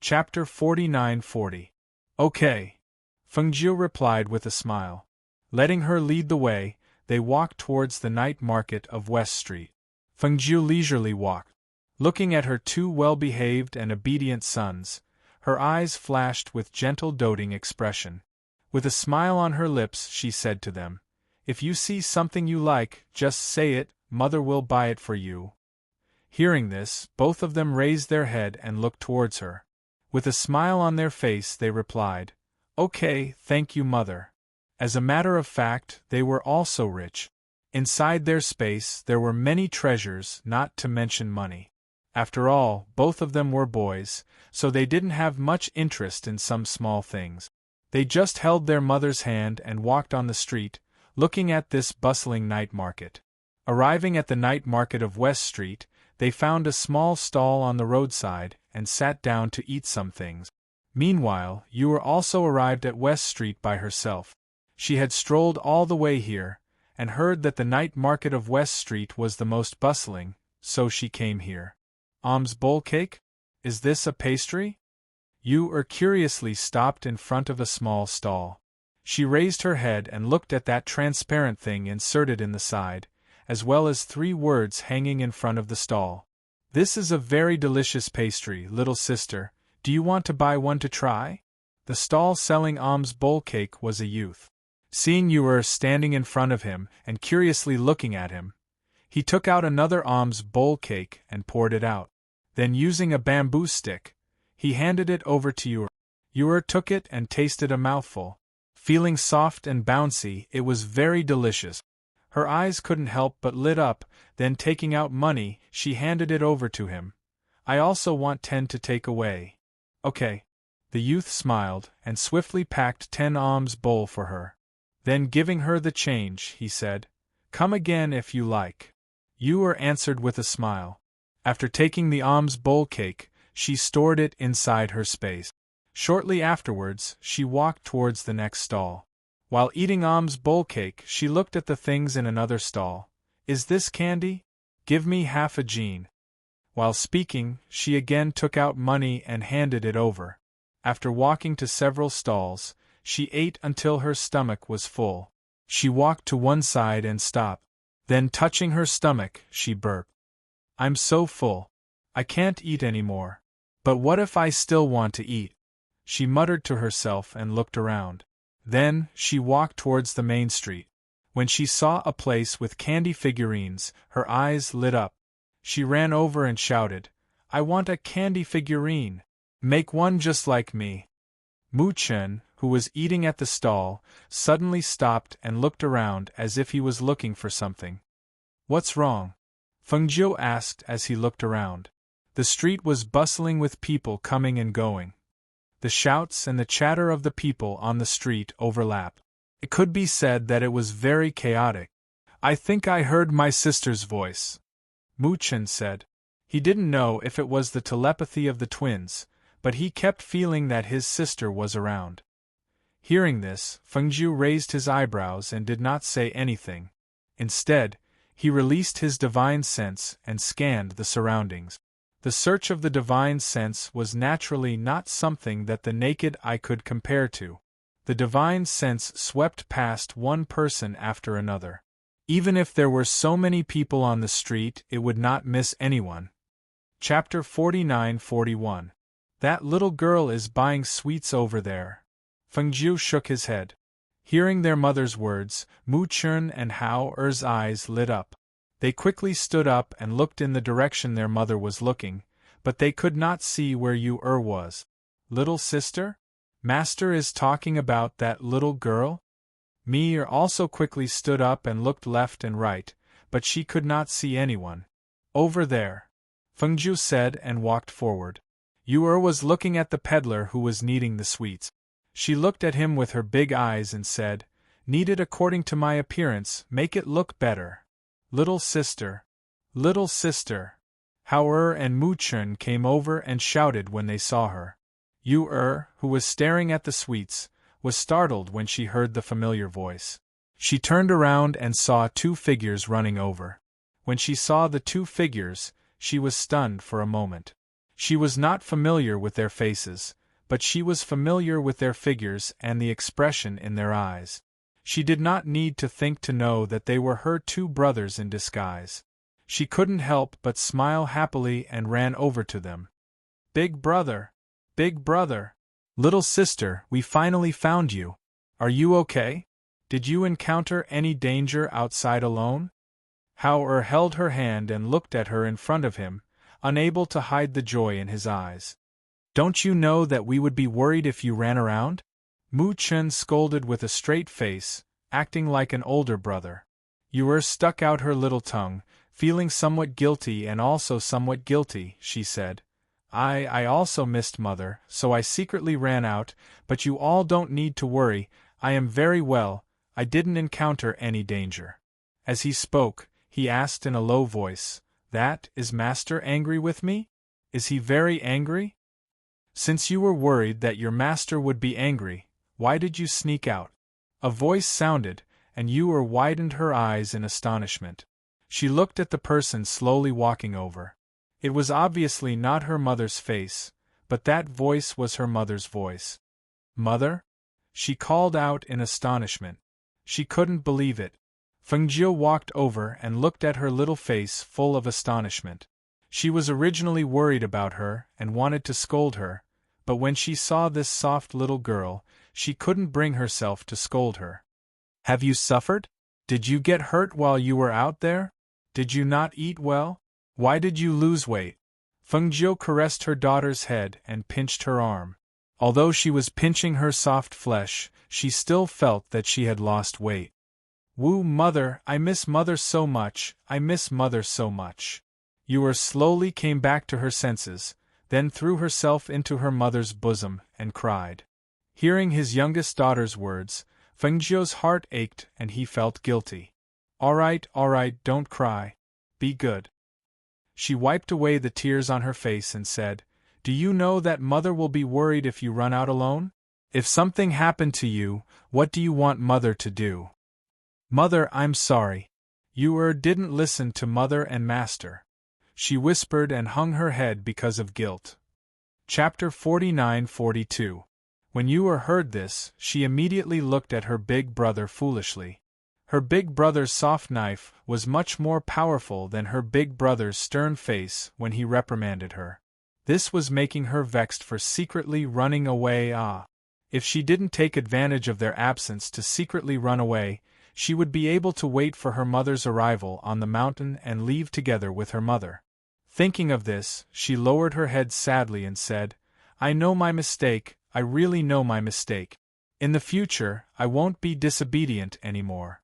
Chapter 49-40. Okay. Fengjiu replied with a smile. Letting her lead the way, they walked towards the night market of West Street. Fengjiu leisurely walked. Looking at her two well-behaved and obedient sons, her eyes flashed with gentle doting expression. With a smile on her lips she said to them, "If you see something you like, just say it, mother will buy it for you." Hearing this, both of them raised their head and looked towards her. With a smile on their face they replied, "Okay, thank you mother." As a matter of fact, they were also rich. Inside their space there were many treasures, not to mention money. After all, both of them were boys, so they didn't have much interest in some small things. They just held their mother's hand and walked on the street, looking at this bustling night market. Arriving at the night market of West Street, they found a small stall on the roadside and sat down to eat some things. Meanwhile, Ewer also arrived at West Street by herself. She had strolled all the way here, and heard that the night market of West Street was the most bustling, so she came here. Alms bowl cake? Is this a pastry? Ewer curiously stopped in front of a small stall. She raised her head and looked at that transparent thing inserted in the side, as well as 3 words hanging in front of the stall. "This is a very delicious pastry, little sister. Do you want to buy one to try?" The stall selling alms bowl cake was a youth. Seeing Ewer standing in front of him and curiously looking at him, he took out another alms bowl cake and poured it out. Then using a bamboo stick, he handed it over to Ewer. Ewer took it and tasted a mouthful. Feeling soft and bouncy, it was very delicious. Her eyes couldn't help but lit up, then taking out money, she handed it over to him. "I also want 10 to take away." "Okay." The youth smiled and swiftly packed 10 alms bowl for her. Then giving her the change, he said, "Come again if you like." Ewer answered with a smile. After taking the alms bowl cake, she stored it inside her space. Shortly afterwards, she walked towards the next stall. While eating alms bowl cake, she looked at the things in another stall. "Is this candy? Give me half a gene." While speaking, she again took out money and handed it over. After walking to several stalls, she ate until her stomach was full. She walked to one side and stopped. Then touching her stomach, she burped. "I'm so full. I can't eat anymore. But what if I still want to eat?" She muttered to herself and looked around. Then, she walked towards the main street. When she saw a place with candy figurines, her eyes lit up. She ran over and shouted, "I want a candy figurine! Make one just like me!" Mu Chen, who was eating at the stall, suddenly stopped and looked around as if he was looking for something. "What's wrong?" Fengjiu asked as he looked around. The street was bustling with people coming and going. The shouts and the chatter of the people on the street overlapped. It could be said that it was very chaotic. "I think I heard my sister's voice," Mu Chen said. He didn't know if it was the telepathy of the twins, but he kept feeling that his sister was around. Hearing this, Fengjiu raised his eyebrows and did not say anything. Instead, he released his divine sense and scanned the surroundings. The search of the divine sense was naturally not something that the naked eye could compare to. The divine sense swept past one person after another. Even if there were so many people on the street, it would not miss anyone. Chapter 49-41. That little girl is buying sweets over there. Fengjiu shook his head. Hearing their mother's words, Mu Chen and Hao Er's eyes lit up. They quickly stood up and looked in the direction their mother was looking, but they could not see where Yu was. "Little sister? Master is talking about that little girl?" Mi also quickly stood up and looked left and right, but she could not see anyone. "Over there," Fengjiu said and walked forward. Yu was looking at the peddler who was kneading the sweets. She looked at him with her big eyes and said, "Kneaded according to my appearance, make it look better." "Little sister. Little sister." Hao and Mu Chen came over and shouted when they saw her. Yu, who was staring at the sweets, was startled when she heard the familiar voice. She turned around and saw 2 figures running over. When she saw the 2 figures, she was stunned for a moment. She was not familiar with their faces, but she was familiar with their figures and the expression in their eyes. She did not need to think to know that they were her two brothers in disguise. She couldn't help but smile happily and ran over to them. Big brother! Big brother! Little sister, we finally found you. Are you okay? Did you encounter any danger outside alone? Howard held her hand and looked at her in front of him, unable to hide the joy in his eyes. Don't you know that we would be worried if you ran around? Mu Chen scolded with a straight face, acting like an older brother. Yu stuck out her little tongue, feeling somewhat guilty and also somewhat guilty, she said. I also missed Mother, so I secretly ran out, but you all don't need to worry, I am very well, I didn't encounter any danger. As he spoke, he asked in a low voice, Is Master angry with me? Is he very angry? Since you were worried that your master would be angry, why did you sneak out? A voice sounded, and Yu widened her eyes in astonishment. She looked at the person slowly walking over. It was obviously not her mother's face, but that voice was her mother's voice. Mother? She called out in astonishment. She couldn't believe it. Fengjiu walked over and looked at her little face full of astonishment. She was originally worried about her and wanted to scold her, but when she saw this soft little girl, she couldn't bring herself to scold her. Have you suffered? Did you get hurt while you were out there? Did you not eat well? Why did you lose weight? Fengjiu caressed her daughter's head and pinched her arm. Although she was pinching her soft flesh, she still felt that she had lost weight. Woo, Mother, I miss Mother so much, I miss Mother so much. Yu slowly came back to her senses, then threw herself into her mother's bosom and cried. Hearing his youngest daughter's words, Fengjiu's heart ached and he felt guilty. All right, don't cry. Be good. She wiped away the tears on her face and said, Do you know that Mother will be worried if you run out alone? If something happened to you, what do you want Mother to do? Mother, I'm sorry. Yu didn't listen to Mother and Master. She whispered and hung her head because of guilt. Chapter 49-42. When Yu heard this, she immediately looked at her big brother foolishly. Her big brother's soft knife was much more powerful than her big brother's stern face when he reprimanded her. This was making her vexed for secretly running away. If she didn't take advantage of their absence to secretly run away, she would be able to wait for her mother's arrival on the mountain and leave together with her mother. Thinking of this, she lowered her head sadly and said, I know my mistake, I really know my mistake. In the future, I won't be disobedient anymore.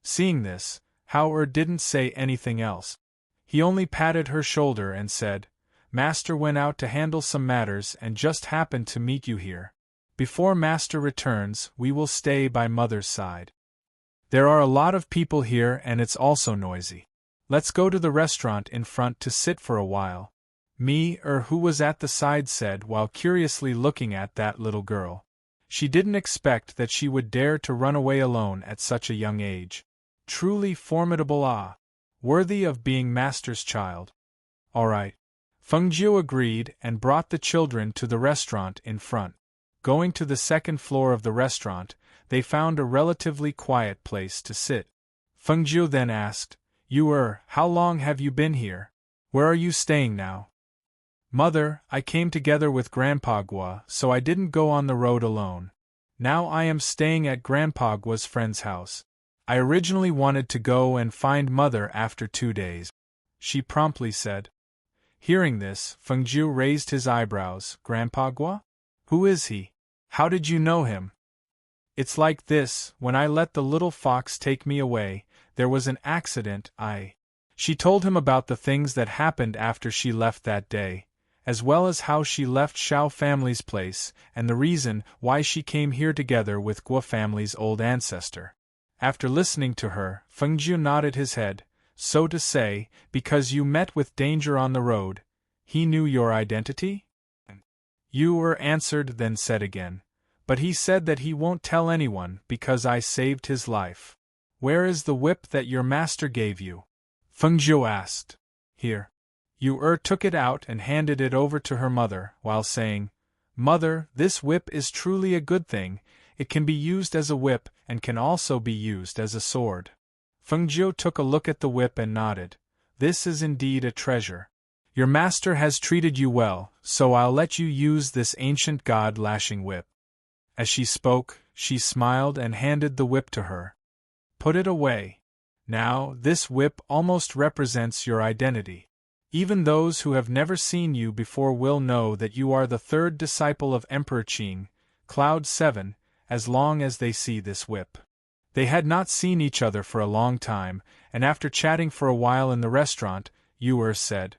Seeing this, Howard didn't say anything else. He only patted her shoulder and said, Master went out to handle some matters and just happened to meet you here. Before Master returns, we will stay by Mother's side. There are a lot of people here and it's also noisy. Let's go to the restaurant in front to sit for a while. Who was at the side said while curiously looking at that little girl. She didn't expect that she would dare to run away alone at such a young age. Truly formidable, worthy of being Master's child. All right. Fengjiu agreed and brought the children to the restaurant in front. Going to the second floor of the restaurant, they found a relatively quiet place to sit. Fengjiu then asked, Yu how long have you been here? Where are you staying now? Mother, I came together with Grandpa Gua, so I didn't go on the road alone. Now I am staying at Grandpa Gua's friend's house. I originally wanted to go and find Mother after 2 days. She promptly said. Hearing this, Fengjiu raised his eyebrows. Grandpa Gua? Who is he? How did you know him? It's like this, when I let the little fox take me away, there was an accident. She told him about the things that happened after she left that day, as well as how she left Xiao family's place and the reason why she came here together with Gua family's old ancestor. After listening to her, Fengjiu nodded his head, so to say, because you met with danger on the road, he knew your identity? Yu answered then said again, but he said that he won't tell anyone because I saved his life. Where is the whip that your master gave you? Fengjiu asked. Here. Yu took it out and handed it over to her mother, while saying, "Mother, this whip is truly a good thing. It can be used as a whip and can also be used as a sword." Fengjiu took a look at the whip and nodded. "This is indeed a treasure. Your master has treated you well, so I'll let you use this ancient god-lashing whip." As she spoke, she smiled and handed the whip to her. "Put it away. Now, this whip almost represents your identity. Even those who have never seen you before will know that you are the third disciple of Emperor Qing, Cloud 7, as long as they see this whip." They had not seen each other for a long time, and after chatting for a while in the restaurant, Yu said,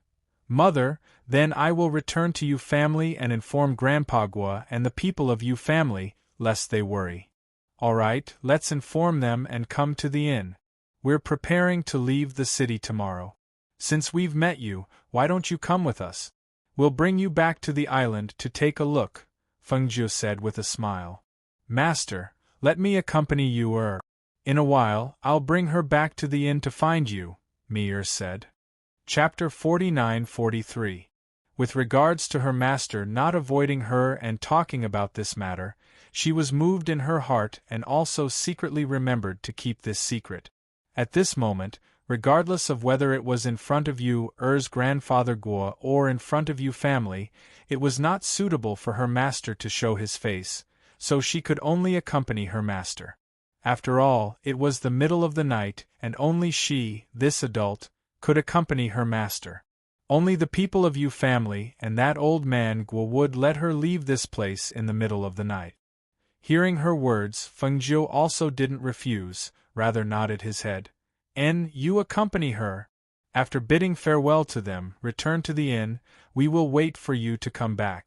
"Mother, then I will return to Yu family and inform Grandpa Gua and the people of Yu family, lest they worry." "All right, let's inform them and come to the inn. We're preparing to leave the city tomorrow. Since we've met you, why don't you come with us? We'll bring you back to the island to take a look," Fengjiu said with a smile. "Master, let me accompany you. In a while, I'll bring her back to the inn to find you," Mi said. Chapter 49-43. With regards to her master not avoiding her and talking about this matter, she was moved in her heart and also secretly remembered to keep this secret. At this moment, regardless of whether it was in front of Yu's grandfather Guo or in front of Yu family, it was not suitable for her master to show his face, so she could only accompany her master. After all, it was the middle of the night, and only she, this adult, could accompany her master. Only the people of Yu family and that old man Guo would let her leave this place in the middle of the night. Hearing her words, Fengjiu also didn't refuse, rather nodded his head. "You accompany her. After bidding farewell to them, return to the inn. We will wait for you to come back."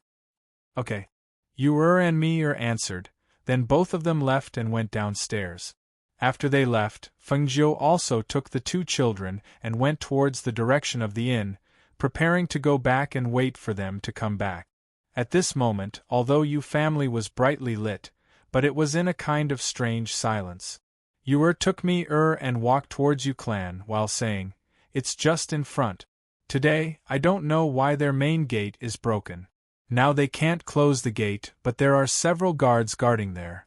"Okay." Yu and Mi answered, then both of them left and went downstairs. After they left, Fengjiu also took the two children and went towards the direction of the inn, preparing to go back and wait for them to come back. At this moment, although Yu family was brightly lit, but it was in a kind of strange silence. Yu took Mi and walked towards Yu clan while saying, "It's just in front. Today, I don't know why their main gate is broken. Now they can't close the gate, but there are several guards guarding there."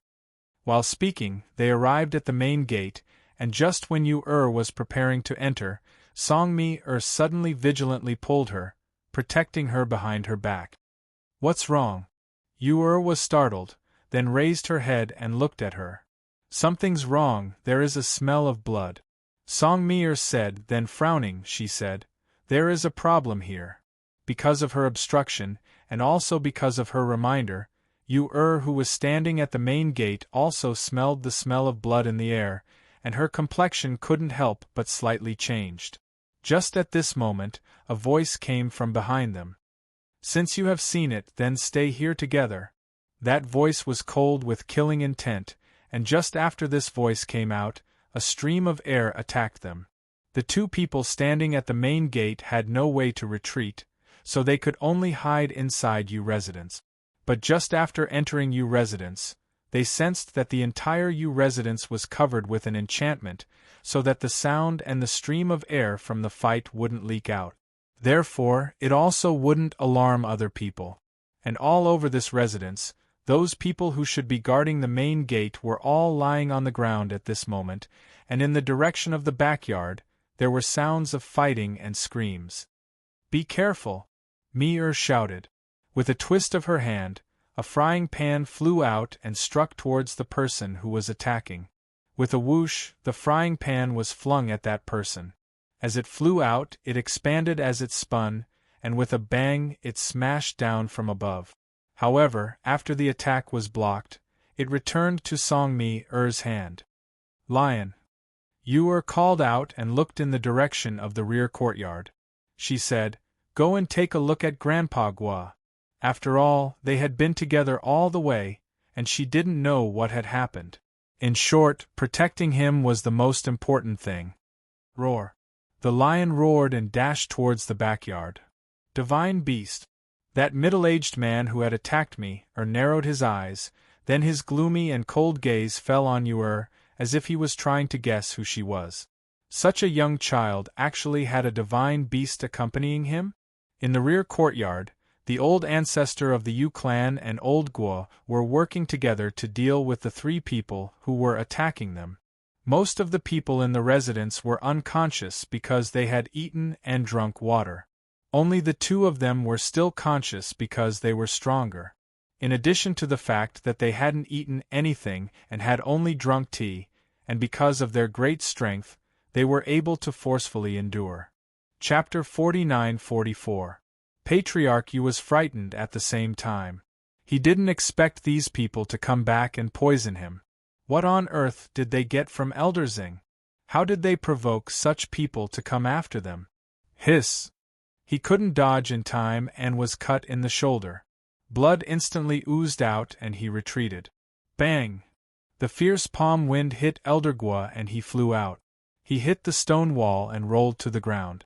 While speaking, they arrived at the main gate, and just when Yu was preparing to enter, Song Mi suddenly vigilantly pulled her, protecting her behind her back. "What's wrong?" Yu was startled, then raised her head and looked at her. "Something's wrong, there is a smell of blood." Song Mi said, then frowning, she said, "There is a problem here." Because of her obstruction, and also because of her reminder, Yu who was standing at the main gate also smelled the smell of blood in the air, and her complexion couldn't help but slightly changed. Just at this moment, a voice came from behind them. "Since you have seen it, then stay here together." That voice was cold with killing intent, and just after this voice came out, a stream of air attacked them. The two people standing at the main gate had no way to retreat, so they could only hide inside Yu residence. But just after entering Yu residence, they sensed that the entire Yu residence was covered with an enchantment, so that the sound and the stream of air from the fight wouldn't leak out. Therefore, it also wouldn't alarm other people. And all over this residence, those people who should be guarding the main gate were all lying on the ground at this moment, and in the direction of the backyard, there were sounds of fighting and screams. "Be careful!" Mi shouted. With a twist of her hand, a frying pan flew out and struck towards the person who was attacking. With a whoosh, the frying pan was flung at that person. As it flew out, it expanded as it spun, and with a bang, it smashed down from above. However, after the attack was blocked, it returned to Song Mi's hand. "Lion!" Yu called out and looked in the direction of the rear courtyard. She said, "Go and take a look at Grandpa Gua." After all, they had been together all the way, and she didn't know what had happened. In short, protecting him was the most important thing. Roar! The lion roared and dashed towards the backyard. "Divine beast!" That middle-aged man who had attacked me narrowed his eyes, then his gloomy and cold gaze fell on Yu as if he was trying to guess who she was. Such a young child actually had a divine beast accompanying him? In the rear courtyard, the old ancestor of the Yu clan and Old Guo were working together to deal with the three people who were attacking them. Most of the people in the residence were unconscious because they had eaten and drunk water. Only the two of them were still conscious because they were stronger. In addition to the fact that they hadn't eaten anything and had only drunk tea, and because of their great strength, they were able to forcefully endure. Chapter 49-44. Patriarch Yu was frightened at the same time. He didn't expect these people to come back and poison him. What on earth did they get from Elder Xing? How did they provoke such people to come after them? Hiss! He couldn't dodge in time and was cut in the shoulder. Blood instantly oozed out and he retreated. Bang! The fierce palm wind hit Elder Guo and he flew out. He hit the stone wall and rolled to the ground.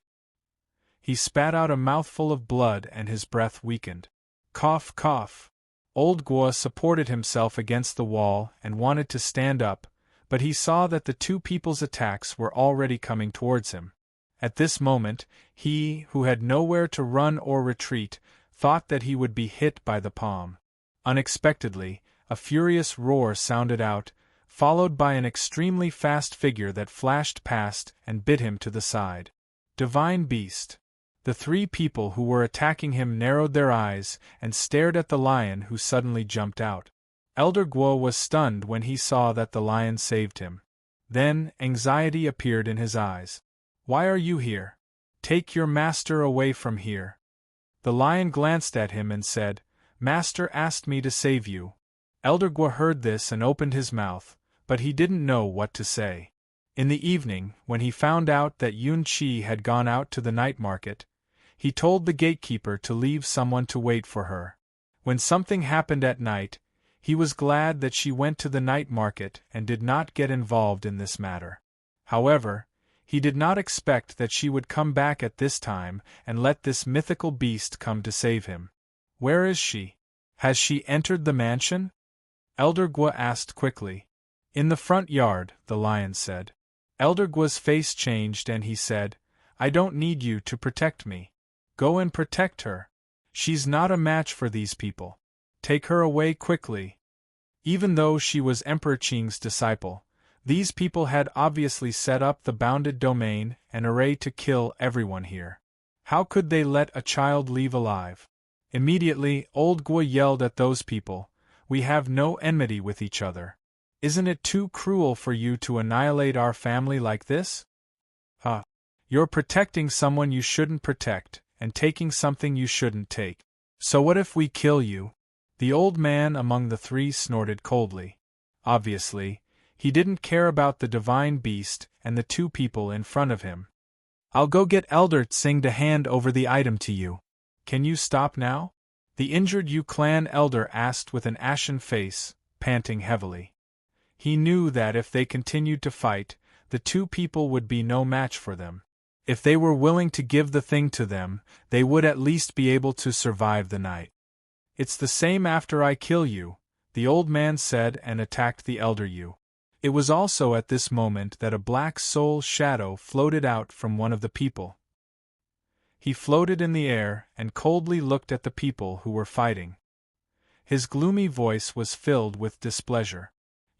He spat out a mouthful of blood and his breath weakened. Cough, cough. Old Guo supported himself against the wall and wanted to stand up, but he saw that the two people's attacks were already coming towards him. At this moment, he, who had nowhere to run or retreat, thought that he would be hit by the palm. Unexpectedly, a furious roar sounded out, followed by an extremely fast figure that flashed past and bit him to the side. Divine Beast! The three people who were attacking him narrowed their eyes and stared at the lion who suddenly jumped out. Elder Guo was stunned when he saw that the lion saved him. Then, anxiety appeared in his eyes. Why are you here? Take your master away from here. The lion glanced at him and said, Master asked me to save you. Elder Guo heard this and opened his mouth, but he didn't know what to say. In the evening, when he found out that Yun Qi had gone out to the night market, he told the gatekeeper to leave someone to wait for her. When something happened at night, he was glad that she went to the night market and did not get involved in this matter. However, he did not expect that she would come back at this time and let this mythical beast come to save him. Where is she? Has she entered the mansion? Elder Guo asked quickly. In the front yard, the lion said. Elder Guo's face changed and he said, I don't need you to protect me. Go and protect her. She's not a match for these people. Take her away quickly. Even though she was Emperor Qing's disciple, these people had obviously set up the bounded domain and array to kill everyone here. How could they let a child leave alive? Immediately, Old Guo yelled at those people, We have no enmity with each other. Isn't it too cruel for you to annihilate our family like this? You're protecting someone you shouldn't protect, and taking something you shouldn't take. So what if we kill you? The old man among the three snorted coldly. Obviously, he didn't care about the divine beast and the two people in front of him. I'll go get Elder Xing to hand over the item to you. Can you stop now? The injured Yu clan elder asked with an ashen face, panting heavily. He knew that if they continued to fight, the two people would be no match for them. If they were willing to give the thing to them, they would at least be able to survive the night. It's the same after I kill you, the old man said and attacked the elder Yu. It was also at this moment that a black soul shadow floated out from one of the people. He floated in the air and coldly looked at the people who were fighting. His gloomy voice was filled with displeasure.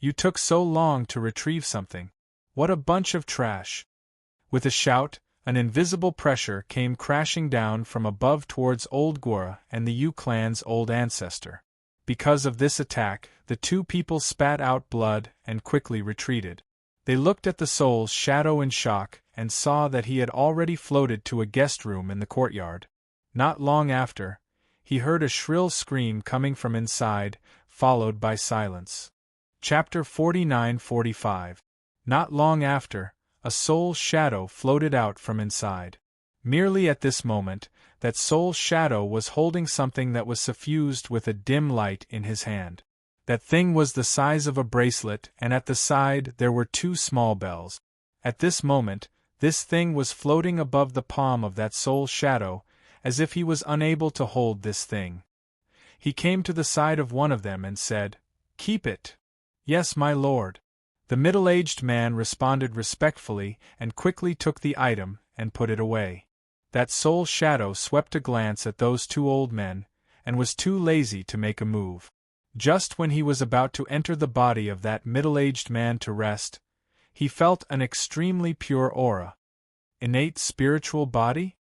You took so long to retrieve something. What a bunch of trash! With a shout, an invisible pressure came crashing down from above towards Old Guo and the Yu clan's old ancestor. Because of this attack, the two people spat out blood and quickly retreated. They looked at the soul's shadow in shock and saw that he had already floated to a guest room in the courtyard. Not long after, he heard a shrill scream coming from inside, followed by silence. Chapter 49-45. Not long after, a soul shadow floated out from inside. Merely at this moment, that soul shadow was holding something that was suffused with a dim light in his hand. That thing was the size of a bracelet, and at the side there were two small bells. At this moment, this thing was floating above the palm of that soul shadow, as if he was unable to hold this thing. He came to the side of one of them and said, Keep it. Yes, my lord. The middle-aged man responded respectfully and quickly took the item and put it away. That soul shadow swept a glance at those two old men, and was too lazy to make a move. Just when he was about to enter the body of that middle-aged man to rest, he felt an extremely pure aura. Innate spiritual body?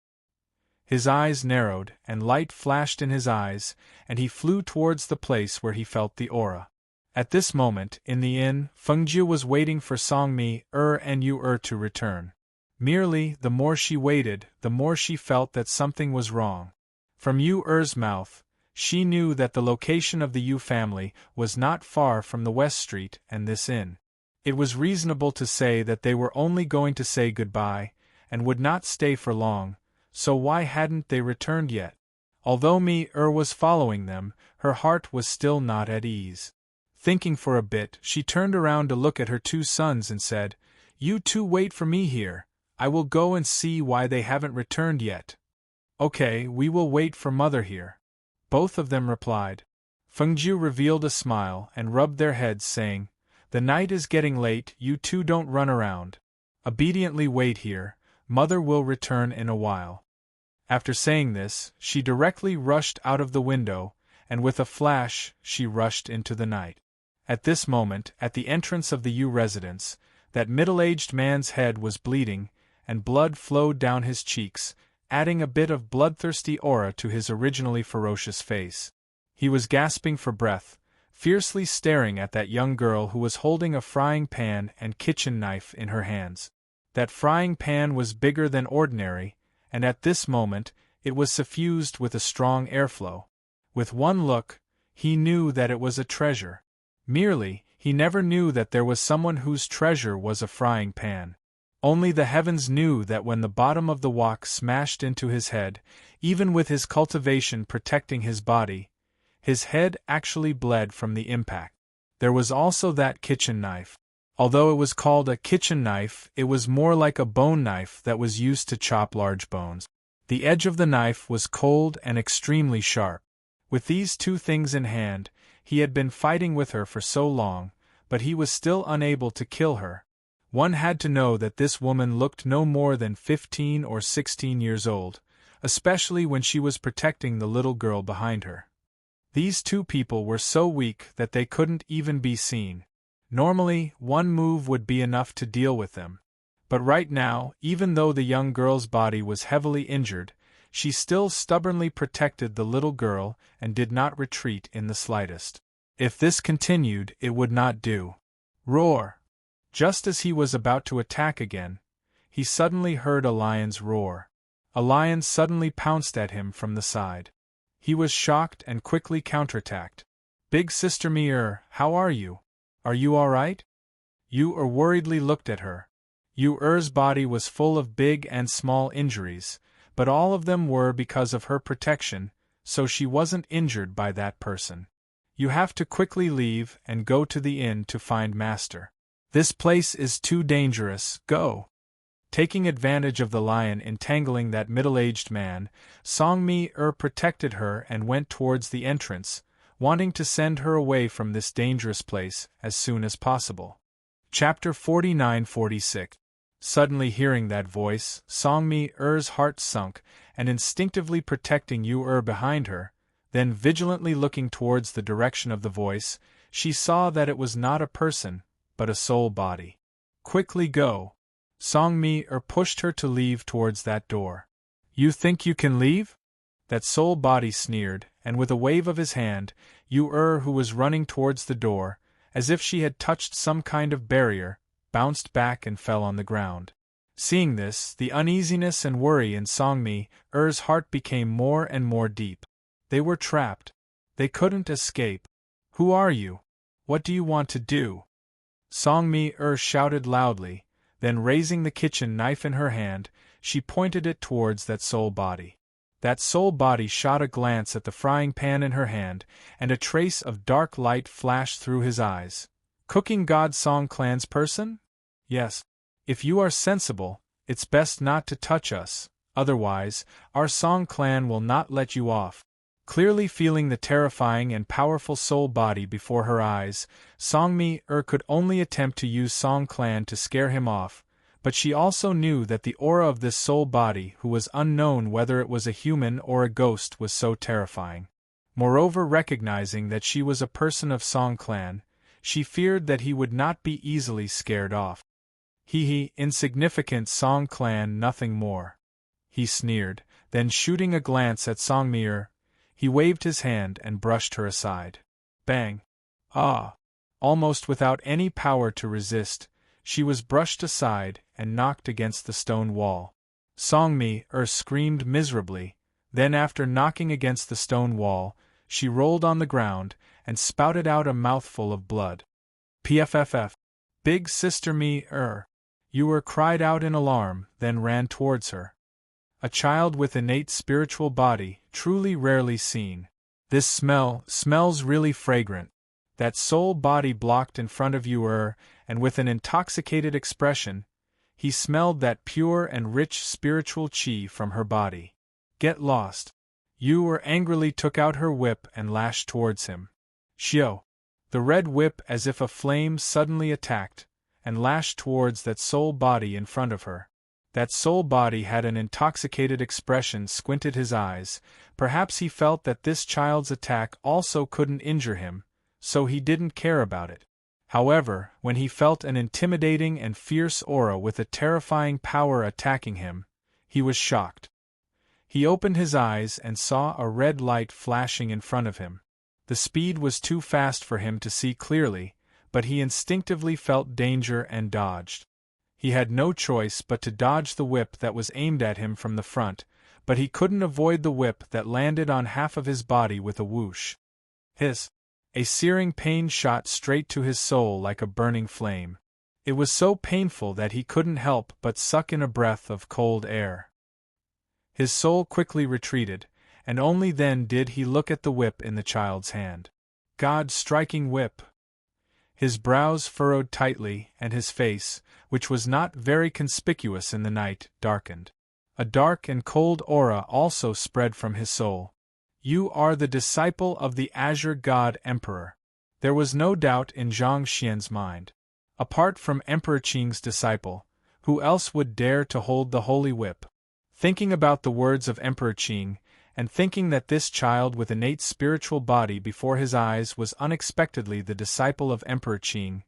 His eyes narrowed, and light flashed in his eyes, and he flew towards the place where he felt the aura. At this moment, in the inn, Fengjiu was waiting for Songmi and Yu to return. Merely, the more she waited, the more she felt that something was wrong. From Yu's mouth, she knew that the location of the Yu family was not far from the West Street and this inn. It was reasonable to say that they were only going to say goodbye, and would not stay for long, so why hadn't they returned yet? Although was following them, her heart was still not at ease. Thinking for a bit, she turned around to look at her two sons and said, "You two wait for me here. I will go and see why they haven't returned yet." "Okay, we will wait for Mother here," both of them replied. Fengjiu revealed a smile and rubbed their heads, saying, "The night is getting late, you two don't run around. Obediently wait here, Mother will return in a while." After saying this, she directly rushed out of the window, and with a flash, she rushed into the night. At this moment, at the entrance of the Yu residence, that middle-aged man's head was bleeding, and blood flowed down his cheeks, adding a bit of bloodthirsty aura to his originally ferocious face. He was gasping for breath, fiercely staring at that young girl who was holding a frying pan and kitchen knife in her hands. That frying pan was bigger than ordinary, and at this moment, it was suffused with a strong airflow. With one look, he knew that it was a treasure. Merely, he never knew that there was someone whose treasure was a frying pan. Only the heavens knew that when the bottom of the wok smashed into his head, even with his cultivation protecting his body, his head actually bled from the impact. There was also that kitchen knife. Although it was called a kitchen knife, it was more like a bone knife that was used to chop large bones. The edge of the knife was cold and extremely sharp. With these two things in hand, he had been fighting with her for so long, but he was still unable to kill her. One had to know that this woman looked no more than 15 or 16 years old, especially when she was protecting the little girl behind her. These two people were so weak that they couldn't even be seen. Normally, one move would be enough to deal with them. But right now, even though the young girl's body was heavily injured, she still stubbornly protected the little girl and did not retreat in the slightest. If this continued, it would not do. Roar! Just as he was about to attack again, he suddenly heard a lion's roar. A lion suddenly pounced at him from the side. He was shocked and quickly counterattacked. "Big sister how are you? Are you all right?" Yu worriedly looked at her. Yu's body was full of big and small injuries, but all of them were because of her protection, so she wasn't injured by that person. "You have to quickly leave and go to the inn to find Master. This place is too dangerous, go." Taking advantage of the lion entangling that middle-aged man, Songmi protected her and went towards the entrance, wanting to send her away from this dangerous place as soon as possible. Chapter 49-46. Suddenly hearing that voice, Songmi-er's heart sunk, and instinctively protecting Yu behind her, then vigilantly looking towards the direction of the voice, she saw that it was not a person, but a soul body. "Quickly go." Songmi pushed her to leave towards that door. "You think you can leave?" That soul body sneered, and with a wave of his hand, Yu who was running towards the door, as if she had touched some kind of barrier, bounced back and fell on the ground. Seeing this, the uneasiness and worry in Songmi-er's heart became more and more deep. They were trapped. They couldn't escape. "Who are you? What do you want to do?" Songmi shouted loudly, then raising the kitchen knife in her hand, she pointed it towards that soul body. That soul body shot a glance at the frying pan in her hand, and a trace of dark light flashed through his eyes. "Cooking God Song Clan's person? Yes. If you are sensible, it's best not to touch us, otherwise, our Song Clan will not let you off." Clearly feeling the terrifying and powerful soul body before her eyes, Songmi-er could only attempt to use Song Clan to scare him off, but she also knew that the aura of this soul body, who was unknown whether it was a human or a ghost, was so terrifying. Moreover, recognizing that she was a person of Song Clan, she feared that he would not be easily scared off. Insignificant Song Clan, nothing more," he sneered, then shooting a glance at Songmi-er, he waved his hand and brushed her aside. Bang! Ah! Almost without any power to resist, she was brushed aside and knocked against the stone wall. Songmi-er screamed miserably, then after knocking against the stone wall, she rolled on the ground and spouted out a mouthful of blood. Pfff! Big sister me-er! You cried out in alarm, then ran towards her. A child with innate spiritual body, truly rarely seen. This smells really fragrant. That soul body blocked in front of you, and with an intoxicated expression, he smelled that pure and rich spiritual chi from her body. Get lost. You angrily took out her whip and lashed towards him. Shio! The red whip, as if a flame, suddenly attacked, and lashed towards that soul body in front of her. That soul body had an intoxicated expression, squinted his eyes. Perhaps he felt that this child's attack also couldn't injure him, so he didn't care about it. However, when he felt an intimidating and fierce aura with a terrifying power attacking him, he was shocked. He opened his eyes and saw a red light flashing in front of him. The speed was too fast for him to see clearly, but he instinctively felt danger and dodged. He had no choice but to dodge the whip that was aimed at him from the front, but he couldn't avoid the whip that landed on half of his body with a whoosh. A searing pain shot straight to his soul like a burning flame. It was so painful that he couldn't help but suck in a breath of cold air. His soul quickly retreated, and only then did he look at the whip in the child's hand. God-striking whip! His brows furrowed tightly, and his face, which was not very conspicuous in the night, darkened. A dark and cold aura also spread from his soul. You are the disciple of the Azure God Emperor. There was no doubt in Zhang Xian's mind. Apart from Emperor Qing's disciple, who else would dare to hold the holy whip? Thinking about the words of Emperor Qing, and thinking that this child with innate spiritual body before his eyes was unexpectedly the disciple of Emperor Qing,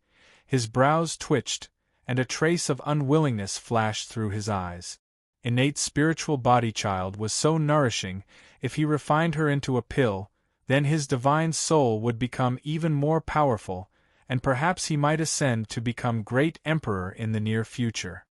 his brows twitched, and a trace of unwillingness flashed through his eyes. Innate spiritual body child was so nourishing, if he refined her into a pill, then his divine soul would become even more powerful, and perhaps he might ascend to become great emperor in the near future.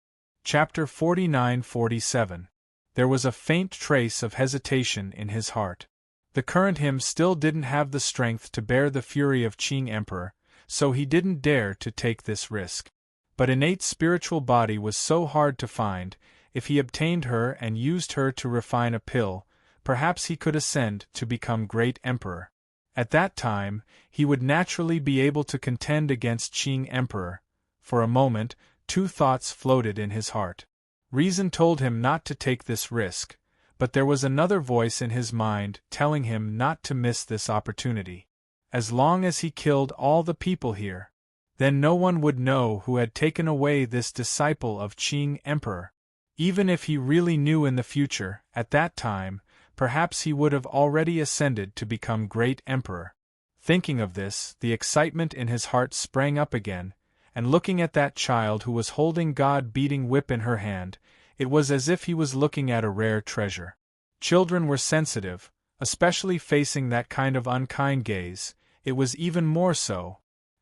Chapter 49-47. There was a faint trace of hesitation in his heart. The current him still didn't have the strength to bear the fury of Qing Emperor, so he didn't dare to take this risk. But innate spiritual body was so hard to find. If he obtained her and used her to refine a pill, perhaps he could ascend to become great emperor. At that time, he would naturally be able to contend against Qing Emperor. For a moment, two thoughts floated in his heart. Reason told him not to take this risk, but there was another voice in his mind telling him not to miss this opportunity. As long as he killed all the people here, then no one would know who had taken away this disciple of Qing Emperor. Even if he really knew in the future, at that time, perhaps he would have already ascended to become great emperor. Thinking of this, the excitement in his heart sprang up again, and looking at that child who was holding God-beating whip in her hand, it was as if he was looking at a rare treasure. Children were sensitive, especially facing that kind of unkind gaze. It was even more so.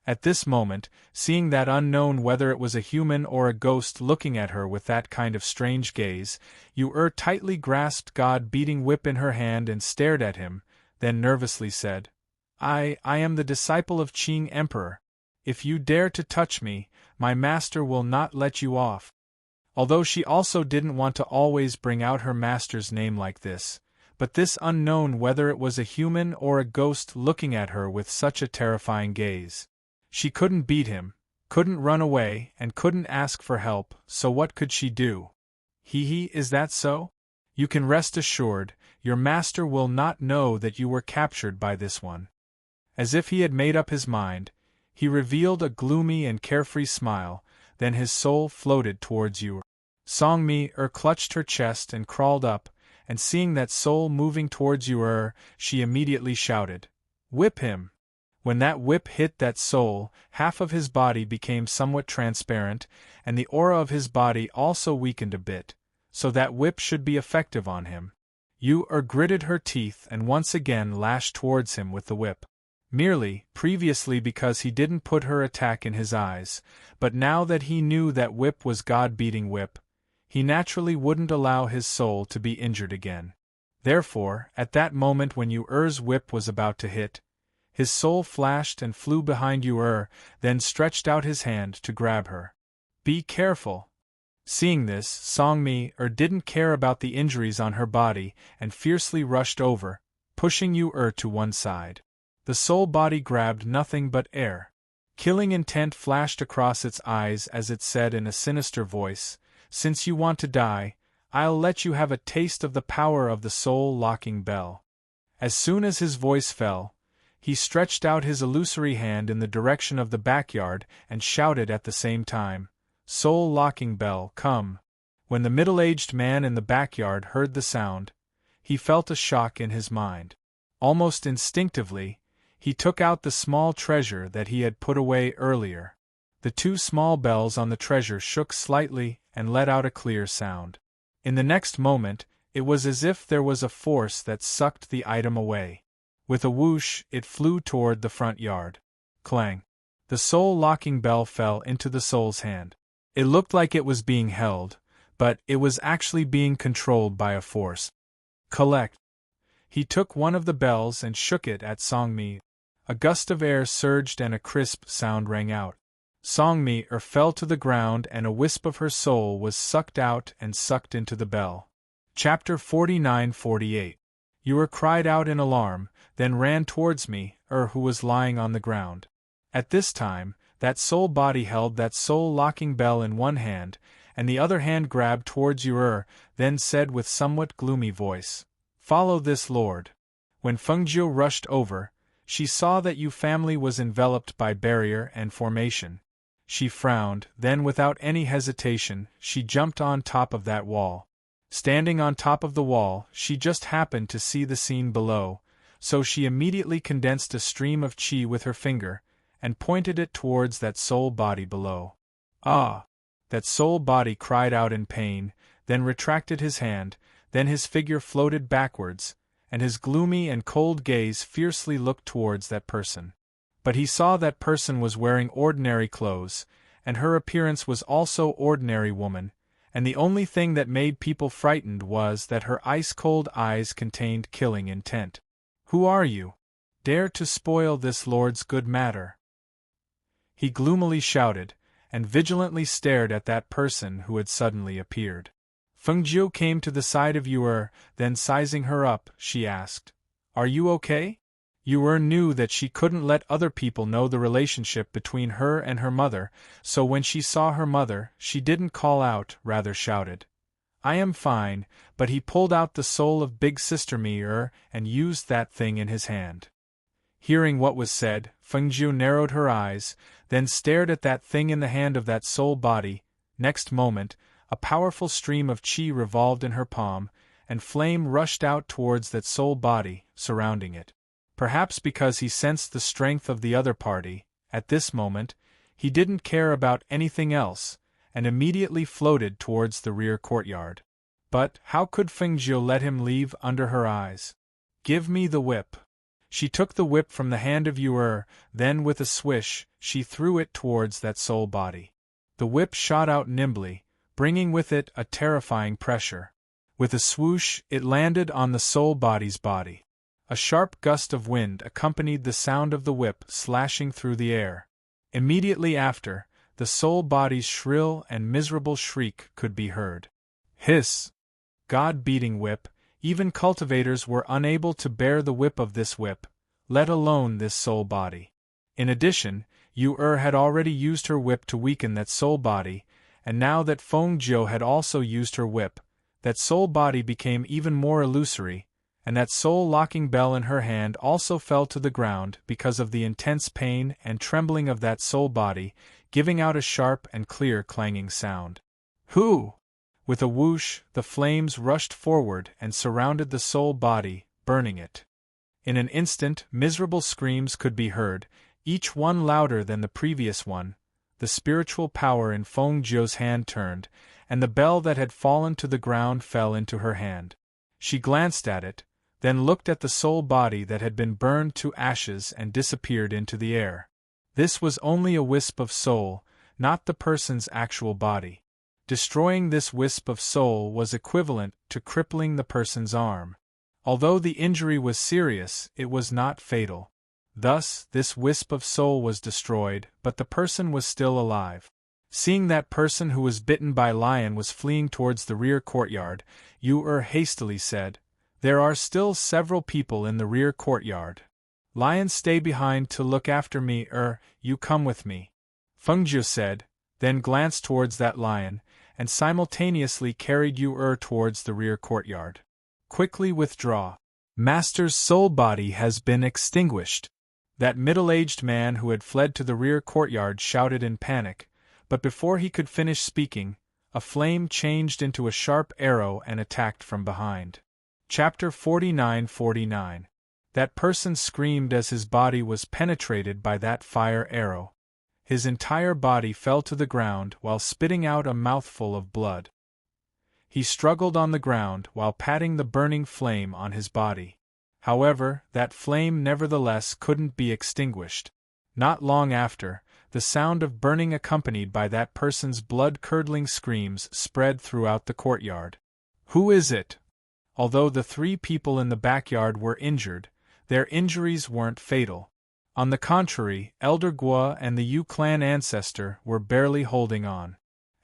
At this moment, seeing that unknown whether it was a human or a ghost looking at her with that kind of strange gaze, you tightly grasped God-beating whip in her hand and stared at him, then nervously said, I am the disciple of Qing Emperor. If you dare to touch me, my master will not let you off. Although she also didn't want to always bring out her master's name like this, but this unknown whether it was a human or a ghost looking at her with such a terrifying gaze. She couldn't beat him, couldn't run away, and couldn't ask for help, so what could she do? Is that so? You can rest assured, your master will not know that you were captured by this one." As if he had made up his mind, he revealed a gloomy and carefree smile, then his soul floated towards you. Song-mi clutched her chest and crawled up, and seeing that soul moving towards you she immediately shouted, "Whip him!" When that whip hit that soul, half of his body became somewhat transparent, and the aura of his body also weakened a bit, so that whip should be effective on him. You gritted her teeth and once again lashed towards him with the whip. Merely, previously because he didn't put her attack in his eyes, but now that he knew that whip was God-beating whip, he naturally wouldn't allow his soul to be injured again. Therefore, at that moment when Yu's whip was about to hit, his soul flashed and flew behind you then stretched out his hand to grab her. "Be careful!" Seeing this, Song-mi didn't care about the injuries on her body and fiercely rushed over, pushing you to one side. The soul body grabbed nothing but air. Killing intent flashed across its eyes as it said in a sinister voice, "Since you want to die, I'll let you have a taste of the power of the soul-locking bell." As soon as his voice fell, he stretched out his illusory hand in the direction of the backyard and shouted at the same time, "Soul-locking bell, come!" When the middle-aged man in the backyard heard the sound, he felt a shock in his mind. Almost instinctively, he took out the small treasure that he had put away earlier. The two small bells on the treasure shook slightly and let out a clear sound. In the next moment, it was as if there was a force that sucked the item away. With a whoosh, it flew toward the front yard. Clang! The soul-locking bell fell into the soul's hand. It looked like it was being held, but it was actually being controlled by a force. Collect! He took one of the bells and shook it at Song-mi. A gust of air surged and a crisp sound rang out. Song-mi fell to the ground and a wisp of her soul was sucked out and sucked into the bell. Chapter 49-48. You cried out in alarm, then ran towards me, who was lying on the ground. At this time, that soul body held that soul-locking bell in one hand, and the other hand grabbed towards you then said with somewhat gloomy voice, "Follow this lord." When Fengjiu rushed over, she saw that Yu family was enveloped by barrier and formation. She frowned, then without any hesitation, she jumped on top of that wall. Standing on top of the wall, she just happened to see the scene below, so she immediately condensed a stream of qi with her finger, and pointed it towards that soul body below. "Ah!" That soul body cried out in pain, then retracted his hand, then his figure floated backwards, and his gloomy and cold gaze fiercely looked towards that person. But he saw that person was wearing ordinary clothes, and her appearance was also ordinary woman, and the only thing that made people frightened was that her ice-cold eyes contained killing intent. "Who are you? Dare to spoil this lord's good matter?" He gloomily shouted, and vigilantly stared at that person who had suddenly appeared. Fengjiu came to the side of Yu, then sizing her up, she asked, "Are you okay?" Yu knew that she couldn't let other people know the relationship between her and her mother, so when she saw her mother, she didn't call out, rather shouted, "I am fine," but he pulled out the soul of Big Sister Mi and used that thing in his hand. Hearing what was said, Fengjiu narrowed her eyes, then stared at that thing in the hand of that soul body. Next moment, a powerful stream of qi revolved in her palm, and flame rushed out towards that soul body, surrounding it. Perhaps because he sensed the strength of the other party, at this moment, he didn't care about anything else, and immediately floated towards the rear courtyard. But how could Fengjiu let him leave under her eyes? "Give me the whip." She took the whip from the hand of Yu, then with a swish, she threw it towards that soul body. The whip shot out nimbly, bringing with it a terrifying pressure. With a swoosh, it landed on the soul body's body. A sharp gust of wind accompanied the sound of the whip slashing through the air. Immediately after, the soul body's shrill and miserable shriek could be heard. Hiss! God-beating whip, even cultivators were unable to bear the whip of this whip, let alone this soul body. In addition, Yu had already used her whip to weaken that soul body, and now that Fengjiu had also used her whip, that soul body became even more illusory, and that soul-locking bell in her hand also fell to the ground because of the intense pain and trembling of that soul body, giving out a sharp and clear clanging sound. Who? With a whoosh, the flames rushed forward and surrounded the soul body, burning it. In an instant, miserable screams could be heard, each one louder than the previous one. The spiritual power in Feng Jiu's hand turned, and the bell that had fallen to the ground fell into her hand. She glanced at it, then looked at the soul body that had been burned to ashes and disappeared into the air. This was only a wisp of soul, not the person's actual body. Destroying this wisp of soul was equivalent to crippling the person's arm. Although the injury was serious, it was not fatal. Thus, this wisp of soul was destroyed, but the person was still alive. Seeing that person who was bitten by lion was fleeing towards the rear courtyard, Yu hastily said, "There are still several people in the rear courtyard. Lion, stay behind to look after me, you come with me." Feng Jiu said, then glanced towards that lion, and simultaneously carried Yu towards the rear courtyard. "Quickly withdraw. Master's soul body has been extinguished." That middle-aged man who had fled to the rear courtyard shouted in panic, but before he could finish speaking, a flame changed into a sharp arrow and attacked from behind. Chapter 49-49. That person screamed as his body was penetrated by that fire arrow. His entire body fell to the ground while spitting out a mouthful of blood. He struggled on the ground while patting the burning flame on his body. However, that flame nevertheless couldn't be extinguished. Not long after, the sound of burning accompanied by that person's blood-curdling screams spread throughout the courtyard. "Who is it?" Although the 3 people in the backyard were injured, their injuries weren't fatal. On the contrary, Elder Guo and the Yu clan ancestor were barely holding on.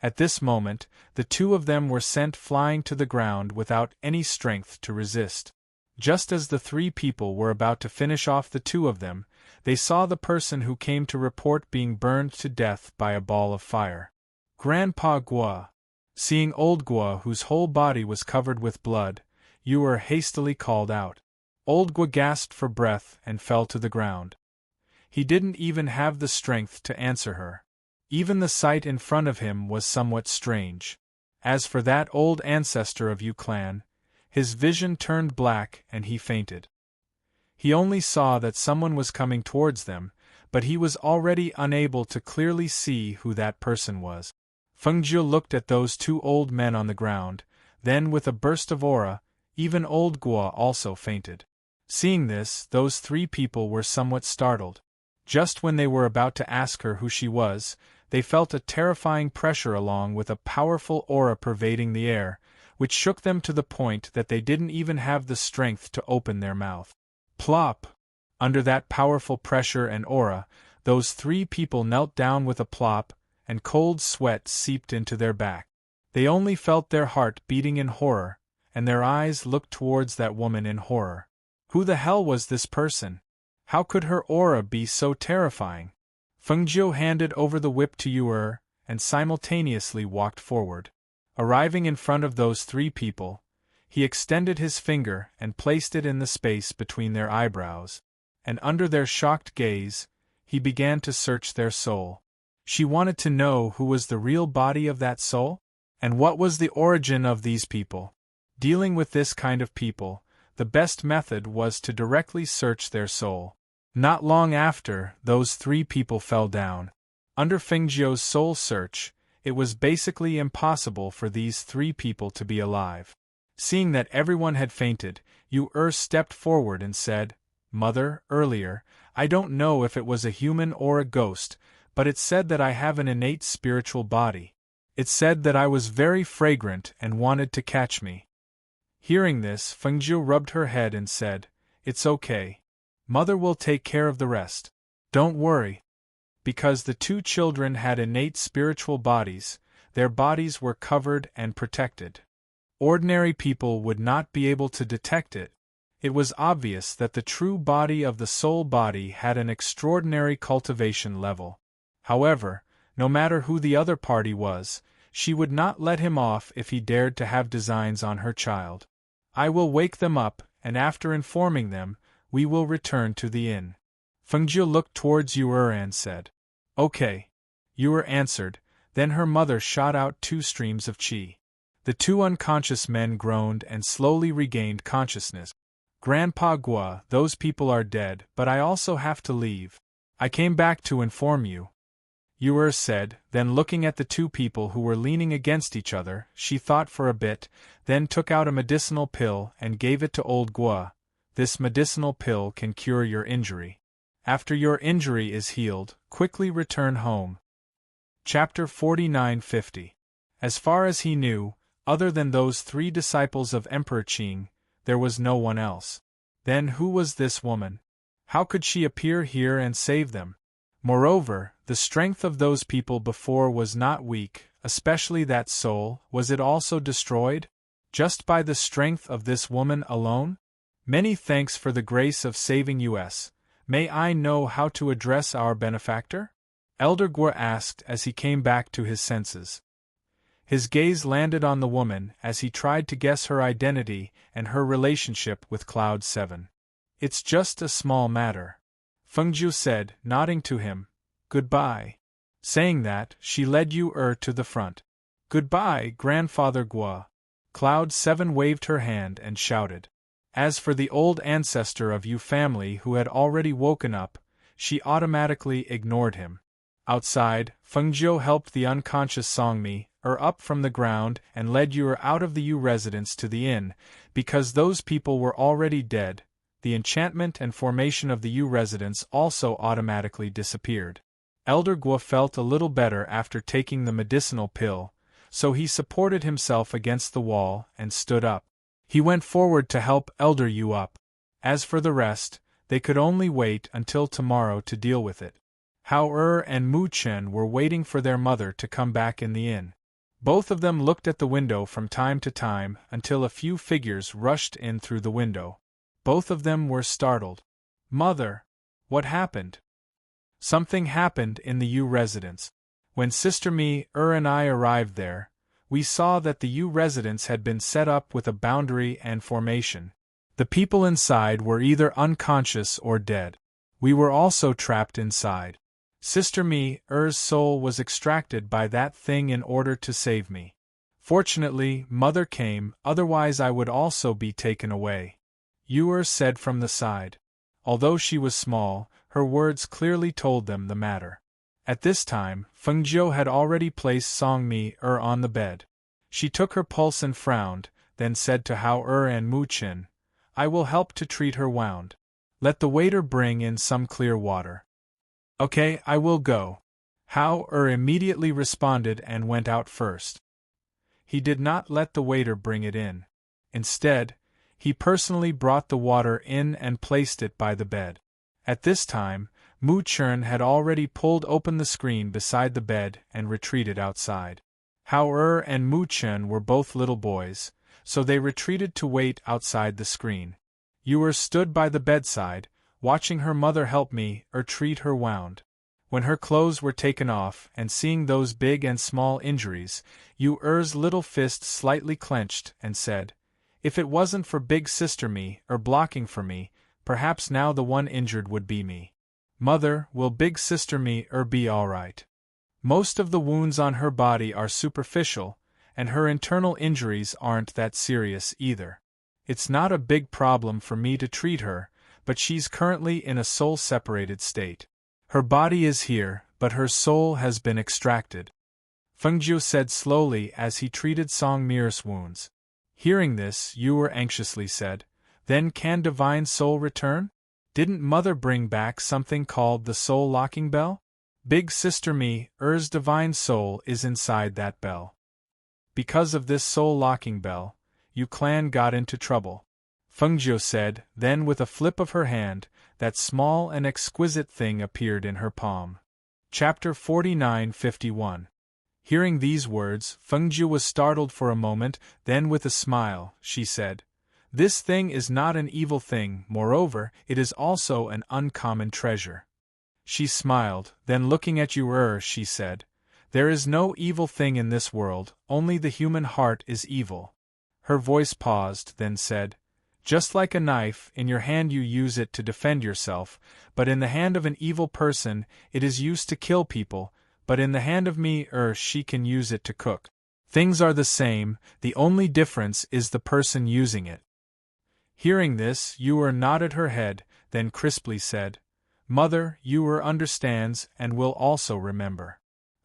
At this moment, the 2 of them were sent flying to the ground without any strength to resist. Just as the 3 people were about to finish off the 2 of them, they saw the person who came to report being burned to death by a ball of fire. Grandpa Guo. Seeing old Guo, whose whole body was covered with blood, Yu hastily called out. Old Guo gasped for breath and fell to the ground. He didn't even have the strength to answer her. Even the sight in front of him was somewhat strange. As for that old ancestor of Yu clan, his vision turned black and he fainted. He only saw that someone was coming towards them, but he was already unable to clearly see who that person was. Feng Jiu looked at those 2 old men on the ground, then with a burst of aura, even old Guo also fainted. Seeing this, those 3 people were somewhat startled. Just when they were about to ask her who she was, they felt a terrifying pressure along with a powerful aura pervading the air, which shook them to the point that they didn't even have the strength to open their mouth. Plop! Under that powerful pressure and aura, those 3 people knelt down with a plop, and cold sweat seeped into their back. They only felt their heart beating in horror, and their eyes looked towards that woman in horror. Who the hell was this person? How could her aura be so terrifying? Feng Jiu handed over the whip to Yu and simultaneously walked forward. Arriving in front of those 3 people, he extended his finger and placed it in the space between their eyebrows, and under their shocked gaze, he began to search their soul. She wanted to know who was the real body of that soul, and what was the origin of these people. Dealing with this kind of people, the best method was to directly search their soul. Not long after, those 3 people fell down. Under Feng Jiu's soul search, it was basically impossible for these 3 people to be alive. Seeing that everyone had fainted, Yu stepped forward and said, "Mother, earlier, I don't know if it was a human or a ghost, but it said that I have an innate spiritual body. It said that I was very fragrant and wanted to catch me." Hearing this, Feng Jiu rubbed her head and said, "It's okay. Mother will take care of the rest. Don't worry." Because the 2 children had innate spiritual bodies, their bodies were covered and protected. Ordinary people would not be able to detect it. It was obvious that the true body of the soul body had an extraordinary cultivation level. However, no matter who the other party was, She would not let him off if he dared to have designs on her child. I will wake them up, and after informing them, we will return to the inn. Fengjiu looked towards Yu and said, "Okay." Yu answered, then her mother shot out 2 streams of qi. The 2 unconscious men groaned and slowly regained consciousness. "Grandpa Gua, those people are dead, but I also have to leave. I came back to inform you," Yu said, then looking at the 2 people who were leaning against each other, she thought for a bit, then took out a medicinal pill and gave it to old Gua. "This medicinal pill can cure your injury. After your injury is healed, quickly return home." Chapter 49-50. As far as he knew, other than those 3 disciples of Emperor Qing, there was no one else. Then who was this woman? How could she appear here and save them? Moreover, the strength of those people before was not weak, especially that soul. Was it also destroyed? Just by the strength of this woman alone? Many thanks for the grace of saving us. May I know how to address our benefactor? Elder Gua asked as he came back to his senses. His gaze landed on the woman as he tried to guess her identity and her relationship with Cloud 7. "It's just a small matter," Fengjiu said, nodding to him. "Goodbye." Saying that, she led Yu to the front. "Goodbye, Grandfather Gua." Cloud 7 waved her hand and shouted. As for the old ancestor of Yu family who had already woken up, she automatically ignored him. Outside, Fengjiu helped the unconscious Songmi up from the ground and led Yu out of the Yu residence to the inn. Because those people were already dead, the enchantment and formation of the Yu residence also automatically disappeared. Elder Gua felt a little better after taking the medicinal pill, so he supported himself against the wall and stood up. He went forward to help Elder Yu up. As for the rest, they could only wait until tomorrow to deal with it. Hao and Mu Chen were waiting for their mother to come back in the inn. Both of them looked at the window from time to time until a few figures rushed in through the window. Both of them were startled. "Mother! What happened?" "Something happened in the Yu residence. When Sister Mi and I arrived there, we saw that the Yu residence had been set up with a boundary and formation. The people inside were either unconscious or dead. We were also trapped inside. Sister Mi's soul was extracted by that thing in order to save me. Fortunately, Mother came, otherwise I would also be taken away," Yu said from the side. Although she was small, her words clearly told them the matter. At this time, Fengjiu had already placed Songmi on the bed. She took her pulse and frowned, then said to Hao and Mu Chen, "I will help to treat her wound. Let the waiter bring in some clear water." "Okay, I will go." Hao immediately responded and went out first. He did not let the waiter bring it in. Instead, he personally brought the water in and placed it by the bed. At this time, Mu Chen had already pulled open the screen beside the bed and retreated outside. Hao and Mu Chen were both little boys, so they retreated to wait outside the screen. Yu stood by the bedside, watching her mother help me treat her wound. When her clothes were taken off and seeing those big and small injuries, Yu's little fist slightly clenched and said, "If it wasn't for Big Sister Mi blocking for me, perhaps now the one injured would be me." "Mother, will Big Sister Mi be alright? Most of the wounds on her body are superficial, and her internal injuries aren't that serious either. It's not a big problem for me to treat her, but she's currently in a soul-separated state. Her body is here, but her soul has been extracted," Fengjiu said slowly as he treated Songmir's wounds. Hearing this, Yu anxiously said, "Then can Divine Soul return? Didn't Mother bring back something called the Soul Locking Bell? Big Sister Mi's Divine Soul is inside that bell. Because of this Soul Locking Bell, Yu clan got into trouble," Fengjiu said, then with a flip of her hand, that small and exquisite thing appeared in her palm. Chapter 49-51. Hearing these words, Fengjiu was startled for a moment, then with a smile, she said, "This thing is not an evil thing, moreover, it is also an uncommon treasure." She smiled, then looking at Yu she said, There is no evil thing in this world, only the human heart is evil. Her voice paused, then said, just like a knife, in your hand you use it to defend yourself, but in the hand of an evil person, it is used to kill people, but in the hand of me, she can use it to cook. Things are the same, the only difference is the person using it. Hearing this, Yu nodded her head, then crisply said, Mother, Yu understands and will also remember.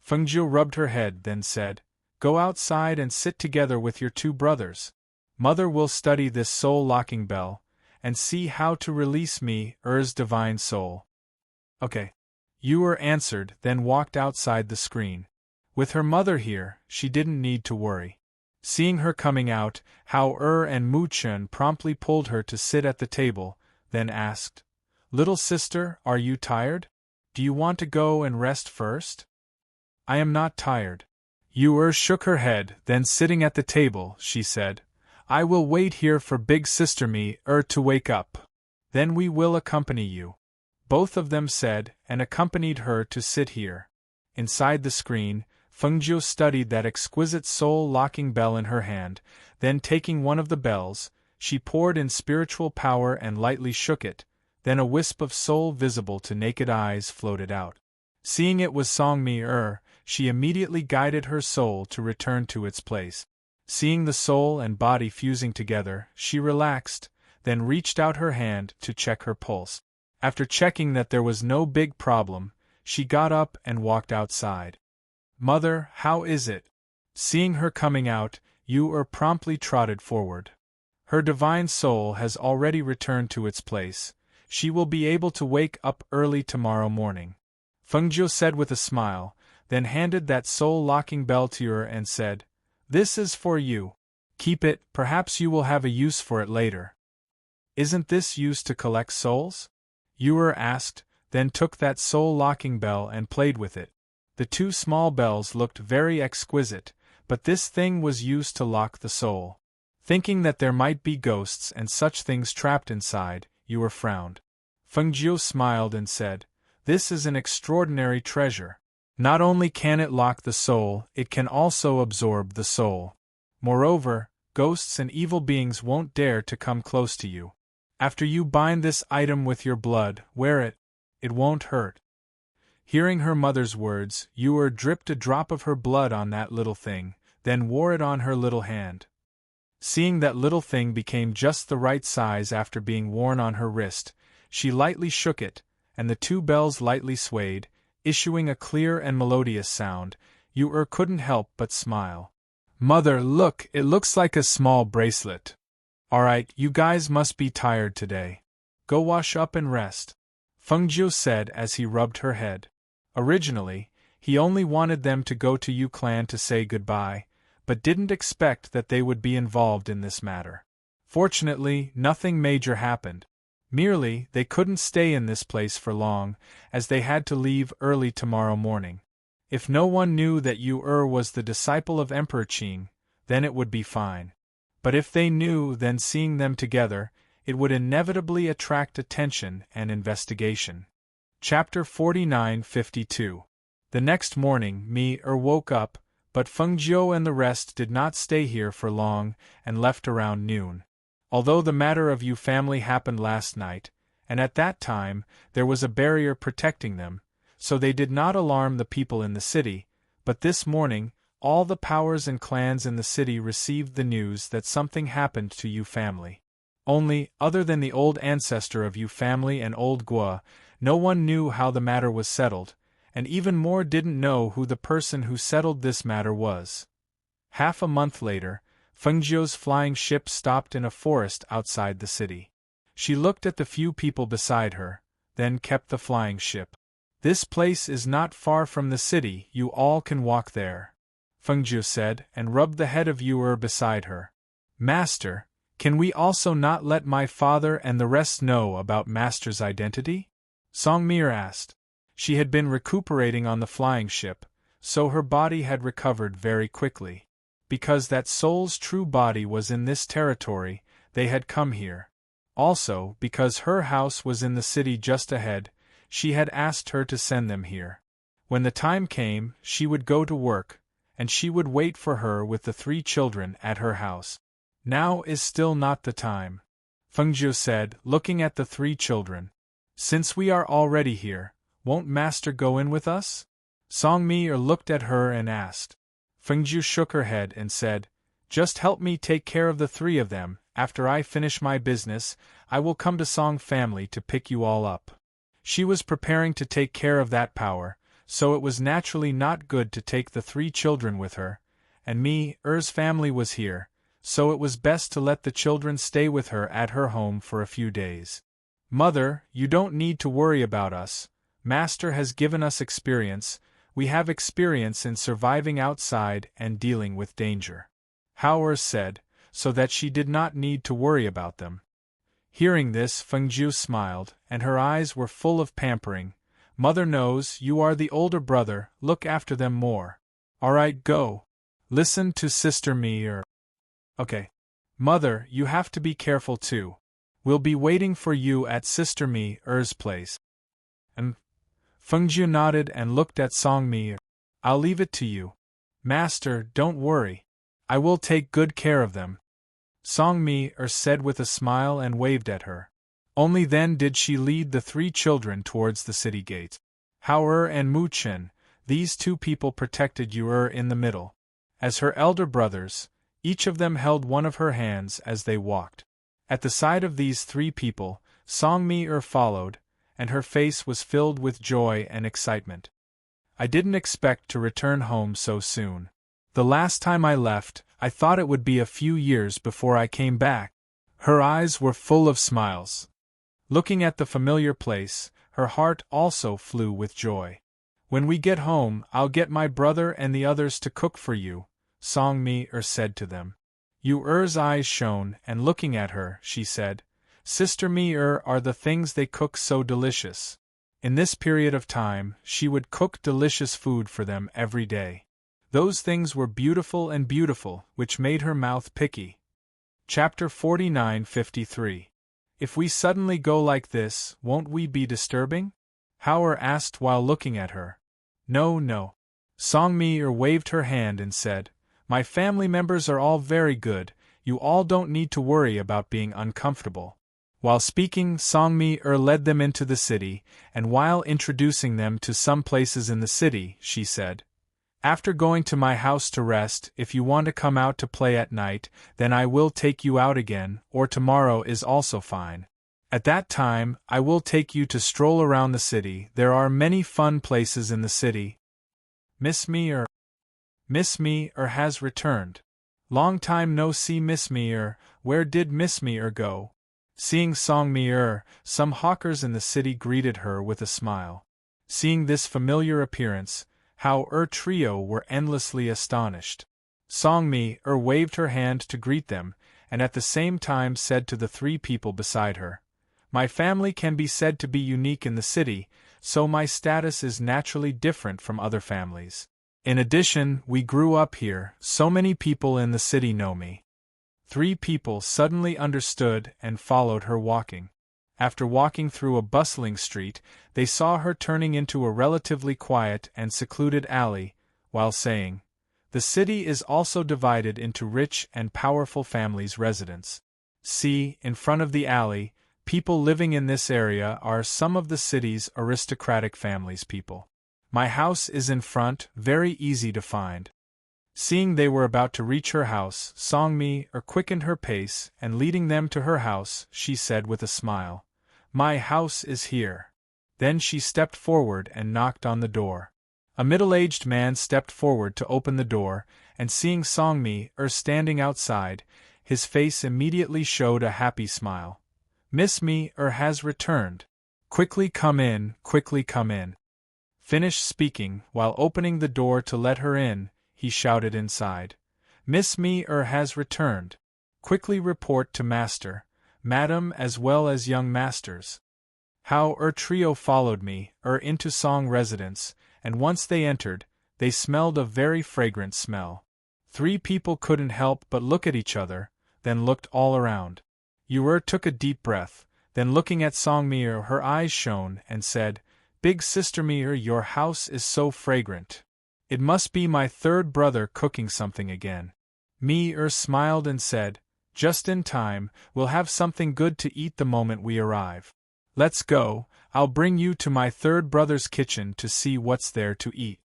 Fengjiu rubbed her head, then said, Go outside and sit together with your two brothers. Mother will study this soul-locking bell, and see how to release me, divine soul. Okay. Yu answered, then walked outside the screen. With her mother here, she didn't need to worry. Seeing her coming out, Hao and Mu Chun promptly pulled her to sit at the table, then asked, Little sister, are you tired? Do you want to go and rest first? I am not tired. Yu shook her head, then sitting at the table, she said, I will wait here for big sister me to wake up. Then we will accompany you. Both of them said, and accompanied her to sit here. Inside the screen, Fengjiu studied that exquisite soul-locking bell in her hand, then taking one of the bells, she poured in spiritual power and lightly shook it, then a wisp of soul visible to naked eyes floated out. Seeing it was Songmi she immediately guided her soul to return to its place. Seeing the soul and body fusing together, she relaxed, then reached out her hand to check her pulse. After checking that there was no big problem, she got up and walked outside. Mother, how is it? Seeing her coming out, Yu promptly trotted forward. Her divine soul has already returned to its place. She will be able to wake up early tomorrow morning. Fengjiu said with a smile, then handed that soul-locking bell to her and said, This is for you. Keep it, perhaps you will have a use for it later. Isn't this used to collect souls? Yu asked, then took that soul-locking bell and played with it. The two small bells looked very exquisite, but this thing was used to lock the soul. Thinking that there might be ghosts and such things trapped inside, Yu frowned. Fengjiu smiled and said, This is an extraordinary treasure. Not only can it lock the soul, it can also absorb the soul. Moreover, ghosts and evil beings won't dare to come close to you. After you bind this item with your blood, wear it. It won't hurt. Hearing her mother's words, Yu dripped a drop of her blood on that little thing, then wore it on her little hand. Seeing that little thing became just the right size after being worn on her wrist, she lightly shook it, and the two bells lightly swayed, issuing a clear and melodious sound. Yu couldn't help but smile. Mother, look, it looks like a small bracelet. Alright, you guys must be tired today. Go wash up and rest, Fengjiu said as he rubbed her head. Originally, he only wanted them to go to Yu Clan to say goodbye, but didn't expect that they would be involved in this matter. Fortunately, nothing major happened. Merely, they couldn't stay in this place for long, as they had to leave early tomorrow morning. If no one knew that Yu was the disciple of Emperor Qing, then it would be fine. But if they knew, then seeing them together, it would inevitably attract attention and investigation. Chapter 49-52. The next morning, Mi woke up, but Fengjiu and the rest did not stay here for long and left around noon. Although the matter of Yu family happened last night, and at that time there was a barrier protecting them, so they did not alarm the people in the city, but this morning, all the powers and clans in the city received the news that something happened to Yu family. Only, other than the old ancestor of Yu family and old Gua, no one knew how the matter was settled, and even more didn't know who the person who settled this matter was. Half a month later, Fengjiu's flying ship stopped in a forest outside the city. She looked at the few people beside her, then kept the flying ship. This place is not far from the city, you all can walk there, Fengjiu said, and rubbed the head of Yu beside her. Master, can we also not let my father and the rest know about Master's identity? Songmi asked. She had been recuperating on the flying ship, so her body had recovered very quickly. Because that soul's true body was in this territory, they had come here. Also, because her house was in the city just ahead, she had asked her to send them here. When the time came, she would go to work, and she would wait for her with the 3 children at her house. Now is still not the time, Fengjiu said, looking at the 3 children. Since we are already here, won't master go in with us? Songmi looked at her and asked. Fengjiu shook her head and said, just help me take care of the 3 of them. After I finish my business, I will come to Song family to pick you all up. She was preparing to take care of that power, so it was naturally not good to take the 3 children with her, and Er's family was here, so it was best to let the children stay with her at her home for a few days. Mother, you don't need to worry about us. Master has given us experience. We have experience in surviving outside and dealing with danger. Hao said, so that she did not need to worry about them. Hearing this, Fengjiu smiled, and her eyes were full of pampering. Mother knows you are the older brother, look after them more. Alright, go. Listen to Sister Mi. Okay. Mother, you have to be careful too. We'll be waiting for you at Sister Mi's place. And Fengjiu nodded and looked at Song Mi. I'll leave it to you. Master, don't worry. I will take good care of them. Song Mi said with a smile and waved at her. Only then did she lead the 3 children towards the city gate. Hao and Mu Chen, these 2 people protected Yu in the middle. As her elder brothers, each of them held one of her hands as they walked. At the side of these 3 people, Song Mi followed, and her face was filled with joy and excitement. I didn't expect to return home so soon. The last time I left, I thought it would be a few years before I came back. Her eyes were full of smiles. Looking at the familiar place, her heart also flew with joy. When we get home, I'll get my brother and the others to cook for you, Song Mi said to them. Yu's eyes shone, and looking at her, she said, Sister Mi are the things they cook so delicious. In this period of time, she would cook delicious food for them every day. Those things were beautiful and beautiful, which made her mouth picky. Chapter 49:53. If we suddenly go like this, won't we be disturbing? Hao asked while looking at her. No, no. Song Mi waved her hand and said, my family members are all very good, you all don't need to worry about being uncomfortable. While speaking, Song Mi led them into the city, and while introducing them to some places in the city, she said, after going to my house to rest, if you want to come out to play at night, then I will take you out again, or tomorrow is also fine. At that time, I will take you to stroll around the city. There are many fun places in the city. Miss Mi has returned. Long time no see, Miss Mi. Where did Miss Mi go? Seeing Song Mi, some hawkers in the city greeted her with a smile. Seeing this familiar appearance, Hao trio were endlessly astonished. Song Mi waved her hand to greet them, and at the same time said to the 3 people beside her, my family can be said to be unique in the city, so my status is naturally different from other families. In addition, we grew up here, so many people in the city know me. 3 people suddenly understood and followed her walking. After walking through a bustling street, they saw her turning into a relatively quiet and secluded alley, while saying, the city is also divided into rich and powerful families' residence. See, in front of the alley, people living in this area are some of the city's aristocratic families' people. My house is in front, very easy to find. Seeing they were about to reach her house, Song Mi quickened her pace, and leading them to her house, she said with a smile, my house is here. Then she stepped forward and knocked on the door. A middle-aged man stepped forward to open the door, and seeing Song Mi standing outside, his face immediately showed a happy smile. Miss Mi has returned. Quickly come in, quickly come in. Finished speaking, while opening the door to let her in, he shouted inside. Miss Mi has returned. Quickly report to master, madam as well as young masters. Hao trio followed me into Song residence, and once they entered, they smelled a very fragrant smell. 3 people couldn't help but look at each other, then looked all around. Yu took a deep breath, then looking at Song Mi her eyes shone and said, Big sister Mir, your house is so fragrant. It must be my third brother cooking something again. Mir smiled and said, just in time, we'll have something good to eat the moment we arrive. Let's go, I'll bring you to my third brother's kitchen to see what's there to eat.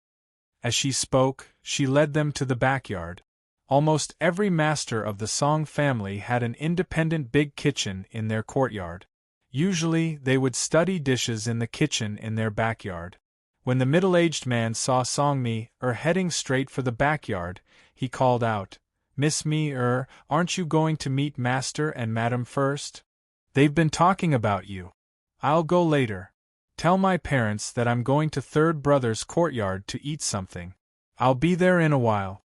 As she spoke, she led them to the backyard. Almost every master of the Song family had an independent big kitchen in their courtyard. Usually, they would study dishes in the kitchen in their backyard. When the middle-aged man saw Song Mi-er heading straight for the backyard, he called out, Miss Mi-er, aren't you going to meet Master and Madam first? They've been talking about you. I'll go later. Tell my parents that I'm going to third brother's courtyard to eat something. I'll be there in a while.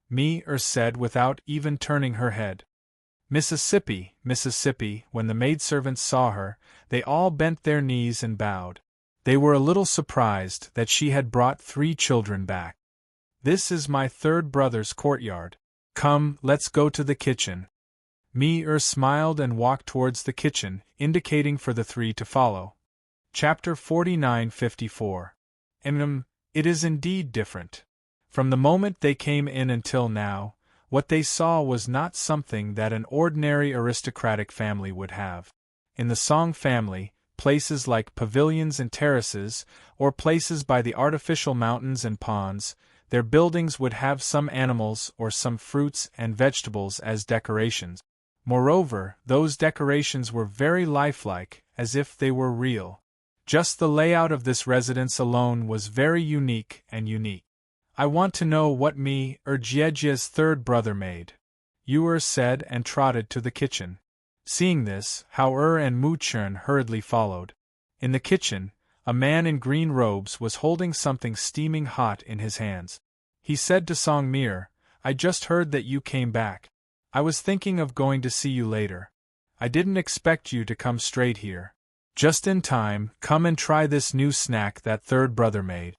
Mi-er said without even turning her head. Mississippi, Mississippi, when the maidservants saw her, they all bent their knees and bowed. They were a little surprised that she had brought 3 children back. This is my third brother's courtyard. Come, let's go to the kitchen. Mi-er smiled and walked towards the kitchen, indicating for the 3 to follow. Chapter 49-54. It is indeed different. From the moment they came in until now, what they saw was not something that an ordinary aristocratic family would have. In the Song family, places like pavilions and terraces, or places by the artificial mountains and ponds, their buildings would have some animals or some fruits and vegetables as decorations. Moreover, those decorations were very lifelike, as if they were real. Just the layout of this residence alone was very unique. I want to know what Jiejia's third brother made, Yu said and trotted to the kitchen. Seeing this, Hao and Mu Chun hurriedly followed. In the kitchen, a man in green robes was holding something steaming hot in his hands. He said to Song Mi, I just heard that you came back. I was thinking of going to see you later. I didn't expect you to come straight here. Just in time, come and try this new snack that third brother made.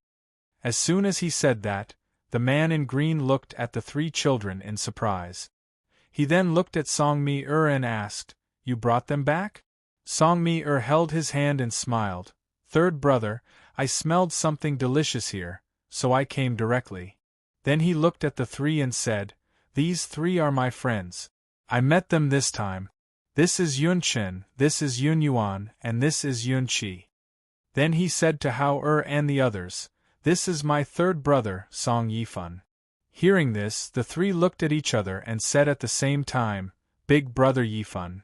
As soon as he said that, the man in green looked at the 3 children in surprise. He then looked at Song Mi and asked, You brought them back? Song Mi held his hand and smiled. Third brother, I smelled something delicious here, so I came directly. Then he looked at the 3 and said, These 3 are my friends. I met them this time. This is Yun Chen, this is Yun Yuan, and this is Yun Qi. Then he said to Hao and the others, This is my third brother, Song Yifan. Hearing this, the 3 looked at each other and said at the same time, Big brother Yifan.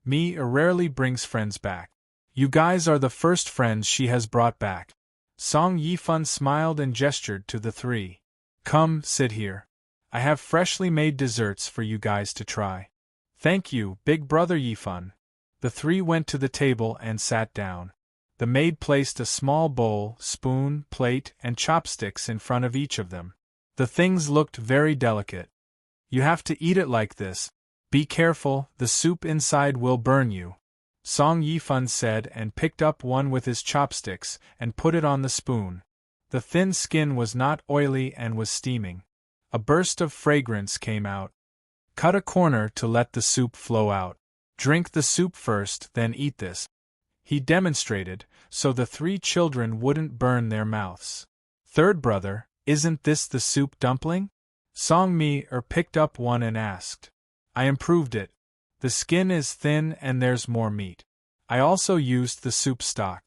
Mi rarely brings friends back. You guys are the first friends she has brought back. Song Yifan smiled and gestured to the 3. Come, sit here. I have freshly made desserts for you guys to try. Thank you, big brother Yifan. The 3 went to the table and sat down. The maid placed a small bowl, spoon, plate, and chopsticks in front of each of them. The things looked very delicate. You have to eat it like this. Be careful, the soup inside will burn you. Song Yifan said and picked up one with his chopsticks and put it on the spoon. The thin skin was not oily and was steaming. A burst of fragrance came out. Cut a corner to let the soup flow out. Drink the soup first, then eat this. He demonstrated, so the 3 children wouldn't burn their mouths. Third brother, isn't this the soup dumpling? Song Mi picked up one and asked. I improved it. The skin is thin and there's more meat. I also used the soup stock.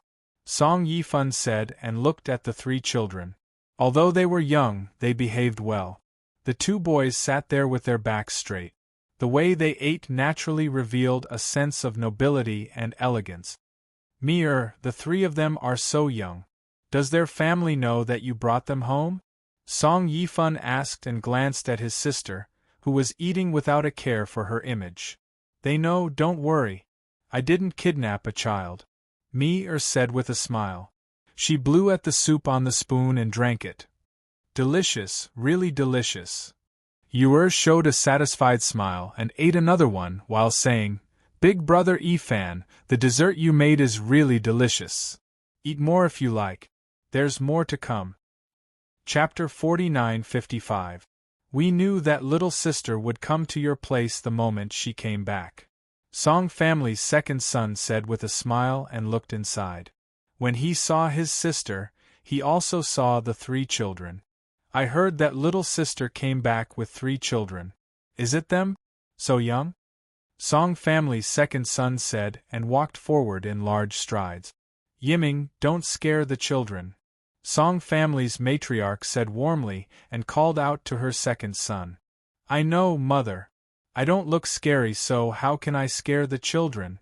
Song Yifan said and looked at the 3 children. Although they were young, they behaved well. The 2 boys sat there with their backs straight. The way they ate naturally revealed a sense of nobility and elegance. Mi, the 3 of them are so young. Does their family know that you brought them home? Song Yifan asked and glanced at his sister, who was eating without a care for her image. They know, don't worry. I didn't kidnap a child. Mi said with a smile. She blew at the soup on the spoon and drank it. Delicious, really delicious. Yu showed a satisfied smile and ate another one while saying, Big brother Yifan, the dessert you made is really delicious. Eat more if you like. There's more to come. Chapter 49-55. We knew that little sister would come to your place the moment she came back. Song family's second son said with a smile and looked inside. When he saw his sister, he also saw the 3 children. I heard that little sister came back with 3 children. Is it them? So young? Song family's second son said and walked forward in large strides. Yiming, don't scare the children. Song family's matriarch said warmly and called out to her second son. I know, mother. I don't look scary, so how can I scare the children?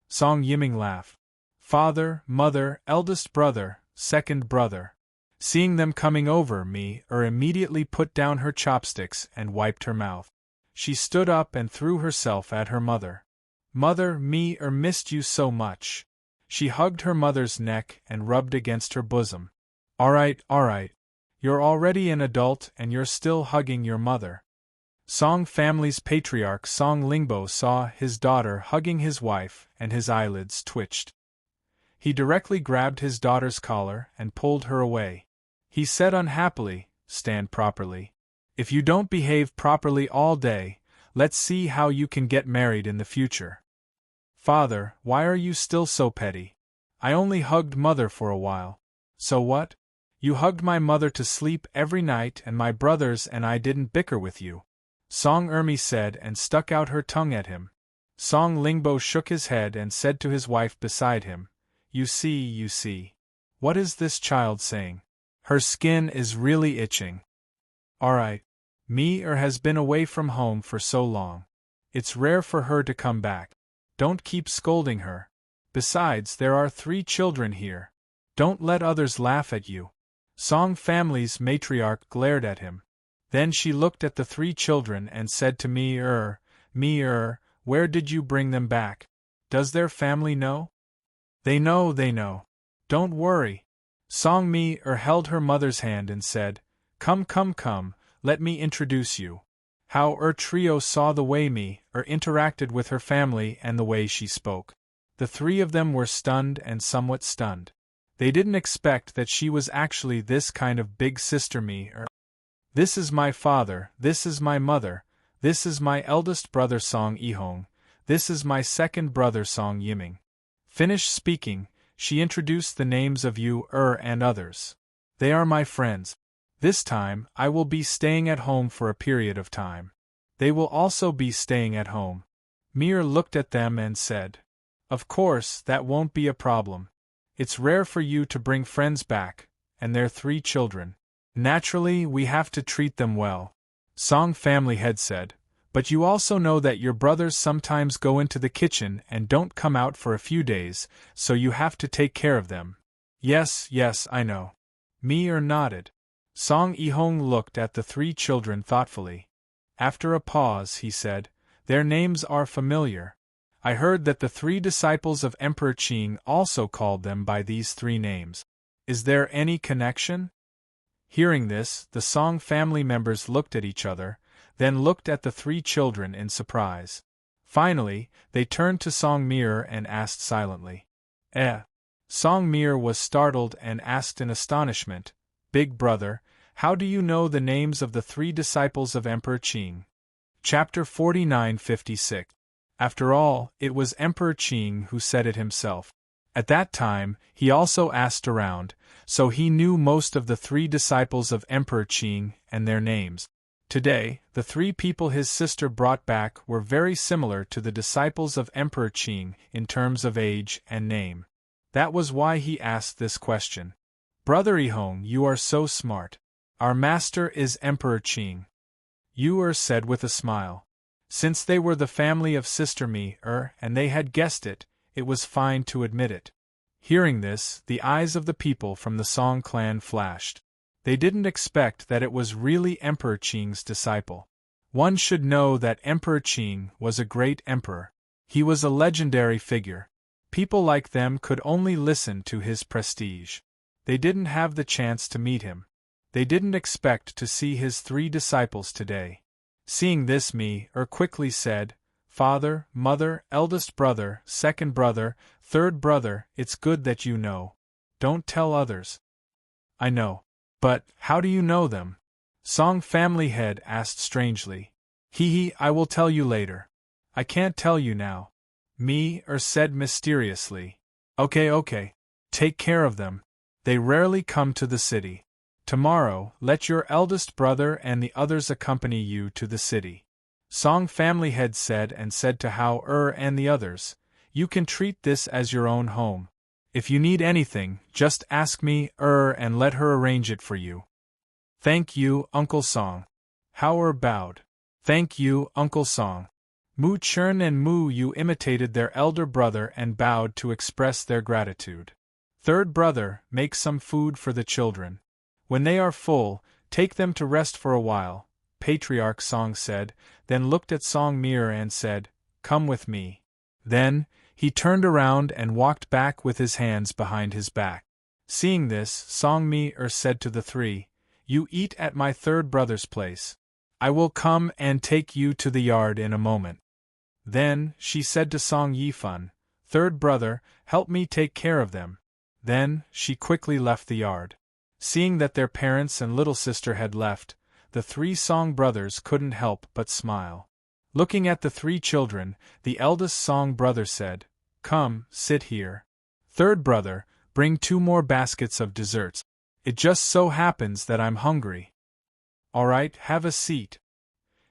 Song Yiming laughed. Father, mother, eldest brother, second brother. Seeing them coming over, me immediately put down her chopsticks and wiped her mouth. She stood up and threw herself at her mother. Mother, me missed you so much. She hugged her mother's neck and rubbed against her bosom. All right. You're already an adult and you're still hugging your mother. Song family's patriarch Song Lingbo saw his daughter hugging his wife and his eyelids twitched. He directly grabbed his daughter's collar and pulled her away. He said unhappily, stand properly. If you don't behave properly all day, let's see how you can get married in the future. Father, why are you still so petty? I only hugged mother for a while. So what? You hugged my mother to sleep every night and my brothers and I didn't bicker with you. Song Ermi said and stuck out her tongue at him. Song Lingbo shook his head and said to his wife beside him, You see. What is this child saying? Her skin is really itching. Alright. Me has been away from home for so long. It's rare for her to come back. Don't keep scolding her. Besides, there are 3 children here. Don't let others laugh at you. Song family's matriarch glared at him. Then she looked at the 3 children and said to me, where did you bring them back? Does their family know? They know. Don't worry. Song Mi held her mother's hand and said, Come, let me introduce you. How trio saw the way Mi interacted with her family and the way she spoke. The 3 of them were stunned and somewhat stunned. They didn't expect that she was actually this kind of big sister Mi. This is my father, this is my mother, this is my eldest brother Song Ihong, this is my second brother Song Yiming. Finished speaking, she introduced the names of you and others. They are my friends. This time, I will be staying at home for a period of time. They will also be staying at home. Mir looked at them and said, Of course, that won't be a problem. It's rare for you to bring friends back, and their 3 children. Naturally, we have to treat them well. Song family head said, But you also know that your brothers sometimes go into the kitchen and don't come out for a few days, so you have to take care of them. Yes, I know. Mir nodded. Song Ihong looked at the 3 children thoughtfully. After a pause, he said, Their names are familiar. I heard that the 3 disciples of Emperor Qing also called them by these 3 names. Is there any connection? Hearing this, the Song family members looked at each other, then looked at the 3 children in surprise. Finally, they turned to Song Mir and asked silently. Song Mir was startled and asked in astonishment, Big brother, how do you know the names of the 3 disciples of Emperor Qing? Chapter 49:56. After all, it was Emperor Qing who said it himself. At that time, he also asked around, so he knew most of the 3 disciples of Emperor Qing and their names. Today, the 3 people his sister brought back were very similar to the disciples of Emperor Qing in terms of age and name. That was why he asked this question. Brother Ihong, you are so smart. Our master is Emperor Qing. Yu said with a smile. Since they were the family of Sister Mi and they had guessed it, it was fine to admit it. Hearing this, the eyes of the people from the Song clan flashed. They didn't expect that it was really Emperor Qing's disciple. One should know that Emperor Qing was a great emperor. He was a legendary figure. People like them could only listen to his prestige. They didn't have the chance to meet him. They didn't expect to see his 3 disciples today. Seeing this, Mi quickly said, Father, mother, eldest brother, second brother, third brother, it's good that you know. Don't tell others. I know. But, how do you know them? Song family head asked strangely. I will tell you later. I can't tell you now. Mi said mysteriously. Okay. Take care of them. They rarely come to the city. Tomorrow, let your eldest brother and the others accompany you to the city. Song family head said to How and the others, you can treat this as your own home. If you need anything, just ask me, and let her arrange it for you. Thank you, Uncle Song. How bowed. Thank you, Uncle Song. Mu Chern and Mu Yu imitated their elder brother and bowed to express their gratitude. Third brother, make some food for the children. When they are full, take them to rest for a while, Patriarch Song said, then looked at Song Mir and said, come with me. Then, he turned around and walked back with his hands behind his back. Seeing this, Song Mir said to the three, you eat at my third brother's place. I will come and take you to the yard in a moment. Then, she said to Song Yifan, third brother, help me take care of them. Then, she quickly left the yard. Seeing that their parents and little sister had left, the three Song brothers couldn't help but smile. Looking at the three children, the eldest Song brother said, come, sit here. Third brother, bring 2 more baskets of desserts. It just so happens that I'm hungry. All right, have a seat,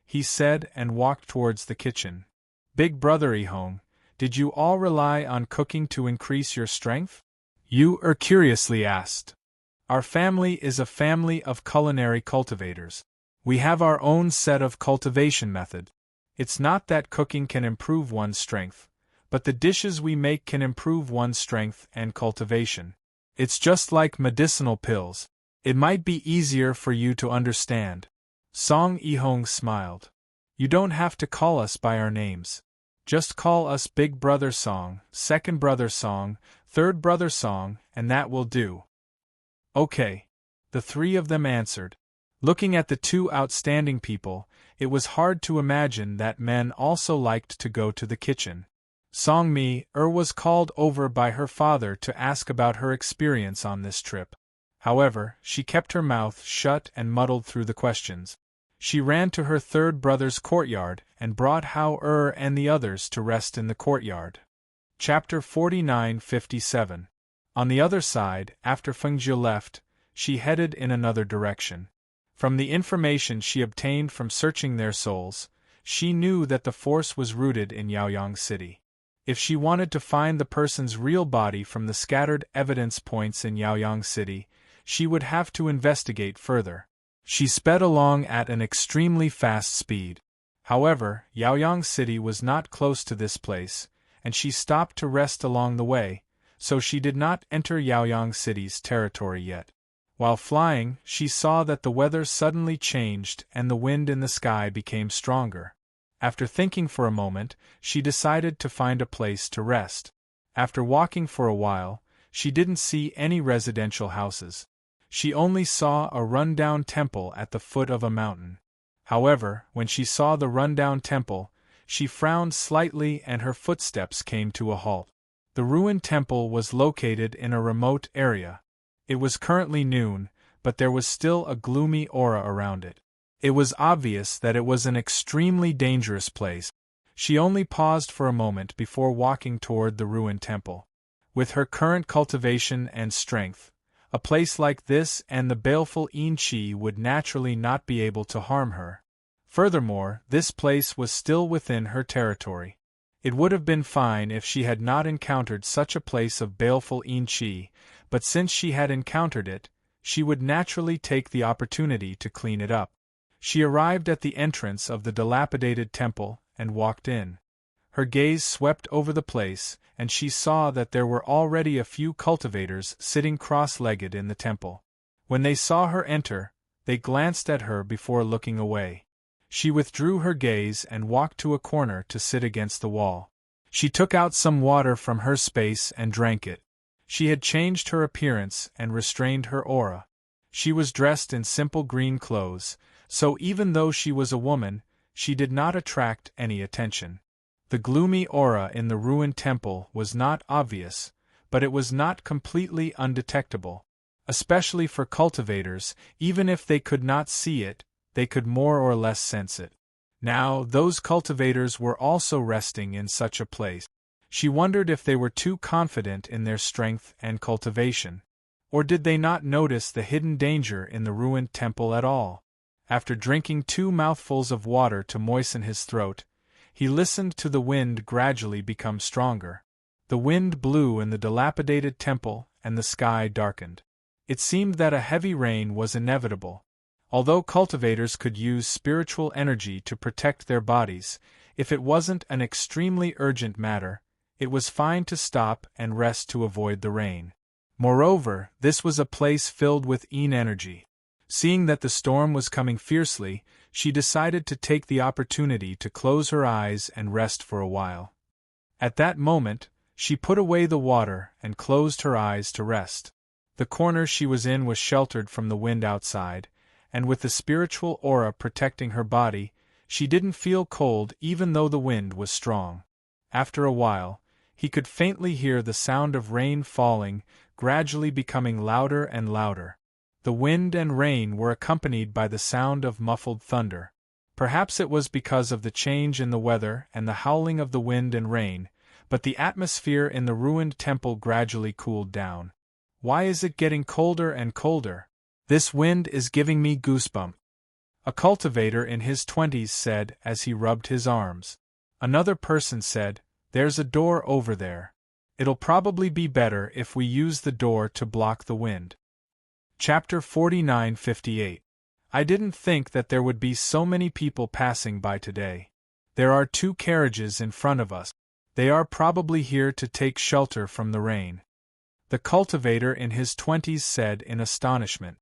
he said and walked towards the kitchen. Big brother Ihong, did you all rely on cooking to increase your strength? Yu curiously asked. Our family is a family of culinary cultivators. We have our own set of cultivation methods. It's not that cooking can improve one's strength, but the dishes we make can improve one's strength and cultivation. It's just like medicinal pills. It might be easier for you to understand. Song Ihong smiled. You don't have to call us by our names. Just call us Big Brother Song, Second Brother Song, Third Brother Song, and that will do. Okay. The three of them answered. Looking at the 2 outstanding people, it was hard to imagine that men also liked to go to the kitchen. Song Mi was called over by her father to ask about her experience on this trip. However, she kept her mouth shut and muddled through the questions. She ran to her third brother's courtyard and brought How and the others to rest in the courtyard. Chapter 49:57. On the other side, after Fengjie left, she headed in another direction. From the information she obtained from searching their souls, she knew that the force was rooted in Yaoyang City. If she wanted to find the person's real body from the scattered evidence points in Yaoyang City, she would have to investigate further. She sped along at an extremely fast speed. However, Yaoyang City was not close to this place, and she stopped to rest along the way, so she did not enter Yaoyang City's territory yet. While flying, she saw that the weather suddenly changed and the wind in the sky became stronger. After thinking for a moment, she decided to find a place to rest. After walking for a while, she didn't see any residential houses. She only saw a run-down temple at the foot of a mountain. However, when she saw the run-down temple, she frowned slightly and her footsteps came to a halt. The ruined temple was located in a remote area. It was currently noon, but there was still a gloomy aura around it. It was obvious that it was an extremely dangerous place. She only paused for a moment before walking toward the ruined temple. With her current cultivation and strength, a place like this and the baleful Yin Qi would naturally not be able to harm her. Furthermore, this place was still within her territory. It would have been fine if she had not encountered such a place of baleful Yin Qi, but since she had encountered it, she would naturally take the opportunity to clean it up. She arrived at the entrance of the dilapidated temple and walked in. Her gaze swept over the place, and she saw that there were already a few cultivators sitting cross-legged in the temple. When they saw her enter, they glanced at her before looking away. She withdrew her gaze and walked to a corner to sit against the wall. She took out some water from her space and drank it. She had changed her appearance and restrained her aura. She was dressed in simple green clothes, so even though she was a woman, she did not attract any attention. The gloomy aura in the ruined temple was not obvious, but it was not completely undetectable. Especially for cultivators, even if they could not see it, they could more or less sense it. Now, those cultivators were also resting in such a place. She wondered if they were too confident in their strength and cultivation. Or did they not notice the hidden danger in the ruined temple at all? After drinking 2 mouthfuls of water to moisten his throat, he listened to the wind gradually become stronger. The wind blew in the dilapidated temple, and the sky darkened. It seemed that a heavy rain was inevitable. Although cultivators could use spiritual energy to protect their bodies, if it wasn't an extremely urgent matter, it was fine to stop and rest to avoid the rain. Moreover, this was a place filled with energy. Seeing that the storm was coming fiercely, she decided to take the opportunity to close her eyes and rest for a while. At that moment, she put away the water and closed her eyes to rest. The corner she was in was sheltered from the wind outside, and with the spiritual aura protecting her body, she didn't feel cold even though the wind was strong. After a while, he could faintly hear the sound of rain falling, gradually becoming louder and louder. The wind and rain were accompanied by the sound of muffled thunder. Perhaps it was because of the change in the weather and the howling of the wind and rain, but the atmosphere in the ruined temple gradually cooled down. Why is it getting colder and colder? This wind is giving me goosebumps. A cultivator in his 20s said as he rubbed his arms. Another person said, "There's a door over there. It'll probably be better if we use the door to block the wind." Chapter 49:58. I didn't think that there would be so many people passing by today. There are 2 carriages in front of us. They are probably here to take shelter from the rain. The cultivator in his 20s said in astonishment.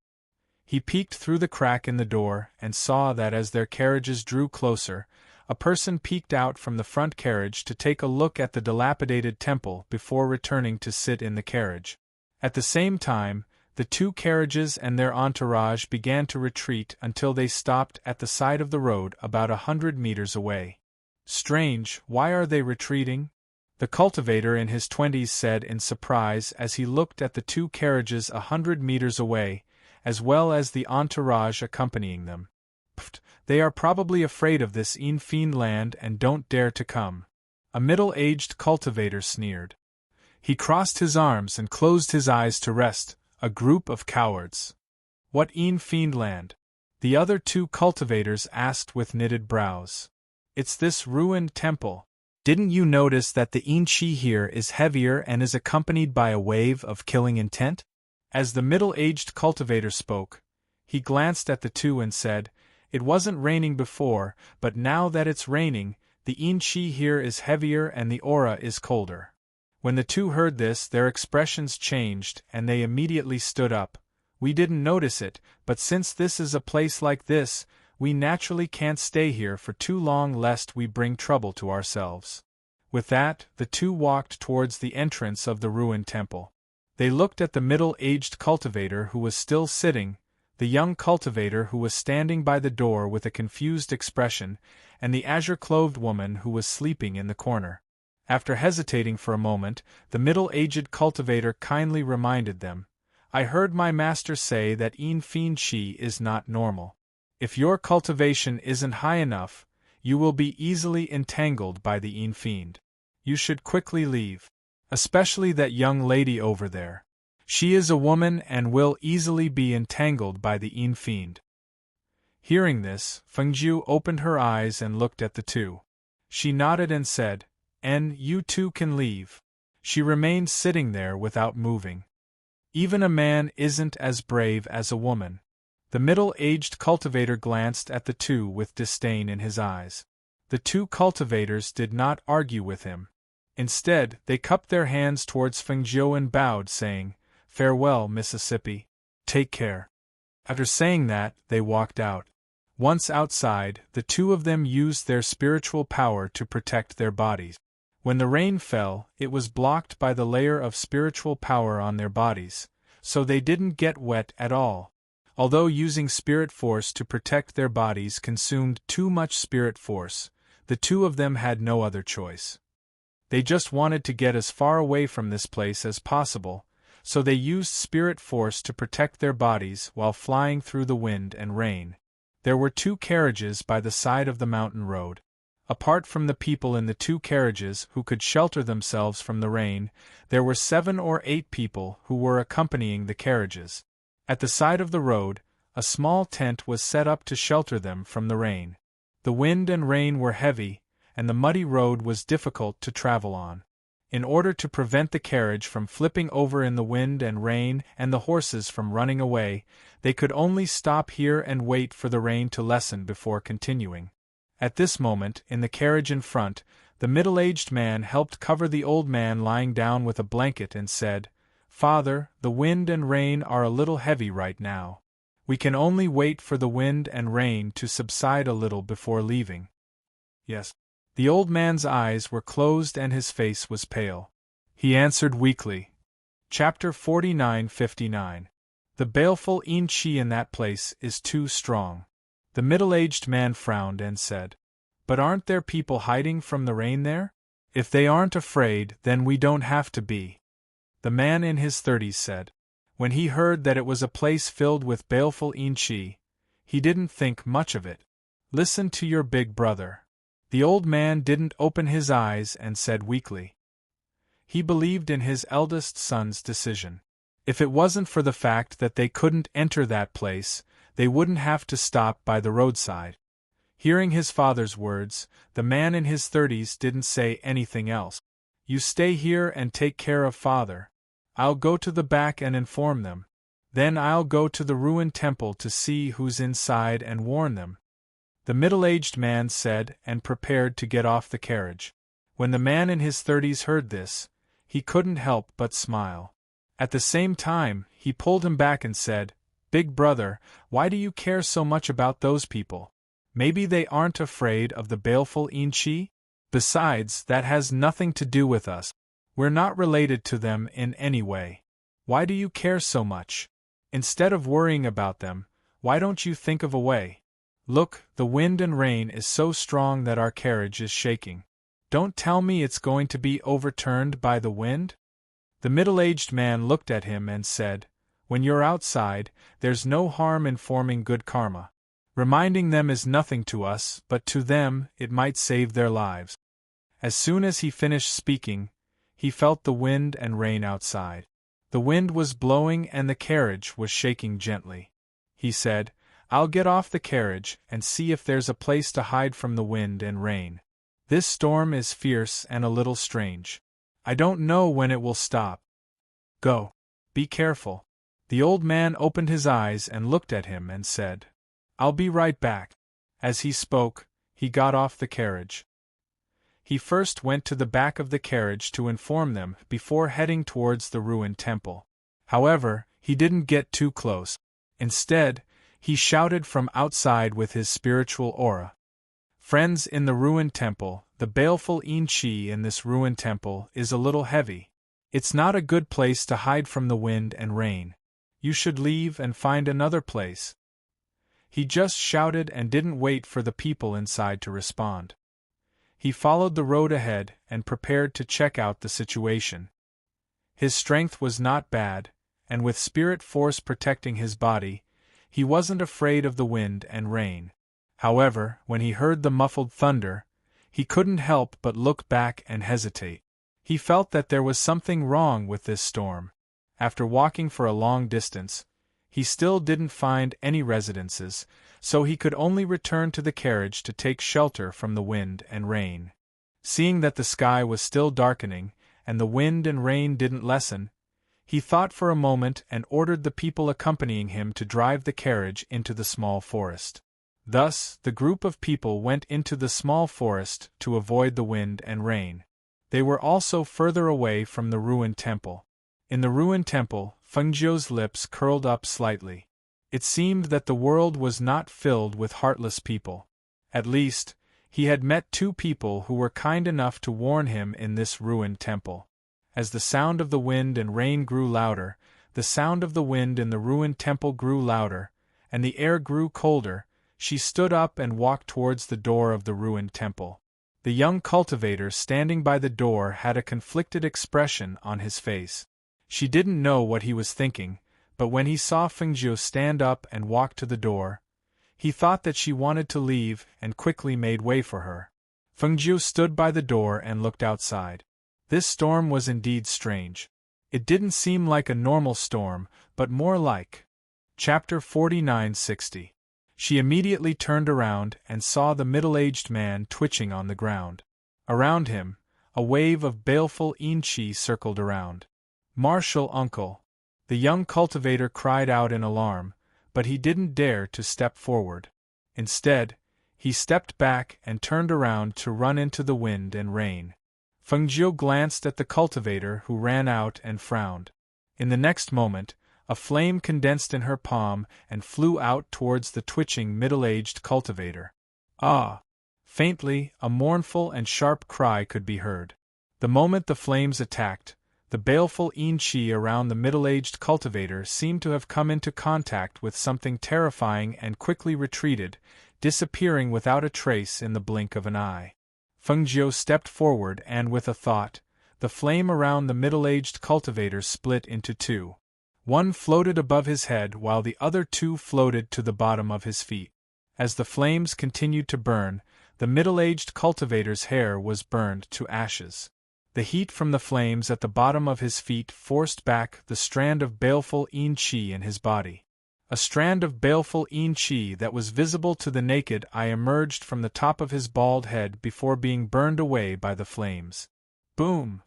He peeked through the crack in the door and saw that as their carriages drew closer, a person peeked out from the front carriage to take a look at the dilapidated temple before returning to sit in the carriage. At the same time, the 2 carriages and their entourage began to retreat until they stopped at the side of the road about 100 meters away. Strange, why are they retreating? The cultivator in his 20s said in surprise as he looked at the 2 carriages 100 meters away, as well as the entourage accompanying them. Pfft, they are probably afraid of this fiend land and don't dare to come. A middle-aged cultivator sneered. He crossed his arms and closed his eyes to rest. A group of cowards. What fiend land? The other 2 cultivators asked with knitted brows. It's this ruined temple. Didn't you notice that the chi here is heavier and is accompanied by a wave of killing intent? As the middle-aged cultivator spoke, he glanced at the 2 and said, "It wasn't raining before, but now that it's raining, the chi here is heavier and the aura is colder." When the 2 heard this, their expressions changed and they immediately stood up. "We didn't notice it, but since this is a place like this, we naturally can't stay here for too long lest we bring trouble to ourselves." With that, the 2 walked towards the entrance of the ruined temple. They looked at the middle-aged cultivator who was still sitting, the young cultivator who was standing by the door with a confused expression, and the azure-clothed woman who was sleeping in the corner. After hesitating for a moment, the middle-aged cultivator kindly reminded them, "I heard my master say that fiend chi is not normal. If your cultivation isn't high enough, you will be easily entangled by the fiend. You should quickly leave. Especially that young lady over there. She is a woman and will easily be entangled by the fiend." Hearing this, Fengjiu opened her eyes and looked at the 2. She nodded and said, "You 2 can leave." She remained sitting there without moving. Even a man isn't as brave as a woman. The middle-aged cultivator glanced at the 2 with disdain in his eyes. The 2 cultivators did not argue with him. Instead, they cupped their hands towards Fengjiu and bowed, saying, "Farewell, Mississippi. Take care." After saying that, they walked out. Once outside, the 2 of them used their spiritual power to protect their bodies. When the rain fell, it was blocked by the layer of spiritual power on their bodies, so they didn't get wet at all. Although using spirit force to protect their bodies consumed too much spirit force, the 2 of them had no other choice. They just wanted to get as far away from this place as possible, so they used spirit force to protect their bodies while flying through the wind and rain. There were 2 carriages by the side of the mountain road. Apart from the people in the 2 carriages who could shelter themselves from the rain, there were 7 or 8 people who were accompanying the carriages. At the side of the road, a small tent was set up to shelter them from the rain. The wind and rain were heavy, and the muddy road was difficult to travel on. In order to prevent the carriage from flipping over in the wind and rain and the horses from running away, they could only stop here and wait for the rain to lessen before continuing. At this moment, in the carriage in front, the middle-aged man helped cover the old man lying down with a blanket and said, "Father, the wind and rain are a little heavy right now. We can only wait for the wind and rain to subside a little before leaving." "Yes." The old man's eyes were closed and his face was pale. He answered weakly. Chapter 49:59. The baleful Yin-Chi in that place is too strong. The middle-aged man frowned and said, "But aren't there people hiding from the rain there? If they aren't afraid, then we don't have to be." The man in his 30s said. When he heard that it was a place filled with baleful Yin-Chi, he didn't think much of it. "Listen to your big brother." The old man didn't open his eyes and said weakly. He believed in his eldest son's decision. If it wasn't for the fact that they couldn't enter that place, they wouldn't have to stop by the roadside. Hearing his father's words, the man in his 30s didn't say anything else. "You stay here and take care of father. I'll go to the back and inform them. Then I'll go to the ruined temple to see who's inside and warn them." The middle-aged man said and prepared to get off the carriage. When the man in his 30s heard this, he couldn't help but smile. At the same time, he pulled him back and said, "Big brother, why do you care so much about those people? Maybe they aren't afraid of the baleful Yin-Chi? Besides, that has nothing to do with us. We're not related to them in any way. Why do you care so much? Instead of worrying about them, why don't you think of a way? Look, the wind and rain is so strong that our carriage is shaking. Don't tell me it's going to be overturned by the wind?" The middle-aged man looked at him and said, "When you're outside, there's no harm in forming good karma. Reminding them is nothing to us, but to them, it might save their lives." As soon as he finished speaking, he felt the wind and rain outside. The wind was blowing and the carriage was shaking gently. He said, "I'll get off the carriage and see if there's a place to hide from the wind and rain. This storm is fierce and a little strange. I don't know when it will stop. Go. Be careful." The old man opened his eyes and looked at him and said, "I'll be right back." As he spoke, he got off the carriage. He first went to the back of the carriage to inform them before heading towards the ruined temple. However, he didn't get too close. Instead, he shouted from outside with his spiritual aura. "Friends in the ruined temple, the baleful Yin-Chi in this ruined temple is a little heavy. It's not a good place to hide from the wind and rain. You should leave and find another place." He just shouted and didn't wait for the people inside to respond. He followed the road ahead and prepared to check out the situation. His strength was not bad, and with spirit force protecting his body, he wasn't afraid of the wind and rain. However, when he heard the muffled thunder, he couldn't help but look back and hesitate. He felt that there was something wrong with this storm. After walking for a long distance, he still didn't find any residences, so he could only return to the carriage to take shelter from the wind and rain. Seeing that the sky was still darkening, and the wind and rain didn't lessen, he thought for a moment and ordered the people accompanying him to drive the carriage into the small forest. Thus, the group of people went into the small forest to avoid the wind and rain. They were also further away from the ruined temple. In the ruined temple, Fengjiu's lips curled up slightly. It seemed that the world was not filled with heartless people. At least, he had met 2 people who were kind enough to warn him in this ruined temple. As the sound of the wind and rain grew louder, the sound of the wind in the ruined temple grew louder, and the air grew colder. She stood up and walked towards the door of the ruined temple. The young cultivator standing by the door had a conflicted expression on his face. She didn't know what he was thinking, but when he saw Fengjiu stand up and walk to the door, he thought that she wanted to leave and quickly made way for her. Fengjiu stood by the door and looked outside. This storm was indeed strange. It didn't seem like a normal storm, but more like. Chapter 4960. She immediately turned around and saw the middle-aged man twitching on the ground. Around him, a wave of baleful yin-chi circled around. "Martial uncle!" The young cultivator cried out in alarm, but he didn't dare to step forward. Instead, he stepped back and turned around to run into the wind and rain. Fengjiu glanced at the cultivator, who ran out and frowned. In the next moment, a flame condensed in her palm and flew out towards the twitching middle-aged cultivator. "Ah!" Faintly, a mournful and sharp cry could be heard. The moment the flames attacked, the baleful yin-chi around the middle-aged cultivator seemed to have come into contact with something terrifying and quickly retreated, disappearing without a trace in the blink of an eye. Fengjiu stepped forward and, with a thought, the flame around the middle-aged cultivator split into two. One floated above his head while the other two floated to the bottom of his feet. As the flames continued to burn, the middle-aged cultivator's hair was burned to ashes. The heat from the flames at the bottom of his feet forced back the strand of baleful yin-chi in his body. A strand of baleful yin-chi that was visible to the naked eye emerged from the top of his bald head before being burned away by the flames. Boom!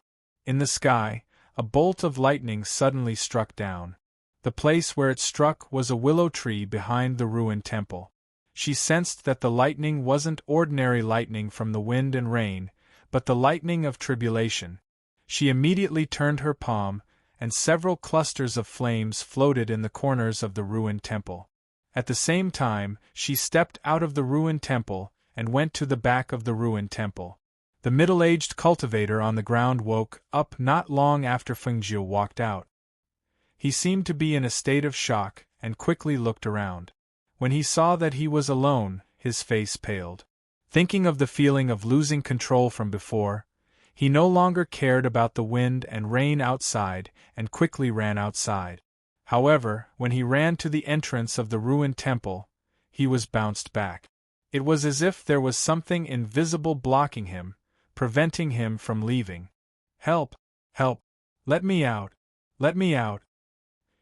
In the sky, a bolt of lightning suddenly struck down. The place where it struck was a willow tree behind the ruined temple. She sensed that the lightning wasn't ordinary lightning from the wind and rain, but the lightning of tribulation. She immediately turned her palm, and several clusters of flames floated in the corners of the ruined temple. At the same time, she stepped out of the ruined temple and went to the back of the ruined temple. The middle-aged cultivator on the ground woke up not long after Fengjiu walked out. He seemed to be in a state of shock and quickly looked around. When he saw that he was alone, his face paled. Thinking of the feeling of losing control from before, he no longer cared about the wind and rain outside and quickly ran outside. However, when he ran to the entrance of the ruined temple, he was bounced back. It was as if there was something invisible blocking him, preventing him from leaving. "Help! Help! Let me out! Let me out!"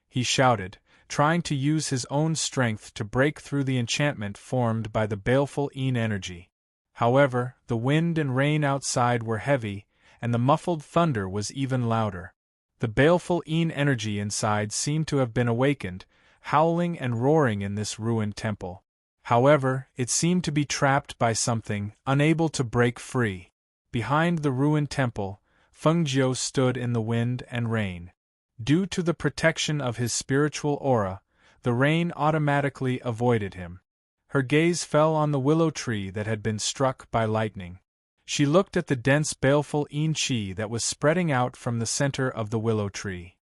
he shouted, trying to use his own strength to break through the enchantment formed by the baleful yin energy. However, the wind and rain outside were heavy, and the muffled thunder was even louder. The baleful yin energy inside seemed to have been awakened, howling and roaring in this ruined temple. However, it seemed to be trapped by something, unable to break free. Behind the ruined temple, Fengjiu stood in the wind and rain. Due to the protection of his spiritual aura, the rain automatically avoided him. Her gaze fell on the willow tree that had been struck by lightning. She looked at the dense baleful yin-chi that was spreading out from the center of the willow tree.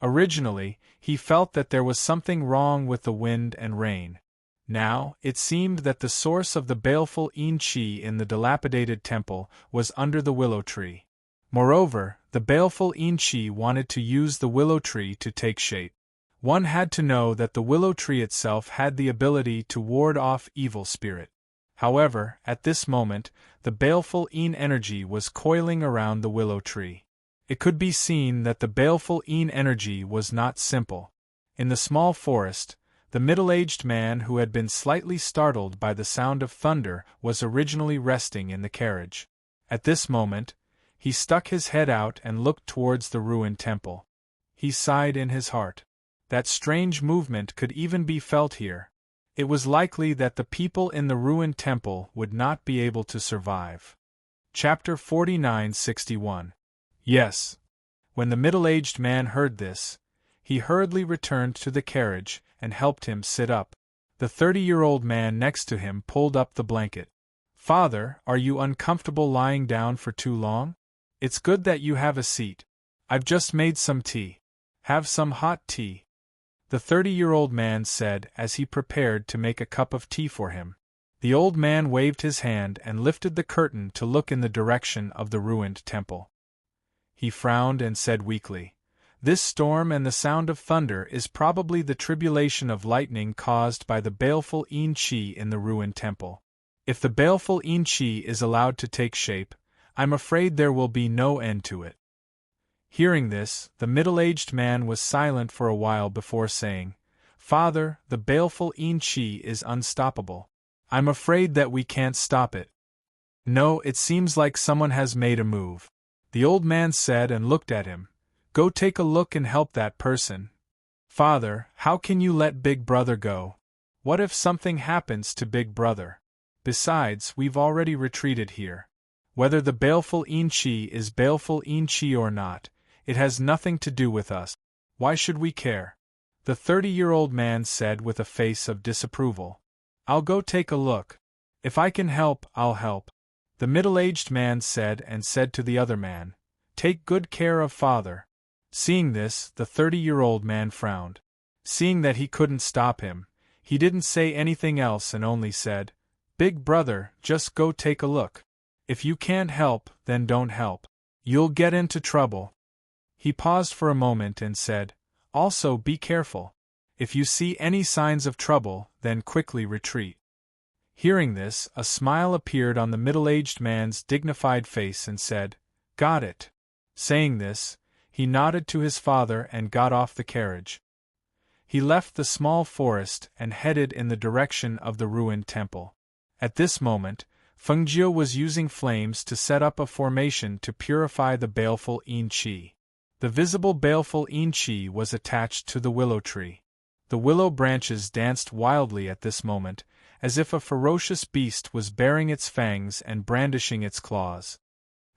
Originally, he felt that there was something wrong with the wind and rain. Now, it seemed that the source of the baleful yin-chi in the dilapidated temple was under the willow tree. Moreover, the baleful yin-chi wanted to use the willow tree to take shape. One had to know that the willow tree itself had the ability to ward off evil spirit. However, at this moment, the baleful yin energy was coiling around the willow tree. It could be seen that the baleful yin energy was not simple. In the small forest, the middle-aged man who had been slightly startled by the sound of thunder was originally resting in the carriage. At this moment, he stuck his head out and looked towards the ruined temple. He sighed in his heart. That strange movement could even be felt here. It was likely that the people in the ruined temple would not be able to survive. Chapter 4961. Yes. When the middle-aged man heard this, he hurriedly returned to the carriage and helped him sit up. The 30-year-old man next to him pulled up the blanket. "Father, are you uncomfortable lying down for too long? It's good that you have a seat. I've just made some tea. Have some hot tea," the 30-year-old man said as he prepared to make a cup of tea for him. The old man waved his hand and lifted the curtain to look in the direction of the ruined temple. He frowned and said weakly, "This storm and the sound of thunder is probably the tribulation of lightning caused by the baleful yin-chi in the ruined temple. If the baleful Inchi is allowed to take shape, I'm afraid there will be no end to it. Hearing this, the middle-aged man was silent for a while before saying, Father, the baleful Inchi is unstoppable. I'm afraid that we can't stop it. No, it seems like someone has made a move. The old man said and looked at him. Go take a look and help that person. Father, how can you let Big Brother go? What if something happens to Big Brother? Besides, we've already retreated here. Whether the baleful Inchi is baleful Inchi or not, it has nothing to do with us. Why should we care? The 30-year-old man said with a face of disapproval. I'll go take a look. If I can help, I'll help. The middle-aged man said to the other man, Take good care of father. Seeing this, the 30-year-old man frowned. Seeing that he couldn't stop him, he didn't say anything else and only said, Big brother, just go take a look. If you can't help, then don't help. You'll get into trouble. He paused for a moment and said, Also be careful. If you see any signs of trouble, then quickly retreat. Hearing this, a smile appeared on the middle-aged man's dignified face and said, Got it. Saying this, he nodded to his father and got off the carriage. He left the small forest and headed in the direction of the ruined temple. At this moment, Fengjiu was using flames to set up a formation to purify the baleful Inchi. The visible baleful Inchi was attached to the willow tree. The willow branches danced wildly at this moment, as if a ferocious beast was baring its fangs and brandishing its claws.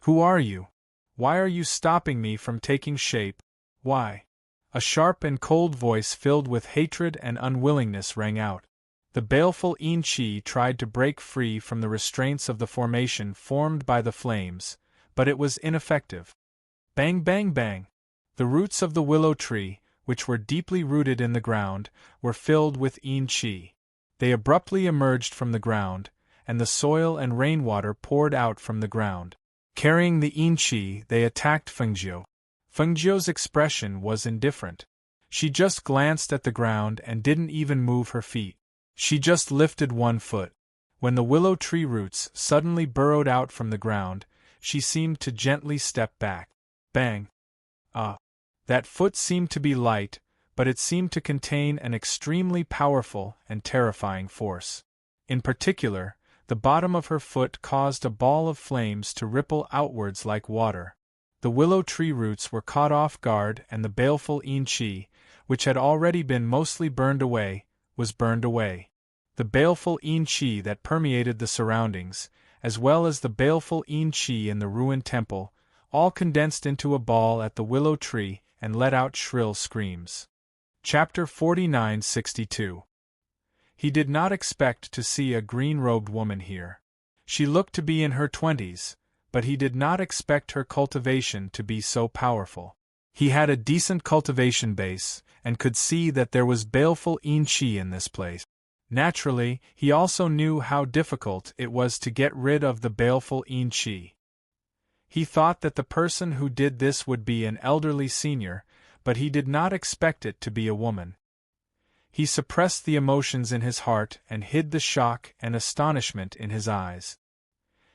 Who are you? Why are you stopping me from taking shape? Why? A sharp and cold voice filled with hatred and unwillingness rang out. The baleful Inchi tried to break free from the restraints of the formation formed by the flames, but it was ineffective. Bang bang bang! The roots of the willow tree, which were deeply rooted in the ground, were filled with Inchi. They abruptly emerged from the ground, and the soil and rainwater poured out from the ground. Carrying the Inchi, they attacked Fengjiu. Fengjiu's expression was indifferent. She just glanced at the ground and didn't even move her feet. She just lifted one foot. When the willow tree roots suddenly burrowed out from the ground, she seemed to gently step back. Bang! That foot seemed to be light, but it seemed to contain an extremely powerful and terrifying force. In particular, the bottom of her foot caused a ball of flames to ripple outwards like water. The willow tree roots were caught off guard and the baleful Inchi, which had already been mostly burned away, was burned away. The baleful Inchi that permeated the surroundings, as well as the baleful Inchi in the ruined temple, all condensed into a ball at the willow tree and let out shrill screams. Chapter 49-62. He did not expect to see a green-robed woman here. She looked to be in her 20s, but he did not expect her cultivation to be so powerful. He had a decent cultivation base, and could see that there was baleful Inchi in this place. Naturally, he also knew how difficult it was to get rid of the baleful Inchi. He thought that the person who did this would be an elderly senior, but he did not expect it to be a woman. He suppressed the emotions in his heart and hid the shock and astonishment in his eyes.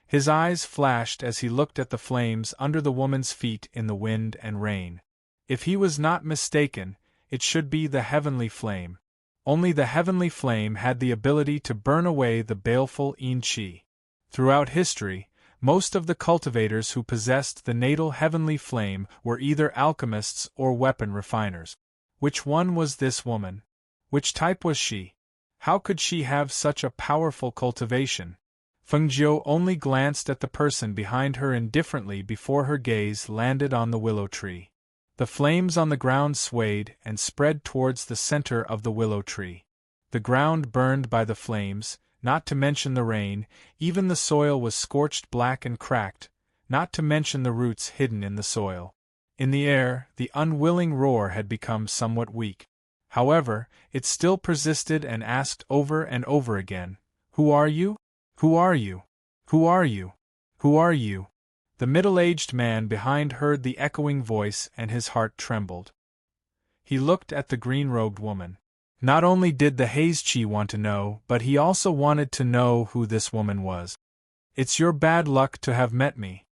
His eyes flashed as he looked at the flames under the woman's feet in the wind and rain. If he was not mistaken, it should be the heavenly flame. Only the heavenly flame had the ability to burn away the baleful Inchi. Throughout history, most of the cultivators who possessed the natal heavenly flame were either alchemists or weapon refiners. Which one was this woman? Which type was she? How could she have such a powerful cultivation? Fengjiu only glanced at the person behind her indifferently before her gaze landed on the willow tree. The flames on the ground swayed and spread towards the center of the willow tree. The ground burned by the flames, not to mention the rain, even the soil was scorched black and cracked, not to mention the roots hidden in the soil. In the air, the unwilling roar had become somewhat weak. However, it still persisted and asked over and over again, "Who are you? Who are you? Who are you? Who are you?" The middle-aged man behind heard the echoing voice and his heart trembled. He looked at the green-robed woman. Not only did the Haze-Chi want to know, but he also wanted to know who this woman was. It's your bad luck to have met me.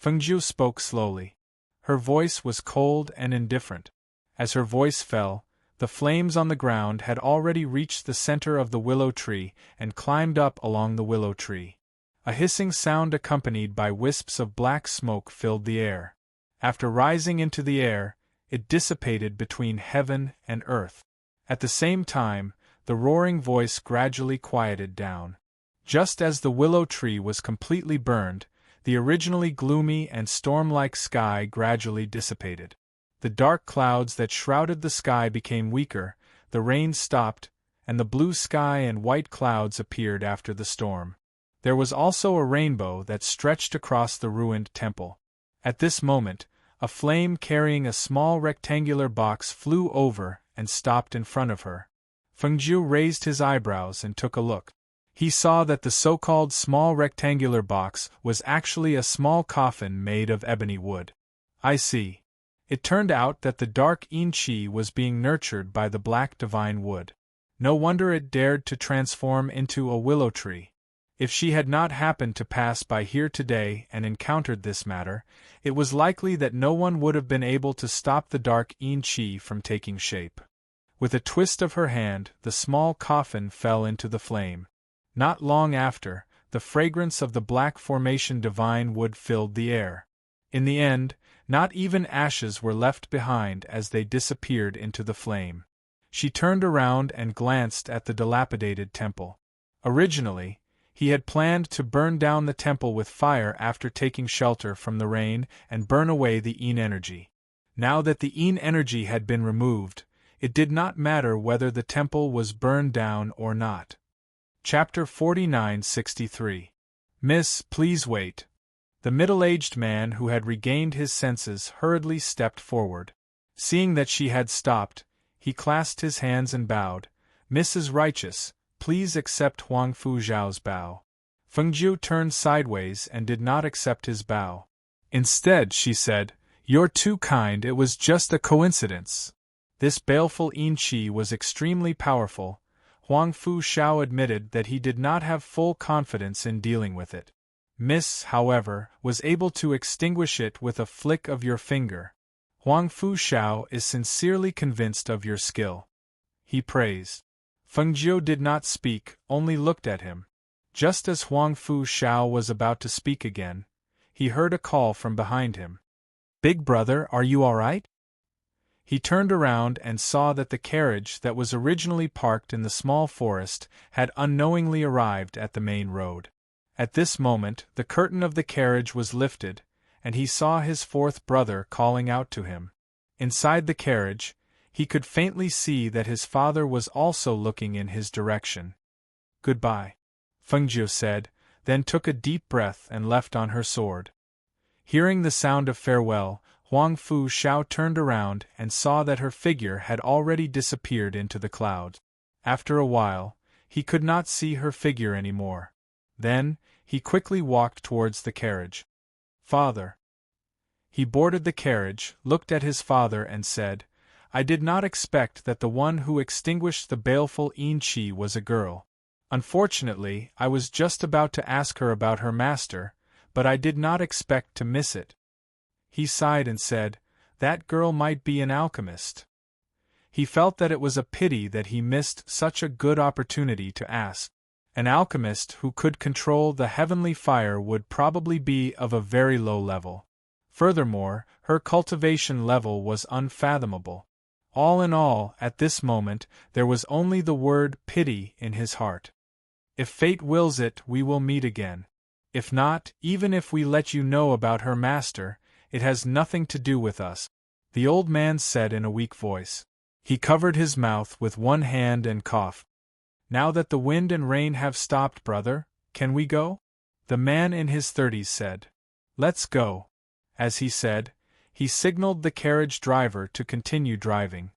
Fengjiu spoke slowly. Her voice was cold and indifferent. As her voice fell, the flames on the ground had already reached the center of the willow tree and climbed up along the willow tree. A hissing sound accompanied by wisps of black smoke filled the air. After rising into the air, it dissipated between heaven and earth. At the same time, the roaring voice gradually quieted down. Just as the willow tree was completely burned, the originally gloomy and storm-like sky gradually dissipated. The dark clouds that shrouded the sky became weaker, the rain stopped, and the blue sky and white clouds appeared after the storm. There was also a rainbow that stretched across the ruined temple. At this moment, a flame carrying a small rectangular box flew over and stopped in front of her. Fengjiu raised his eyebrows and took a look. He saw that the so-called small rectangular box was actually a small coffin made of ebony wood. I see. It turned out that the dark Yin-Chi was being nurtured by the black divine wood. No wonder it dared to transform into a willow tree. If she had not happened to pass by here today and encountered this matter, it was likely that no one would have been able to stop the dark Yin-Chi from taking shape. With a twist of her hand, the small coffin fell into the flame. Not long after, the fragrance of the black formation divine wood filled the air. In the end, not even ashes were left behind as they disappeared into the flame. She turned around and glanced at the dilapidated temple. Originally, he had planned to burn down the temple with fire after taking shelter from the rain and burn away the Yin energy. Now that the Yin energy had been removed, it did not matter whether the temple was burned down or not. Chapter 49-63. Miss, please wait. The middle-aged man who had regained his senses hurriedly stepped forward. Seeing that she had stopped, he clasped his hands and bowed. Mrs. Righteous, please accept Huang Fu Zhao's bow. Fengjiu turned sideways and did not accept his bow. Instead, she said, You're too kind, it was just a coincidence. This baleful Yin-Chi was extremely powerful. Huang Fu Shao admitted that he did not have full confidence in dealing with it. Miss, however, was able to extinguish it with a flick of your finger. Huang Fu Shao is sincerely convinced of your skill. He praised. Fengjiu did not speak, only looked at him. Just as Huang Fu Shao was about to speak again, he heard a call from behind him. Big brother, are you all right? He turned around and saw that the carriage that was originally parked in the small forest had unknowingly arrived at the main road. At this moment, the curtain of the carriage was lifted, and he saw his fourth brother calling out to him. Inside the carriage, he could faintly see that his father was also looking in his direction. Goodbye, Fengjiu said, then took a deep breath and left on her sword. Hearing the sound of farewell, Huang Fu Shao turned around and saw that her figure had already disappeared into the clouds. After a while, he could not see her figure anymore. Then, he quickly walked towards the carriage. Father. He boarded the carriage, looked at his father and said, I did not expect that the one who extinguished the baleful Yin-Chi was a girl. Unfortunately, I was just about to ask her about her master, but I did not expect to miss it. He sighed and said, that girl might be an alchemist. He felt that it was a pity that he missed such a good opportunity to ask. An alchemist who could control the heavenly fire would probably be of a very low level. Furthermore, her cultivation level was unfathomable. All in all, at this moment, there was only the word pity in his heart. If fate wills it, we will meet again. If not, even if we let you know about her master, it has nothing to do with us, the old man said in a weak voice. He covered his mouth with one hand and coughed. Now that the wind and rain have stopped, brother, can we go? The man in his 30s said. Let's go. As he said, he signaled the carriage driver to continue driving.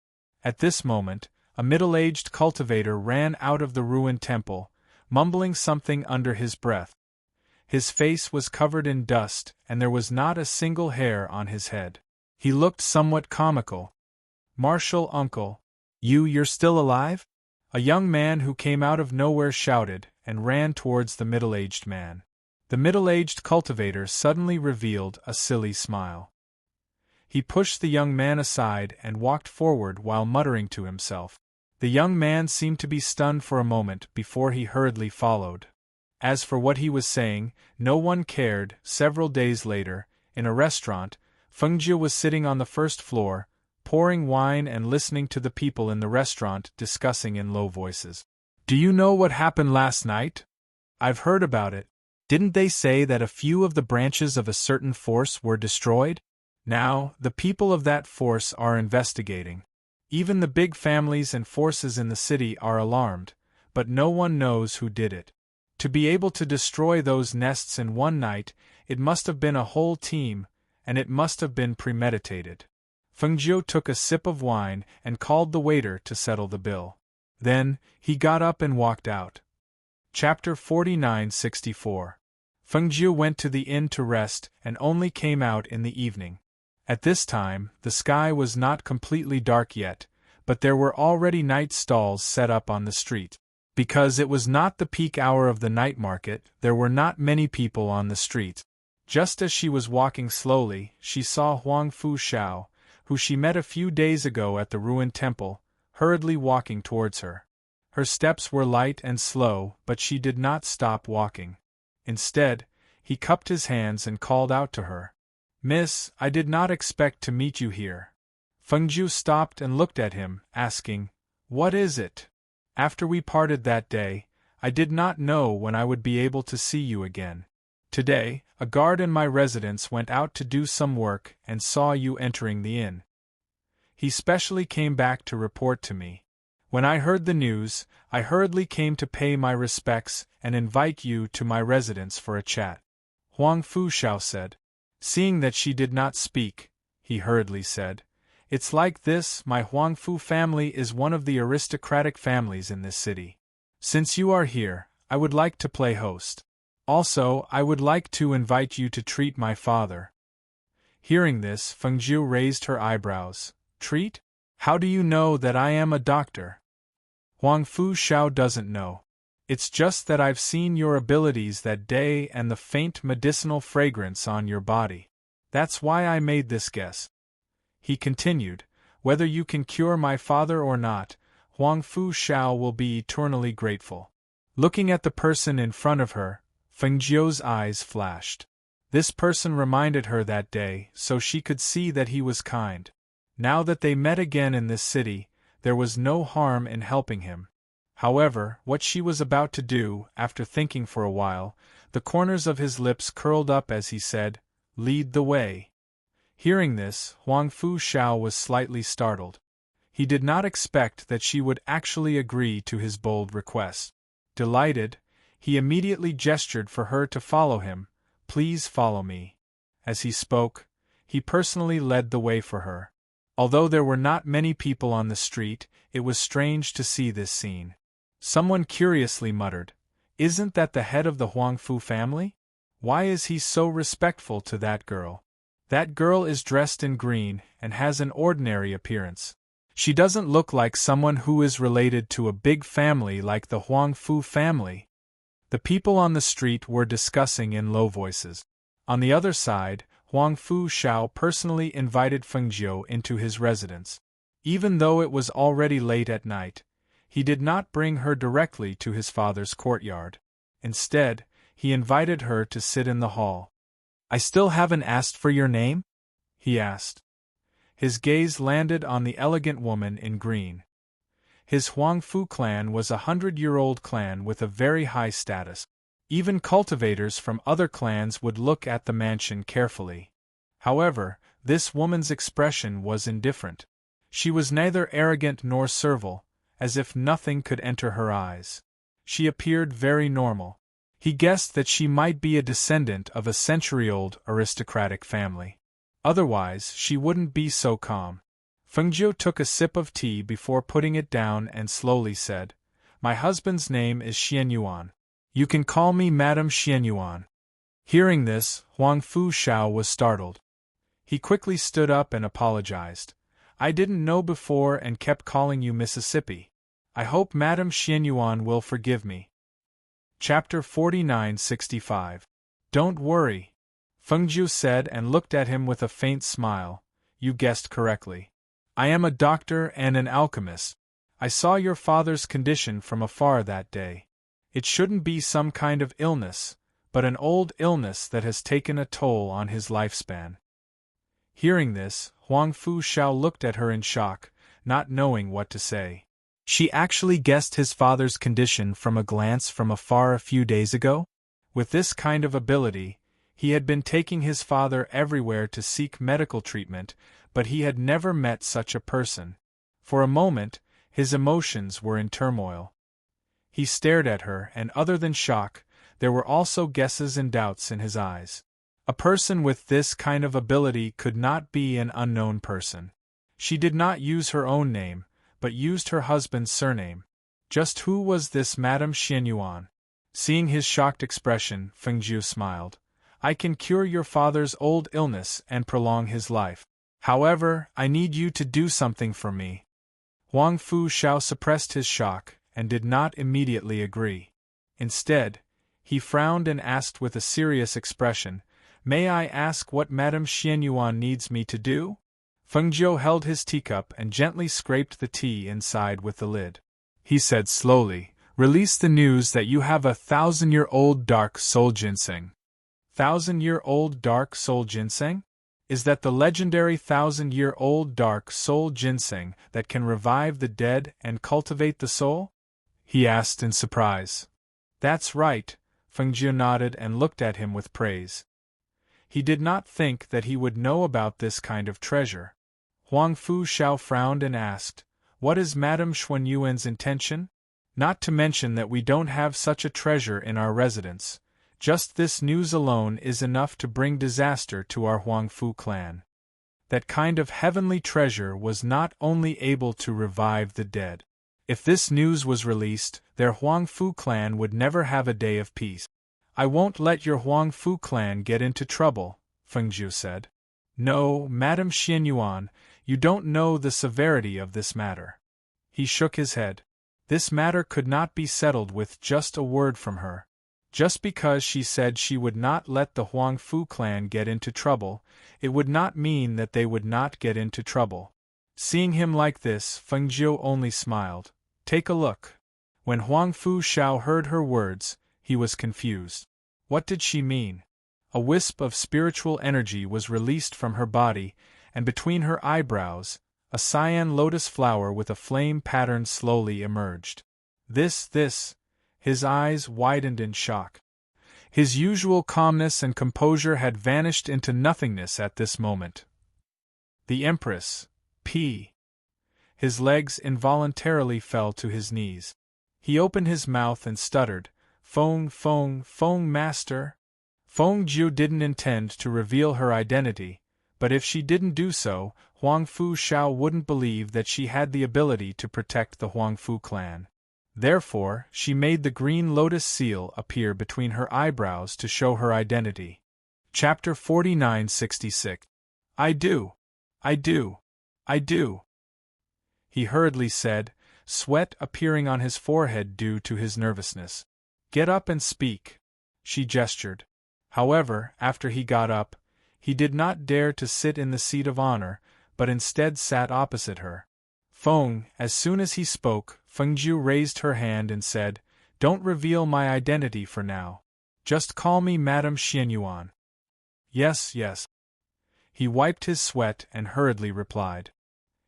At this moment, a middle-aged cultivator ran out of the ruined temple, mumbling something under his breath. His face was covered in dust, and there was not a single hair on his head. He looked somewhat comical. Martial uncle, You're still alive?" A young man who came out of nowhere shouted and ran towards the middle-aged man. The middle-aged cultivator suddenly revealed a silly smile. He pushed the young man aside and walked forward while muttering to himself. The young man seemed to be stunned for a moment before he hurriedly followed. As for what he was saying, no one cared. Several days later, in a restaurant, Fengjie was sitting on the first floor, pouring wine and listening to the people in the restaurant discussing in low voices. "Do you know what happened last night? I've heard about it. Didn't they say that a few of the branches of a certain force were destroyed? Now, the people of that force are investigating. Even the big families and forces in the city are alarmed, but no one knows who did it. To be able to destroy those nests in one night, it must have been a whole team, and it must have been premeditated." Fengjie took a sip of wine and called the waiter to settle the bill. Then, he got up and walked out. Chapter 49-64. Fengjie went to the inn to rest and only came out in the evening. At this time, the sky was not completely dark yet, but there were already night stalls set up on the street. Because it was not the peak hour of the night market, there were not many people on the street. Just as she was walking slowly, she saw Huang Fu Xiao, who she met a few days ago at the ruined temple, hurriedly walking towards her. Her steps were light and slow, but she did not stop walking. Instead, he cupped his hands and called out to her. "Miss, I did not expect to meet you here." Fengjie stopped and looked at him, asking, "What is it? After we parted that day, I did not know when I would be able to see you again. Today, a guard in my residence went out to do some work and saw you entering the inn. He specially came back to report to me. When I heard the news, I hurriedly came to pay my respects and invite you to my residence for a chat." Huang Fu Xiao said. Seeing that she did not speak, he hurriedly said, "It's like this, my Huang Fu family is one of the aristocratic families in this city. Since you are here, I would like to play host. Also, I would like to invite you to treat my father." Hearing this, Fengjie raised her eyebrows. "Treat? How do you know that I am a doctor?" Huang Fu Xiao doesn't know. "It's just that I've seen your abilities that day and the faint medicinal fragrance on your body. That's why I made this guess." He continued, "Whether you can cure my father or not, Huang Fu Xiao will be eternally grateful." Looking at the person in front of her, Fengjie's eyes flashed. This person reminded her that day, so she could see that he was kind. Now that they met again in this city, there was no harm in helping him. However, what she was about to do, after thinking for a while, the corners of his lips curled up as he said, "Lead the way." Hearing this, Huang Fu Xiao was slightly startled. He did not expect that she would actually agree to his bold request. Delighted, he immediately gestured for her to follow him. "Please follow me." As he spoke, he personally led the way for her. Although there were not many people on the street, it was strange to see this scene. Someone curiously muttered, "Isn't that the head of the Huang Fu family? Why is he so respectful to that girl? That girl is dressed in green and has an ordinary appearance. She doesn't look like someone who is related to a big family like the Huang Fu family." The people on the street were discussing in low voices. On the other side, Huang Fu Xiao personally invited Fengjie into his residence. Even though it was already late at night, he did not bring her directly to his father's courtyard. Instead, he invited her to sit in the hall. "I still haven't asked for your name?" he asked. His gaze landed on the elegant woman in green. His Huang Fu clan was a 100-year-old clan with a very high status. Even cultivators from other clans would look at the mansion carefully. However, this woman's expression was indifferent. She was neither arrogant nor servile, as if nothing could enter her eyes. She appeared very normal. He guessed that she might be a descendant of a century-old aristocratic family. Otherwise, she wouldn't be so calm. Fengjie took a sip of tea before putting it down and slowly said, "My husband's name is Xianyuan. You can call me Madame Xianyuan." Hearing this, Huang Fu Xiao was startled. He quickly stood up and apologized. I didn't know before and kept calling you Mississippi. I hope Madame Xianyuan will forgive me. Chapter 4965. Don't worry, Fengjiu said and looked at him with a faint smile. You guessed correctly. I am a doctor and an alchemist. I saw your father's condition from afar that day. It shouldn't be some kind of illness, but an old illness that has taken a toll on his lifespan. Hearing this, Huang Fu Shao looked at her in shock, not knowing what to say. She actually guessed his father's condition from a glance from afar a few days ago? With this kind of ability, he had been taking his father everywhere to seek medical treatment, but he had never met such a person. For a moment, his emotions were in turmoil. He stared at her, and other than shock, there were also guesses and doubts in his eyes. A person with this kind of ability could not be an unknown person. She did not use her own name, but used her husband's surname. Just who was this Madame Xianyuan? Seeing his shocked expression, Fengjiu smiled. I can cure your father's old illness and prolong his life. However, I need you to do something for me. Huang Fu Shao suppressed his shock and did not immediately agree. Instead, he frowned and asked with a serious expression, May I ask what Madame Xianyuan needs me to do? Fengjiu held his teacup and gently scraped the tea inside with the lid. He said slowly, Release the news that you have a 1,000-year-old dark soul ginseng. 1,000-year-old dark soul ginseng? Is that the legendary 1,000-year-old dark soul ginseng that can revive the dead and cultivate the soul? He asked in surprise. That's right, Fengjiu nodded and looked at him with praise. He did not think that he would know about this kind of treasure. Huang Fu Shao frowned and asked, What is Madame Xuanyuan's intention? Not to mention that we don't have such a treasure in our residence. Just this news alone is enough to bring disaster to our Huang Fu clan. That kind of heavenly treasure was not only able to revive the dead. If this news was released, their Huang Fu clan would never have a day of peace. I won't let your Huang Fu clan get into trouble, Fengjiu said. No, Madame Xianyuan, you don't know the severity of this matter. He shook his head. This matter could not be settled with just a word from her. Just because she said she would not let the Huang Fu clan get into trouble, it would not mean that they would not get into trouble. Seeing him like this, Fengjiu only smiled. Take a look. When Huang Fu Shao heard her words, he was confused. What did she mean? A wisp of spiritual energy was released from her body, and between her eyebrows, a cyan lotus flower with a flame pattern slowly emerged. This, his eyes widened in shock. His usual calmness and composure had vanished into nothingness at this moment. The Empress, P. His legs involuntarily fell to his knees. He opened his mouth and stuttered, Feng, master. Fengjiu didn't intend to reveal her identity, but if she didn't do so, Huang Fu Shao wouldn't believe that she had the ability to protect the Huang Fu clan. Therefore, she made the green lotus seal appear between her eyebrows to show her identity. Chapter 4966. I do. He hurriedly said, sweat appearing on his forehead due to his nervousness. Get up and speak. She gestured. However, after he got up, he did not dare to sit in the seat of honor, but instead sat opposite her. Feng, as soon as he spoke, Fengjiu raised her hand and said, Don't reveal my identity for now. Just call me Madame Xianyuan. Yes. He wiped his sweat and hurriedly replied.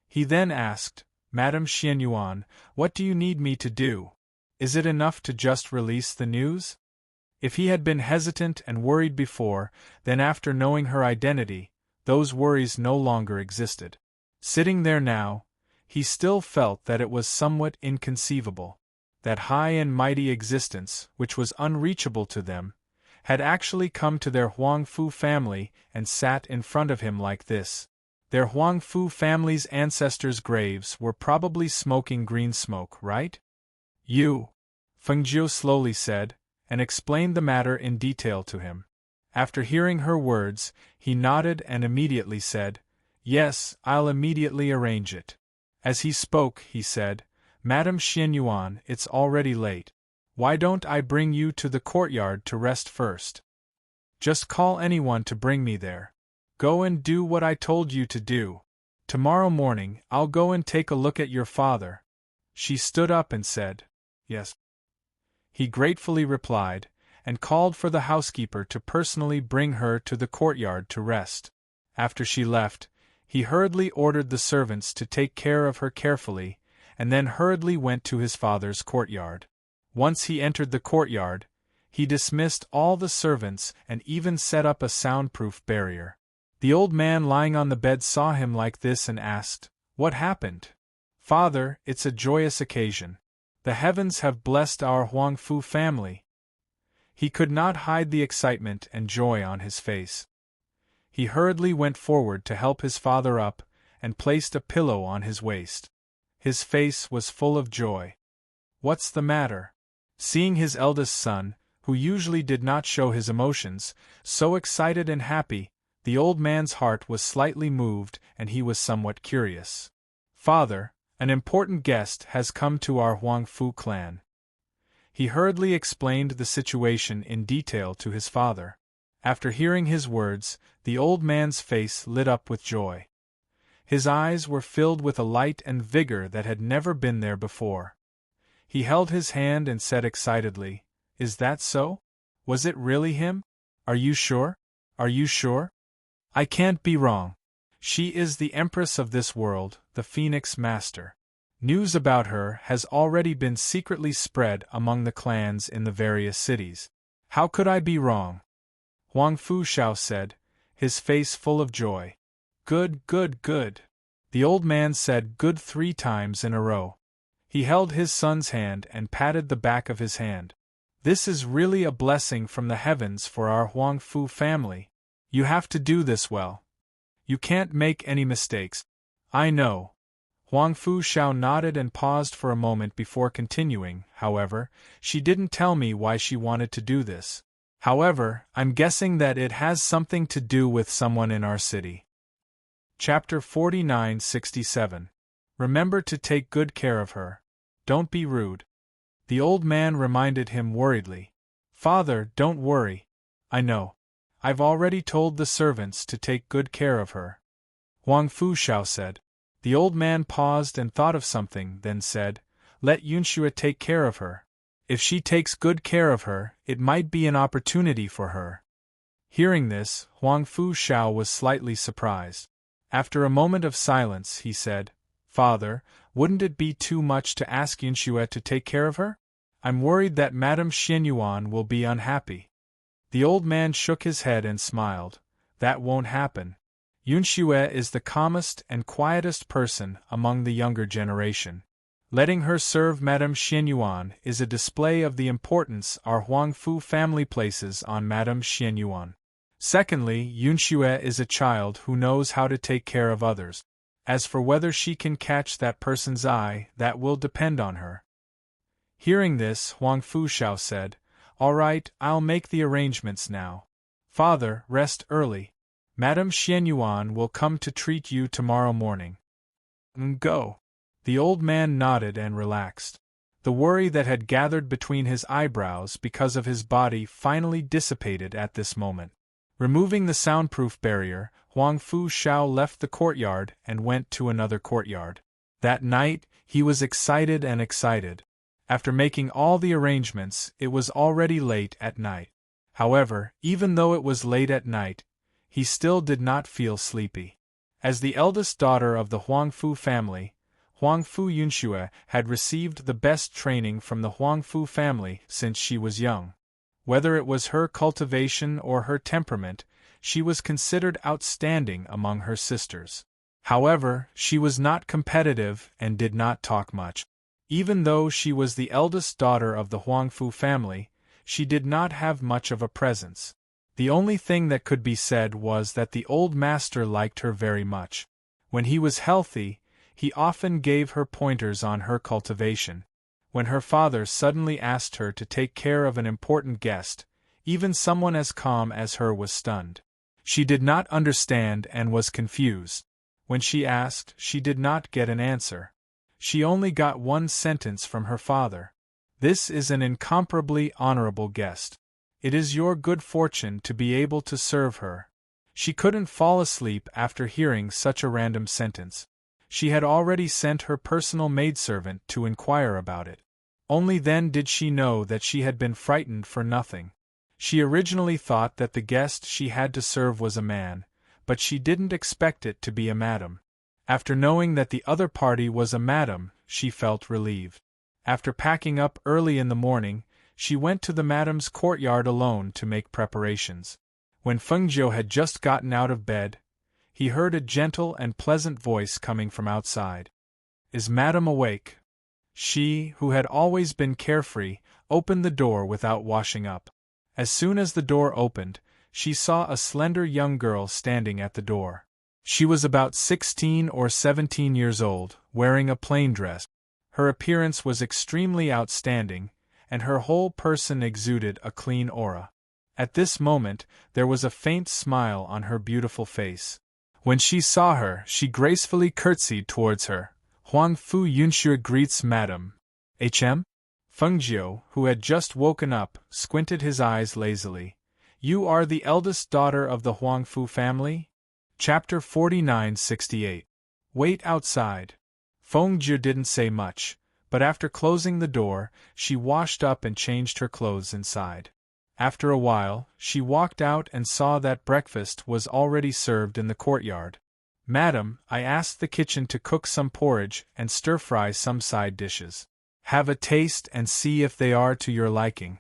He then asked, Madame Xianyuan, what do you need me to do? Is it enough to just release the news? If he had been hesitant and worried before, then after knowing her identity, those worries no longer existed. Sitting there now, he still felt that it was somewhat inconceivable. That high and mighty existence, which was unreachable to them, had actually come to their Huang Fu family and sat in front of him like this. Their Huang Fu family's ancestors' graves were probably smoking green smoke, right? You, Fengjiu slowly said, and explained the matter in detail to him. After hearing her words, he nodded and immediately said, Yes, I'll immediately arrange it. As he spoke, he said, Madame Xianyuan, it's already late. Why don't I bring you to the courtyard to rest first? Just call anyone to bring me there. Go and do what I told you to do. Tomorrow morning, I'll go and take a look at your father. She stood up and said, Yes. He gratefully replied, and called for the housekeeper to personally bring her to the courtyard to rest. After she left, he hurriedly ordered the servants to take care of her carefully, and then hurriedly went to his father's courtyard. Once he entered the courtyard, he dismissed all the servants and even set up a soundproof barrier. The old man lying on the bed saw him like this and asked, What happened? Father, it's a joyous occasion. The heavens have blessed our Huangfu family. He could not hide the excitement and joy on his face. He hurriedly went forward to help his father up, and placed a pillow on his waist. His face was full of joy. What's the matter? Seeing his eldest son, who usually did not show his emotions, so excited and happy, the old man's heart was slightly moved and he was somewhat curious. Father, an important guest has come to our Huangfu clan. He hurriedly explained the situation in detail to his father. After hearing his words, the old man's face lit up with joy. His eyes were filled with a light and vigor that had never been there before. He held his hand and said excitedly, Is that so? Was it really him? Are you sure? Are you sure? I can't be wrong. She is the Empress of this world, the Phoenix Master. News about her has already been secretly spread among the clans in the various cities. How could I be wrong? Huangfu Shao said, his face full of joy. Good, good, good. The old man said good 3 times in a row. He held his son's hand and patted the back of his hand. This is really a blessing from the heavens for our Huangfu family. You have to do this well. You can't make any mistakes. I know. Huangfu Shao nodded and paused for a moment before continuing. However, she didn't tell me why she wanted to do this. However, I'm guessing that it has something to do with someone in our city. Chapter 49-67. Remember to take good care of her. Don't be rude. The old man reminded him worriedly. Father, don't worry. I know. I've already told the servants to take good care of her. Huangfu Shao said. The old man paused and thought of something, then said, Let Yunxue take care of her. If she takes good care of her, it might be an opportunity for her. Hearing this, Huangfu Shao was slightly surprised. After a moment of silence, he said, Father, wouldn't it be too much to ask Yunxue to take care of her? I'm worried that Madame Xianyuan will be unhappy. The old man shook his head and smiled. That won't happen. Yunxue is the calmest and quietest person among the younger generation. Letting her serve Madame Xianyuan is a display of the importance our Huangfu family places on Madame Xianyuan. Secondly, Yunxue is a child who knows how to take care of others. As for whether she can catch that person's eye, that will depend on her. Hearing this, Huangfu Shao said, All right, I'll make the arrangements now. Father, rest early. Madame Xianyuan will come to treat you tomorrow morning. Go. The old man nodded and relaxed. The worry that had gathered between his eyebrows because of his body finally dissipated at this moment. Removing the soundproof barrier, Huangfu Shao left the courtyard and went to another courtyard. That night, he was excited and excited. After making all the arrangements, it was already late at night. However, even though it was late at night, he still did not feel sleepy. As the eldest daughter of the Huangfu family, Huangfu Yunxue had received the best training from the Huangfu family since she was young. Whether it was her cultivation or her temperament, she was considered outstanding among her sisters. However, she was not competitive and did not talk much. Even though she was the eldest daughter of the Huangfu family, she did not have much of a presence. The only thing that could be said was that the old master liked her very much. When he was healthy, he often gave her pointers on her cultivation. When her father suddenly asked her to take care of an important guest, even someone as calm as her was stunned. She did not understand and was confused. When she asked, she did not get an answer. She only got one sentence from her father. This is an incomparably honorable guest. It is your good fortune to be able to serve her. She couldn't fall asleep after hearing such a random sentence. She had already sent her personal maidservant to inquire about it. Only then did she know that she had been frightened for nothing. She originally thought that the guest she had to serve was a man, but she didn't expect it to be a madam. After knowing that the other party was a madam, she felt relieved. After packing up early in the morning, she went to the madam's courtyard alone to make preparations. When Fengjiu had just gotten out of bed, he heard a gentle and pleasant voice coming from outside. "Is madam awake?" She, who had always been carefree, opened the door without washing up. As soon as the door opened, she saw a slender young girl standing at the door. She was about 16 or 17 years old, wearing a plain dress. Her appearance was extremely outstanding, and her whole person exuded a clean aura. At this moment, there was a faint smile on her beautiful face. When she saw her, she gracefully curtsied towards her. "Huang Fu Yunxue greets Madam." "Hm?" Fengjiu, who had just woken up, squinted his eyes lazily. "You are the eldest daughter of the Huang Fu family?" Chapter 4968. Wait outside. Fengjiu didn't say much, but after closing the door, she washed up and changed her clothes inside. After a while, she walked out and saw that breakfast was already served in the courtyard. "Madam, I asked the kitchen to cook some porridge and stir-fry some side dishes. Have a taste and see if they are to your liking."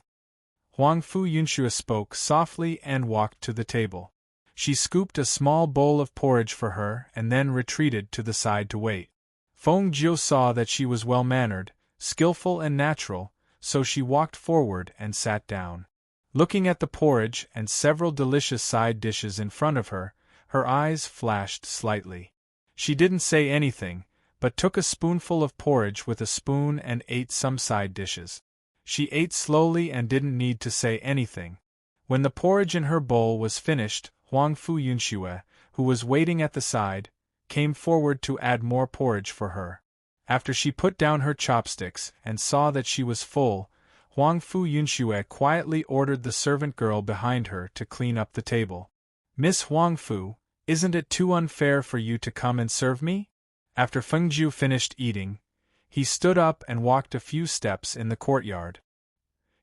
Huang Fu Yunxue spoke softly and walked to the table. She scooped a small bowl of porridge for her and then retreated to the side to wait. Fengjiu saw that she was well-mannered, skillful and natural, so she walked forward and sat down. Looking at the porridge and several delicious side dishes in front of her, her eyes flashed slightly. She didn't say anything, but took a spoonful of porridge with a spoon and ate some side dishes. She ate slowly and didn't need to say anything. When the porridge in her bowl was finished, Huang Fu Yunxue, who was waiting at the side, came forward to add more porridge for her. After she put down her chopsticks and saw that she was full, Huang Fu Yunxue quietly ordered the servant girl behind her to clean up the table. "Miss Huang Fu, isn't it too unfair for you to come and serve me?" After Fengjiu finished eating, he stood up and walked a few steps in the courtyard.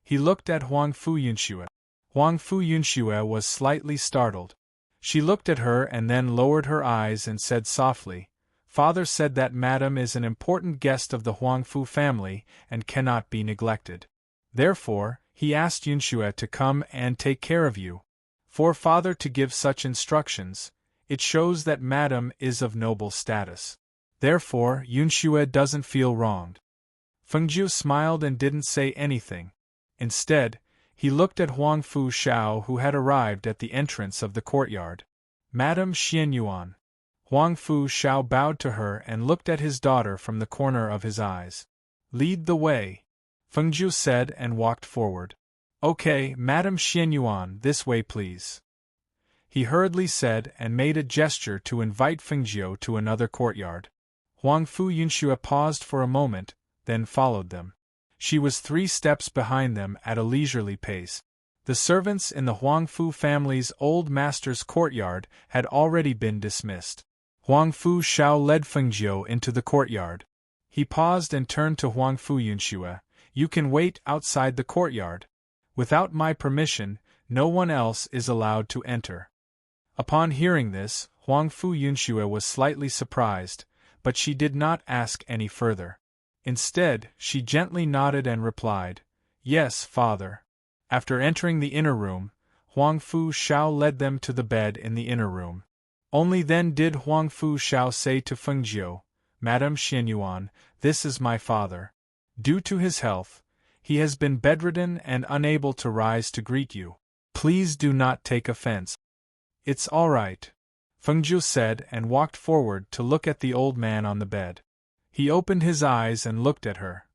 He looked at Huang Fu Yunxue. Huang Fu Yunxue was slightly startled. She looked at her and then lowered her eyes and said softly, "Father said that Madam is an important guest of the Huang Fu family and cannot be neglected. Therefore, he asked Yunxue to come and take care of you. For Father to give such instructions, it shows that Madam is of noble status. Therefore, Yunxue doesn't feel wronged." Fengjiu smiled and didn't say anything. Instead, he looked at Huang Fu Shao, who had arrived at the entrance of the courtyard. "Madam Xianyuan." Huang Fu Shao bowed to her and looked at his daughter from the corner of his eyes. "Lead the way," Fengjiu said and walked forward. "Okay, Madam Xianyuan, this way please." He hurriedly said and made a gesture to invite Fengjiu to another courtyard. Huang Fu Yunxue paused for a moment, then followed them. She was 3 steps behind them at a leisurely pace. The servants in the Huang Fu family's old master's courtyard had already been dismissed. Huang Fu Shao led Fengjiu into the courtyard. He paused and turned to Huang Fu Yunxue. "You can wait outside the courtyard. Without my permission, no one else is allowed to enter." Upon hearing this, Huang Fu Yunxue was slightly surprised, but she did not ask any further. Instead, she gently nodded and replied, "Yes, Father." After entering the inner room, Huang Fu Shao led them to the bed in the inner room. Only then did Huang Fu Shao say to Fengjiu, "Madam Xianyuan, this is my father. Due to his health, he has been bedridden and unable to rise to greet you. Please do not take offense." "It's all right," Fengjiu said and walked forward to look at the old man on the bed. He opened his eyes and looked at her.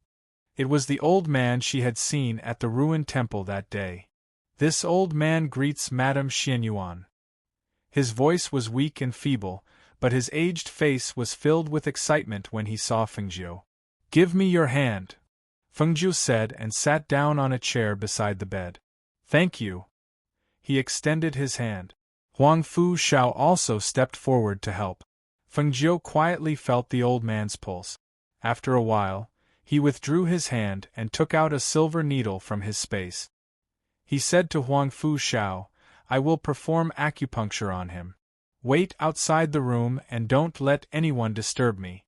It was the old man she had seen at the ruined temple that day. "This old man greets Madam Xianyuan." His voice was weak and feeble, but his aged face was filled with excitement when he saw Fengjiu. "Give me your hand," Fengjiu said and sat down on a chair beside the bed. "Thank you." He extended his hand. Huang Fu Shao also stepped forward to help. Fengjiu quietly felt the old man's pulse. After a while, he withdrew his hand and took out a silver needle from his space. He said to Huang Fu Shao, "I will perform acupuncture on him. Wait outside the room and don't let anyone disturb me."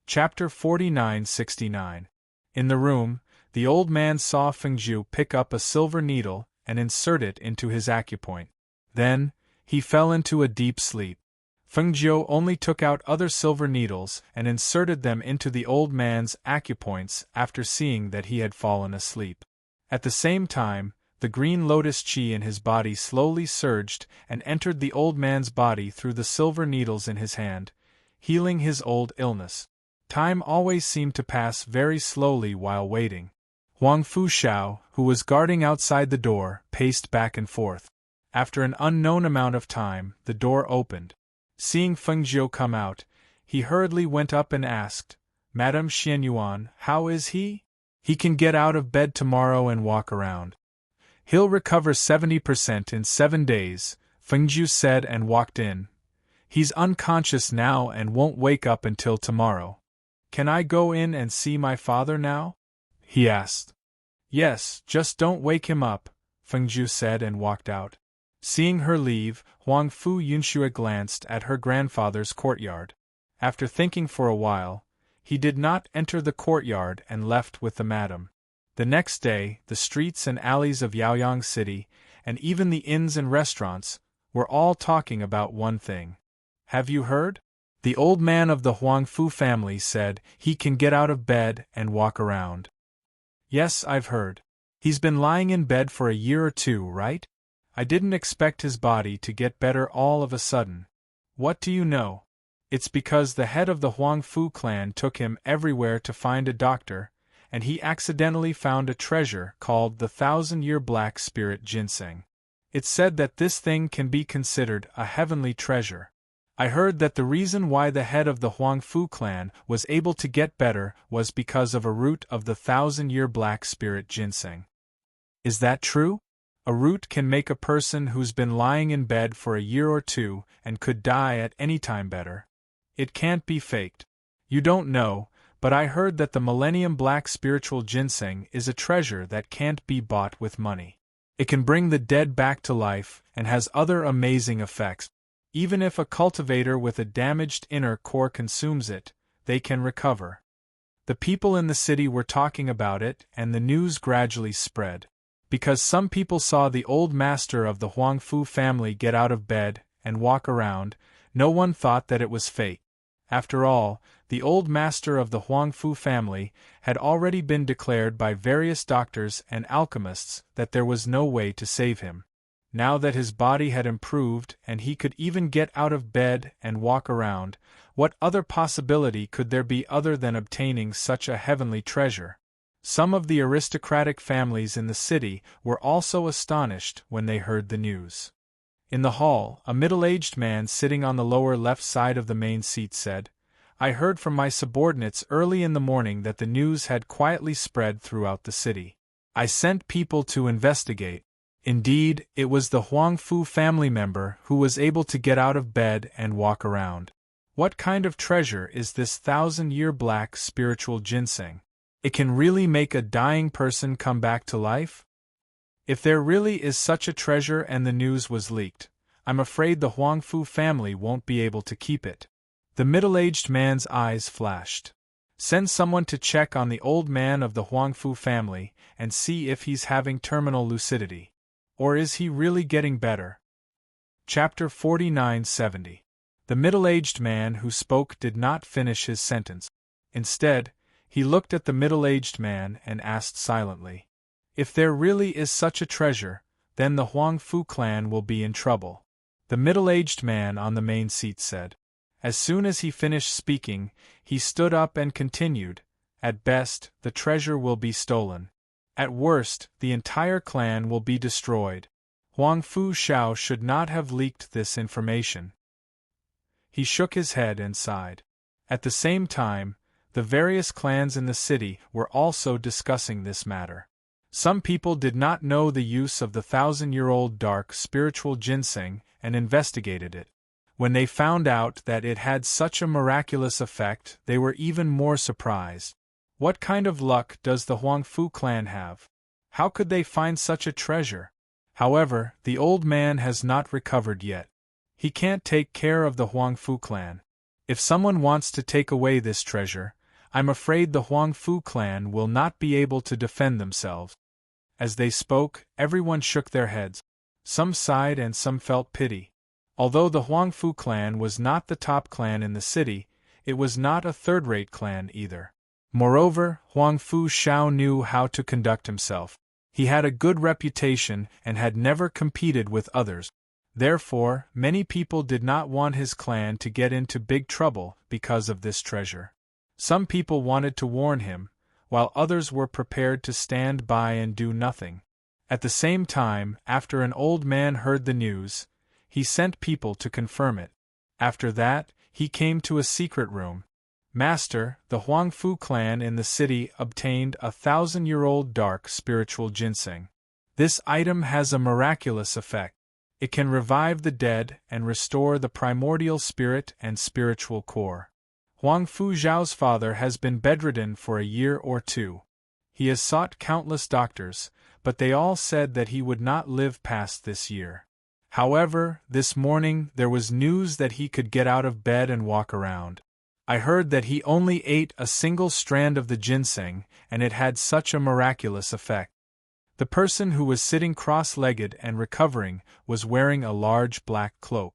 Chapter 49-69. In the room, the old man saw Fengjiu pick up a silver needle and insert it into his acupoint. Then, he fell into a deep sleep. Fengjiu only took out other silver needles and inserted them into the old man's acupoints after seeing that he had fallen asleep. At the same time, the green lotus qi in his body slowly surged and entered the old man's body through the silver needles in his hand, healing his old illness. Time always seemed to pass very slowly while waiting. Huang Fu Shao, who was guarding outside the door, paced back and forth. After an unknown amount of time, the door opened. Seeing Fengjiu come out, he hurriedly went up and asked, "Madame Xianyuan, how is he?" "He can get out of bed tomorrow and walk around. He'll recover 70% in 7 days, Fengjiu said and walked in. "He's unconscious now and won't wake up until tomorrow." "Can I go in and see my father now?" he asked. "Yes, just don't wake him up," Fengjiu said and walked out. Seeing her leave, Huang Fu Yunxue glanced at her grandfather's courtyard. After thinking for a while, he did not enter the courtyard and left with the madam. The next day, the streets and alleys of Yaoyang City, and even the inns and restaurants, were all talking about one thing. "Have you heard? The old man of the Huang Fu family said he can get out of bed and walk around." "Yes, I've heard. He's been lying in bed for a year or two, right? I didn't expect his body to get better all of a sudden." "What do you know? It's because the head of the Huang Fu clan took him everywhere to find a doctor, and he accidentally found a treasure called the 1,000-year black spirit ginseng. It's said that this thing can be considered a heavenly treasure. I heard that the reason why the head of the Huang Fu clan was able to get better was because of a root of the 1,000-year black spirit ginseng." "Is that true? A root can make a person who's been lying in bed for a year or two and could die at any time better. It can't be faked. You don't know, but I heard that the Millennium Black Spiritual Ginseng is a treasure that can't be bought with money. It can bring the dead back to life and has other amazing effects. Even if a cultivator with a damaged inner core consumes it, they can recover." The people in the city were talking about it, and the news gradually spread. Because some people saw the old master of the Huang Fu family get out of bed and walk around, no one thought that it was fake. After all, the old master of the Huang Fu family had already been declared by various doctors and alchemists that there was no way to save him. Now that his body had improved and he could even get out of bed and walk around, what other possibility could there be other than obtaining such a heavenly treasure? Some of the aristocratic families in the city were also astonished when they heard the news. In the hall, a middle-aged man sitting on the lower left side of the main seat said, "I heard from my subordinates early in the morning that the news had quietly spread throughout the city. I sent people to investigate. Indeed, it was the Huang Fu family member who was able to get out of bed and walk around. What kind of treasure is this 1,000-year black spiritual ginseng? It can really make a dying person come back to life? If there really is such a treasure and the news was leaked, I'm afraid the Huang Fu family won't be able to keep it." The middle-aged man's eyes flashed. "Send someone to check on the old man of the Huang Fu family and see if he's having terminal lucidity. Or is he really getting better?" Chapter 49-70. The middle-aged man who spoke did not finish his sentence. Instead, he looked at the middle-aged man and asked silently, "If there really is such a treasure, then the Huang Fu clan will be in trouble." The middle-aged man on the main seat said. As soon as he finished speaking, he stood up and continued, "At best, the treasure will be stolen. At worst, the entire clan will be destroyed. Huang Fu Shao should not have leaked this information. He shook his head and sighed. At the same time, the various clans in the city were also discussing this matter. Some people did not know the use of the 1,000-year-old dark spiritual ginseng and investigated it. When they found out that it had such a miraculous effect, they were even more surprised. What kind of luck does the Huangfu clan have? How could they find such a treasure? However, the old man has not recovered yet. He can't take care of the Huangfu clan. If someone wants to take away this treasure, I'm afraid the Huangfu clan will not be able to defend themselves. As they spoke, everyone shook their heads. Some sighed and some felt pity. Although the Huangfu clan was not the top clan in the city, it was not a third-rate clan either. Moreover, Huangfu Xiao knew how to conduct himself. He had a good reputation and had never competed with others. Therefore, many people did not want his clan to get into big trouble because of this treasure. Some people wanted to warn him, while others were prepared to stand by and do nothing. At the same time, after an old man heard the news, he sent people to confirm it. After that, he came to a secret room. Master, the Huangfu clan in the city obtained a 1,000-year-old dark spiritual ginseng. This item has a miraculous effect. It can revive the dead and restore the primordial spirit and spiritual core. Huangfu Zhao's father has been bedridden for a year or two. He has sought countless doctors, but they all said that he would not live past this year. However, this morning there was news that he could get out of bed and walk around. I heard that he only ate a single strand of the ginseng, and it had such a miraculous effect. The person who was sitting cross-legged and recovering was wearing a large black cloak.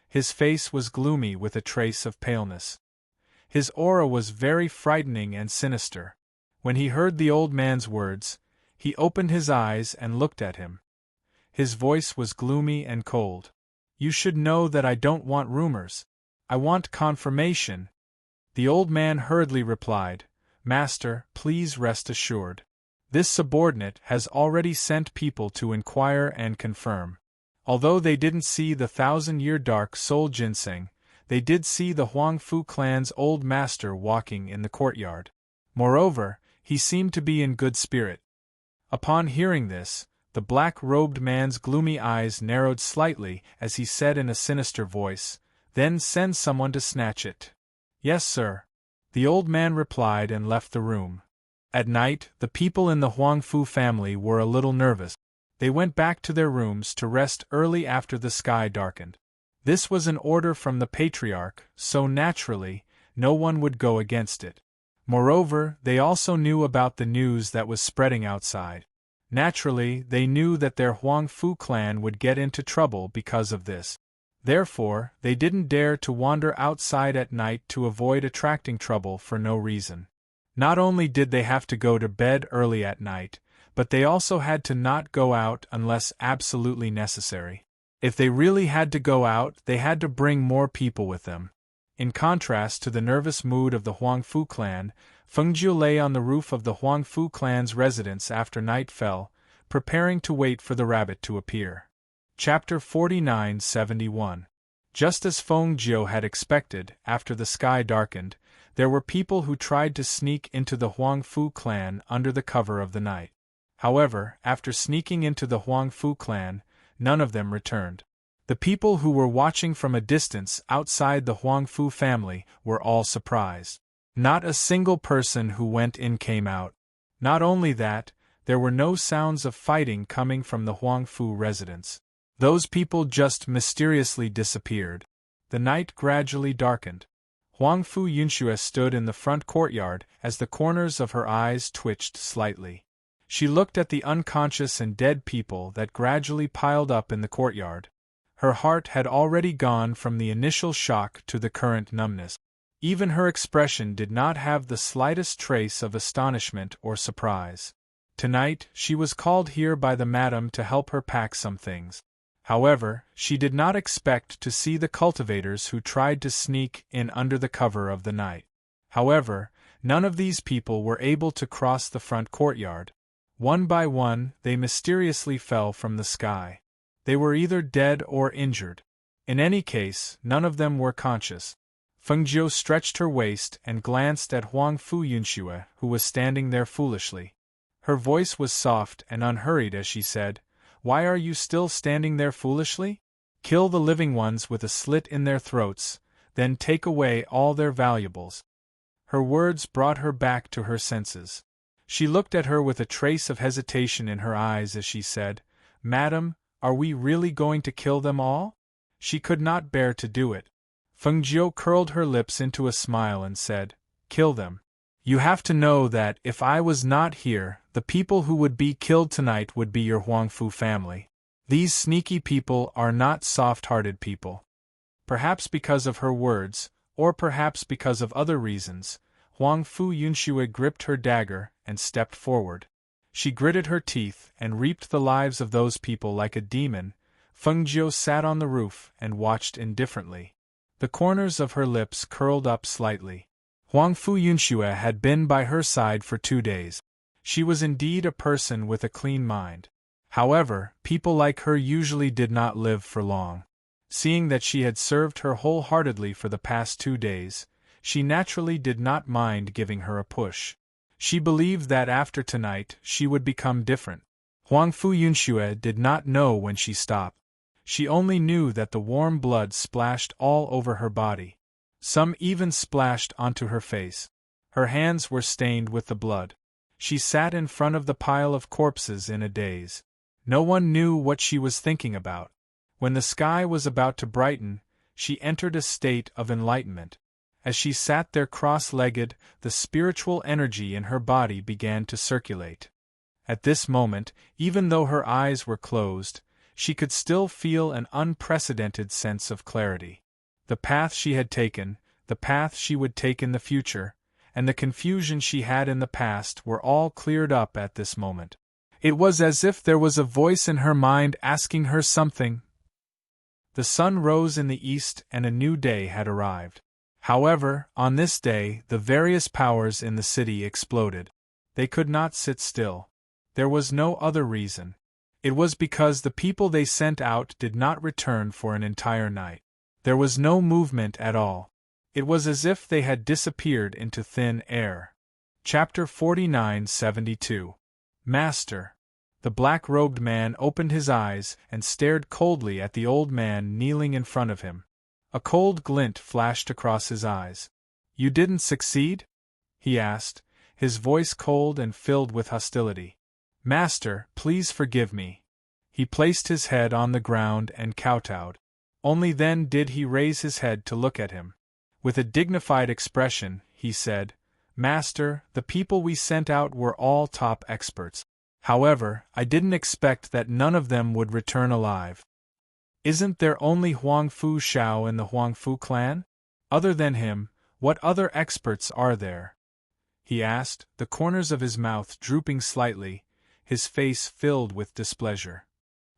His face was gloomy with a trace of paleness. His aura was very frightening and sinister. When he heard the old man's words, he opened his eyes and looked at him. His voice was gloomy and cold. You should know that I don't want rumors. I want confirmation. The old man hurriedly replied, Master, please rest assured. This subordinate has already sent people to inquire and confirm. Although they didn't see the 1,000-year dark soul ginseng, they did see the Huangfu clan's old master walking in the courtyard. Moreover, he seemed to be in good spirit. Upon hearing this, the black-robed man's gloomy eyes narrowed slightly as he said in a sinister voice, Then send someone to snatch it. Yes, sir. The old man replied and left the room. At night, the people in the Huangfu family were a little nervous. They went back to their rooms to rest early after the sky darkened. This was an order from the patriarch, so naturally, no one would go against it. Moreover, they also knew about the news that was spreading outside. Naturally, they knew that their Huangfu clan would get into trouble because of this. Therefore, they didn't dare to wander outside at night to avoid attracting trouble for no reason. Not only did they have to go to bed early at night, but they also had to not go out unless absolutely necessary. If they really had to go out, they had to bring more people with them. In contrast to the nervous mood of the Huangfu clan, Fengjiu lay on the roof of the Huangfu clan's residence after night fell, preparing to wait for the rabbit to appear. Chapter 49-71. Just as Fengjiu had expected, after the sky darkened, there were people who tried to sneak into the Huangfu clan under the cover of the night. However, after sneaking into the Huangfu clan, none of them returned. The people who were watching from a distance outside the Huangfu family were all surprised. Not a single person who went in came out. Not only that, there were no sounds of fighting coming from the Huangfu residence. Those people just mysteriously disappeared. The night gradually darkened. Huangfu Yunxue stood in the front courtyard as the corners of her eyes twitched slightly. She looked at the unconscious and dead people that gradually piled up in the courtyard. Her heart had already gone from the initial shock to the current numbness. Even her expression did not have the slightest trace of astonishment or surprise. Tonight, she was called here by the madam to help her pack some things. However, she did not expect to see the cultivators who tried to sneak in under the cover of the night. However, none of these people were able to cross the front courtyard. One by one, they mysteriously fell from the sky. They were either dead or injured. In any case, none of them were conscious. Fengjiu stretched her waist and glanced at Huang Fu Yunxue, who was standing there foolishly. Her voice was soft and unhurried as she said, "Why are you still standing there foolishly? Kill the living ones with a slit in their throats, then take away all their valuables." Her words brought her back to her senses. She looked at her with a trace of hesitation in her eyes as she said, "Madam, are we really going to kill them all?" She could not bear to do it. Fengjiu curled her lips into a smile and said, "Kill them. You have to know that, if I was not here, the people who would be killed tonight would be your Huangfu family. These sneaky people are not soft-hearted people." Perhaps because of her words, or perhaps because of other reasons, Huang Fu Yunxue gripped her dagger and stepped forward. She gritted her teeth and reaped the lives of those people like a demon. Fengjiu sat on the roof and watched indifferently. The corners of her lips curled up slightly. Huang Fu Yunxue had been by her side for 2 days. She was indeed a person with a clean mind. However, people like her usually did not live for long. Seeing that she had served her wholeheartedly for the past 2 days, she naturally did not mind giving her a push. She believed that after tonight she would become different. Huang Fu Yunxue did not know when she stopped. She only knew that the warm blood splashed all over her body. Some even splashed onto her face. Her hands were stained with the blood. She sat in front of the pile of corpses in a daze. No one knew what she was thinking about. When the sky was about to brighten, she entered a state of enlightenment. As she sat there cross-legged, the spiritual energy in her body began to circulate. At this moment, even though her eyes were closed, she could still feel an unprecedented sense of clarity. The path she had taken, the path she would take in the future, and the confusion she had in the past were all cleared up at this moment. It was as if there was a voice in her mind asking her something. The sun rose in the east and a new day had arrived. However, on this day, the various powers in the city exploded. They could not sit still. There was no other reason. It was because the people they sent out did not return for an entire night. There was no movement at all. It was as if they had disappeared into thin air. Chapter 49-72. Master. The black-robed man opened his eyes and stared coldly at the old man kneeling in front of him. A cold glint flashed across his eyes. "You didn't succeed?" he asked, his voice cold and filled with hostility. "Master, please forgive me." He placed his head on the ground and kowtowed. Only then did he raise his head to look at him. With a dignified expression, he said, "Master, the people we sent out were all top experts. However, I didn't expect that none of them would return alive." "Isn't there only Huang Fu Shao in the Huang Fu clan? Other than him, what other experts are there?" he asked, the corners of his mouth drooping slightly, his face filled with displeasure.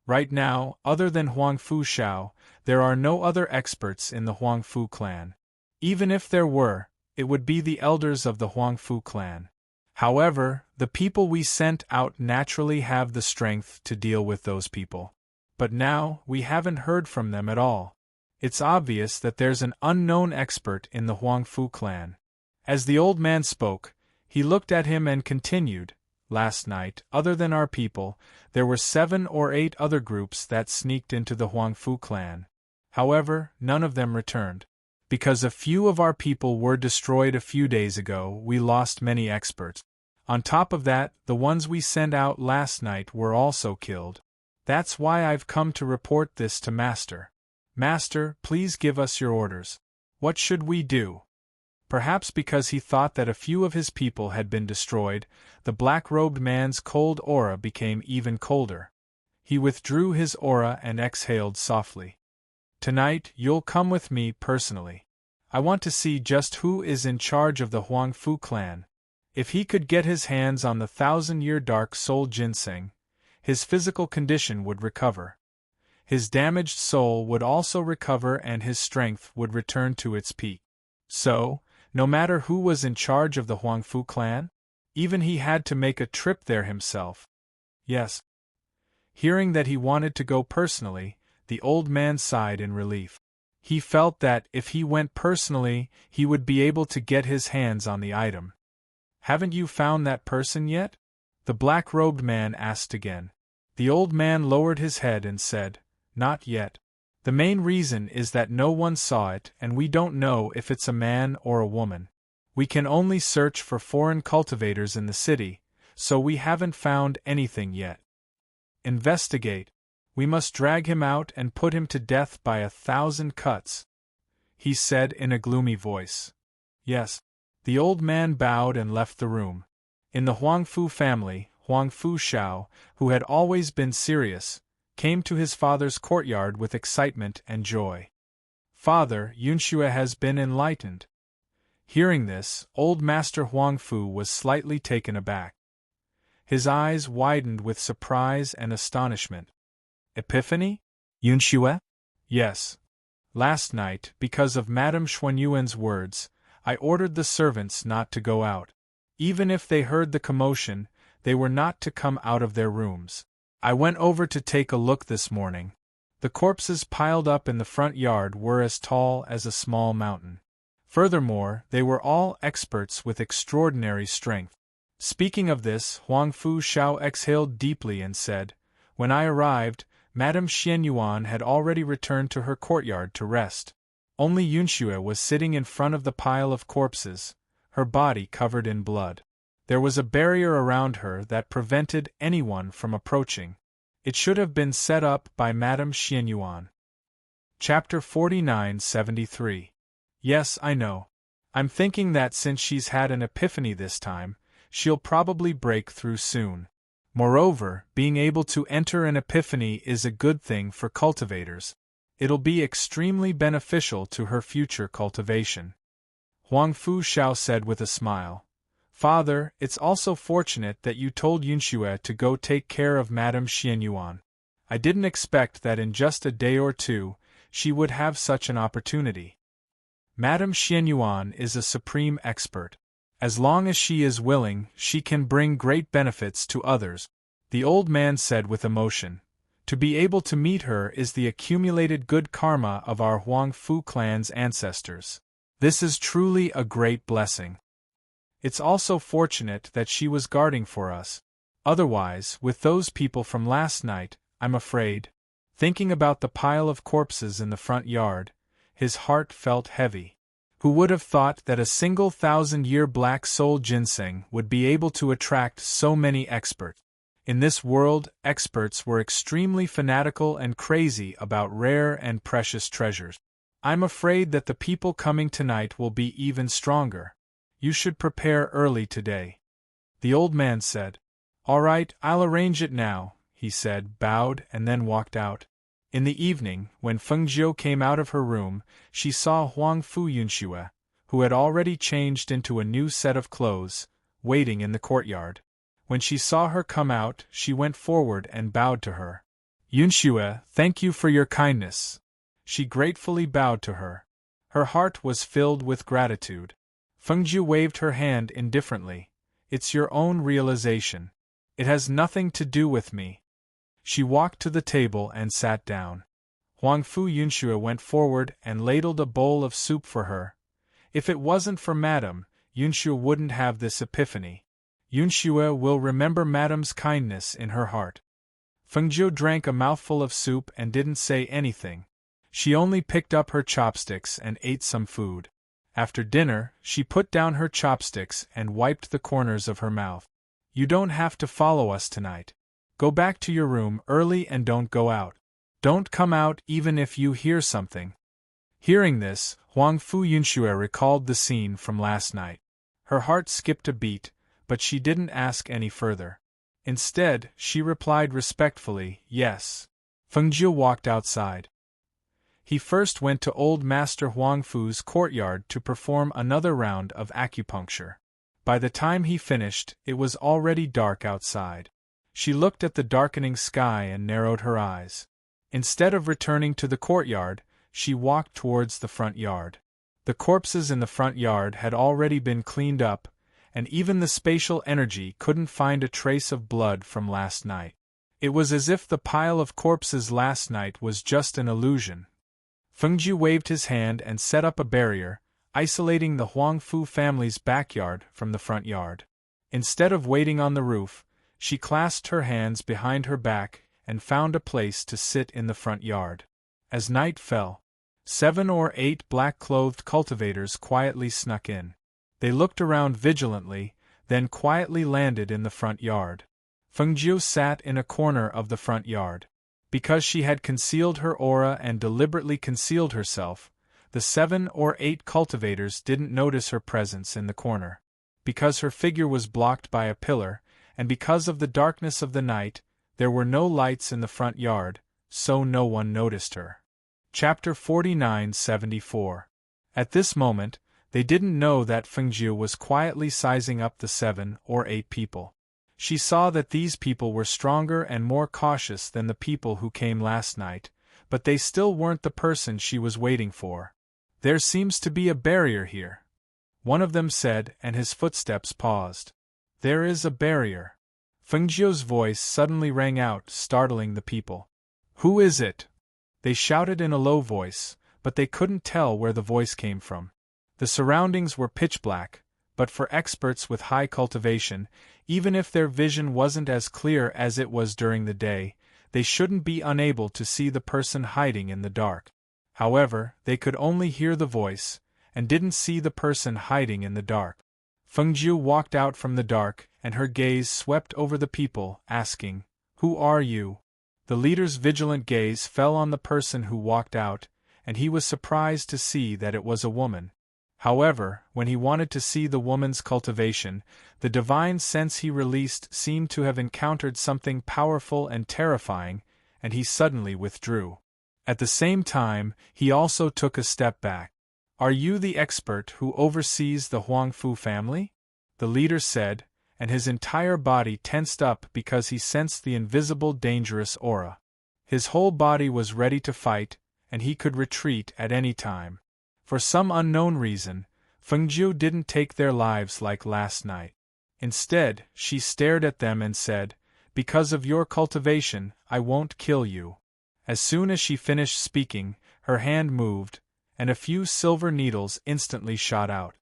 "Right now, other than Huang Fu Shao, there are no other experts in the Huang Fu clan. Even if there were, it would be the elders of the Huang Fu clan. However, the people we sent out naturally have the strength to deal with those people. But now, we haven't heard from them at all. It's obvious that there's an unknown expert in the Huang Fu clan." As the old man spoke, he looked at him and continued, "Last night, other than our people, there were 7 or 8 other groups that sneaked into the Huang Fu clan. However, none of them returned. Because a few of our people were destroyed a few days ago, we lost many experts. On top of that, the ones we sent out last night were also killed. That's why I've come to report this to Master. Master, please give us your orders. What should we do?" Perhaps because he thought that a few of his people had been destroyed, the black-robed man's cold aura became even colder. He withdrew his aura and exhaled softly. "Tonight, you'll come with me personally. I want to see just who is in charge of the Huang Fu clan." If he could get his hands on the 1,000-year dark soul ginseng, his physical condition would recover. His damaged soul would also recover and his strength would return to its peak. So, no matter who was in charge of the Huang Fu clan, even he had to make a trip there himself. Yes. Hearing that he wanted to go personally, The old man sighed in relief. He felt that, if he went personally, he would be able to get his hands on the item. "Haven't you found that person yet?" the black-robed man asked again. The old man lowered his head and said, "Not yet. The main reason is that no one saw it and we don't know if it's a man or a woman. We can only search for foreign cultivators in the city, so we haven't found anything yet." "Investigate. We must drag him out and put him to death by 1,000 cuts," he said in a gloomy voice. "Yes." The old man bowed and left the room. In the Huangfu family, Huangfu Shao, who had always been serious, came to his father's courtyard with excitement and joy. "Father, Yunxue has been enlightened." Hearing this, old Master Huangfu was slightly taken aback. His eyes widened with surprise and astonishment. "Epiphany? Yunxue?" "Yes. Last night, because of Madame Xuanyuan's words, I ordered the servants not to go out. Even if they heard the commotion, they were not to come out of their rooms. I went over to take a look this morning. The corpses piled up in the front yard were as tall as a small mountain. Furthermore, they were all experts with extraordinary strength." Speaking of this, Huangfu Shao exhaled deeply and said, "When I arrived, Madame Xianyuan had already returned to her courtyard to rest. Only Yunxue was sitting in front of the pile of corpses, her body covered in blood. There was a barrier around her that prevented anyone from approaching. It should have been set up by Madame Xianyuan." Chapter 49-73. "Yes, I know. I'm thinking that since she's had an epiphany this time, she'll probably break through soon. Moreover, being able to enter an epiphany is a good thing for cultivators. It'll be extremely beneficial to her future cultivation." Huangfu Shao said with a smile, "Father, it's also fortunate that you told Yunxue to go take care of Madame Xianyuan. I didn't expect that in just a day or two, she would have such an opportunity. Madame Xianyuan is a supreme expert. As long as she is willing, she can bring great benefits to others," the old man said with emotion. "To be able to meet her is the accumulated good karma of our Huangfu clan's ancestors. This is truly a great blessing. It's also fortunate that she was guarding for us. Otherwise, with those people from last night, I'm afraid." Thinking about the pile of corpses in the front yard, his heart felt heavy. Who would have thought that a single 1,000-year black soul ginseng would be able to attract so many experts? In this world, experts were extremely fanatical and crazy about rare and precious treasures. "I'm afraid that the people coming tonight will be even stronger. You should prepare early today," the old man said. "All right, I'll arrange it now," he said, bowed, and then walked out. In the evening, when Fengjiu came out of her room, she saw Huangfu Yunxue, who had already changed into a new set of clothes, waiting in the courtyard. When she saw her come out, she went forward and bowed to her. "Yunxue, thank you for your kindness." She gratefully bowed to her. Her heart was filled with gratitude. Fengjiu waved her hand indifferently. "It's your own realization. It has nothing to do with me." She walked to the table and sat down. Huangfu Yunxue went forward and ladled a bowl of soup for her. If it wasn't for Madame, Yunxue wouldn't have this epiphany. Yunxue will remember Madame's kindness in her heart. Fengjiu drank a mouthful of soup and didn't say anything. She only picked up her chopsticks and ate some food. After dinner, she put down her chopsticks and wiped the corners of her mouth. "You don't have to follow us tonight. Go back to your room early and don't go out. Don't come out even if you hear something." Hearing this, Huangfu Yunxue recalled the scene from last night. Her heart skipped a beat, but she didn't ask any further. Instead, she replied respectfully, "Yes." Fengjiu walked outside. He first went to old Master Huangfu's courtyard to perform another round of acupuncture. By the time he finished, it was already dark outside. She looked at the darkening sky and narrowed her eyes. Instead of returning to the courtyard, she walked towards the front yard. The corpses in the front yard had already been cleaned up, and even the spatial energy couldn't find a trace of blood from last night. It was as if the pile of corpses last night was just an illusion. Fengjiu waved his hand and set up a barrier, isolating the Huangfu family's backyard from the front yard. Instead of waiting on the roof, she clasped her hands behind her back and found a place to sit in the front yard. As night fell, 7 or 8 black-clothed cultivators quietly snuck in. They looked around vigilantly, then quietly landed in the front yard. Fengjiu sat in a corner of the front yard. Because she had concealed her aura and deliberately concealed herself, the 7 or 8 cultivators didn't notice her presence in the corner. Because her figure was blocked by a pillar, and because of the darkness of the night, there were no lights in the front yard, so no one noticed her. Chapter 49-74. At this moment, they didn't know that Fengjiu was quietly sizing up the 7 or 8 people. She saw that these people were stronger and more cautious than the people who came last night, but they still weren't the person she was waiting for. "There seems to be a barrier here," one of them said, and his footsteps paused. "There is a barrier." Fengjiu's voice suddenly rang out, startling the people. "Who is it?" They shouted in a low voice, but they couldn't tell where the voice came from. The surroundings were pitch black, but for experts with high cultivation, even if their vision wasn't as clear as it was during the day, they shouldn't be unable to see the person hiding in the dark. However, they could only hear the voice, and didn't see the person hiding in the dark. Fengjiu walked out from the dark, and her gaze swept over the people, asking, "Who are you?" The leader's vigilant gaze fell on the person who walked out, and he was surprised to see that it was a woman. However, when he wanted to see the woman's cultivation, the divine sense he released seemed to have encountered something powerful and terrifying, and he suddenly withdrew. At the same time, he also took a step back. "Are you the expert who oversees the Huangfu family?" the leader said, and his entire body tensed up because he sensed the invisible dangerous aura. His whole body was ready to fight, and he could retreat at any time. For some unknown reason, Fengjiu didn't take their lives like last night. Instead, she stared at them and said, "Because of your cultivation, I won't kill you." As soon as she finished speaking, her hand moved, and a few silver needles instantly shot out.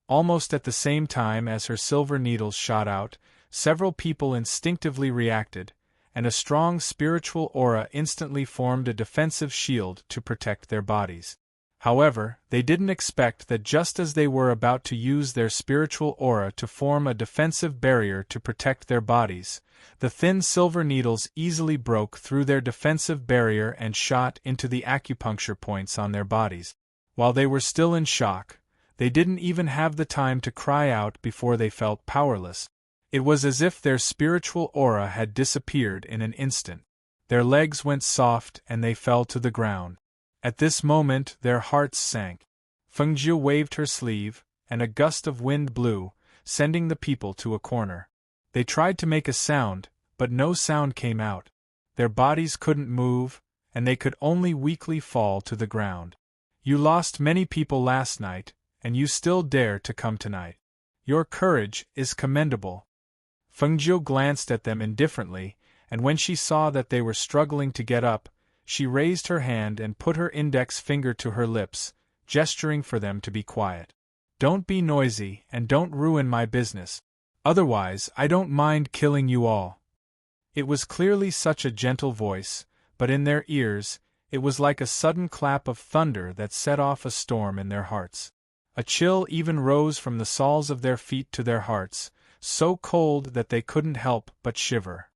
Almost at the same time as her silver needles shot out, several people instinctively reacted, and a strong spiritual aura instantly formed a defensive shield to protect their bodies. However, they didn't expect that just as they were about to use their spiritual aura to form a defensive barrier to protect their bodies, the thin silver needles easily broke through their defensive barrier and shot into the acupuncture points on their bodies. While they were still in shock, they didn't even have the time to cry out before they felt powerless. It was as if their spiritual aura had disappeared in an instant. Their legs went soft and they fell to the ground. At this moment their hearts sank. Fengjiu waved her sleeve, and a gust of wind blew, sending the people to a corner. They tried to make a sound, but no sound came out. Their bodies couldn't move, and they could only weakly fall to the ground. "You lost many people last night, and you still dare to come tonight. Your courage is commendable." Fengjiu glanced at them indifferently, and when she saw that they were struggling to get up, she raised her hand and put her index finger to her lips, gesturing for them to be quiet. "Don't be noisy and don't ruin my business. Otherwise, I don't mind killing you all." It was clearly such a gentle voice, but in their ears, it was like a sudden clap of thunder that set off a storm in their hearts. A chill even rose from the soles of their feet to their hearts, so cold that they couldn't help but shiver.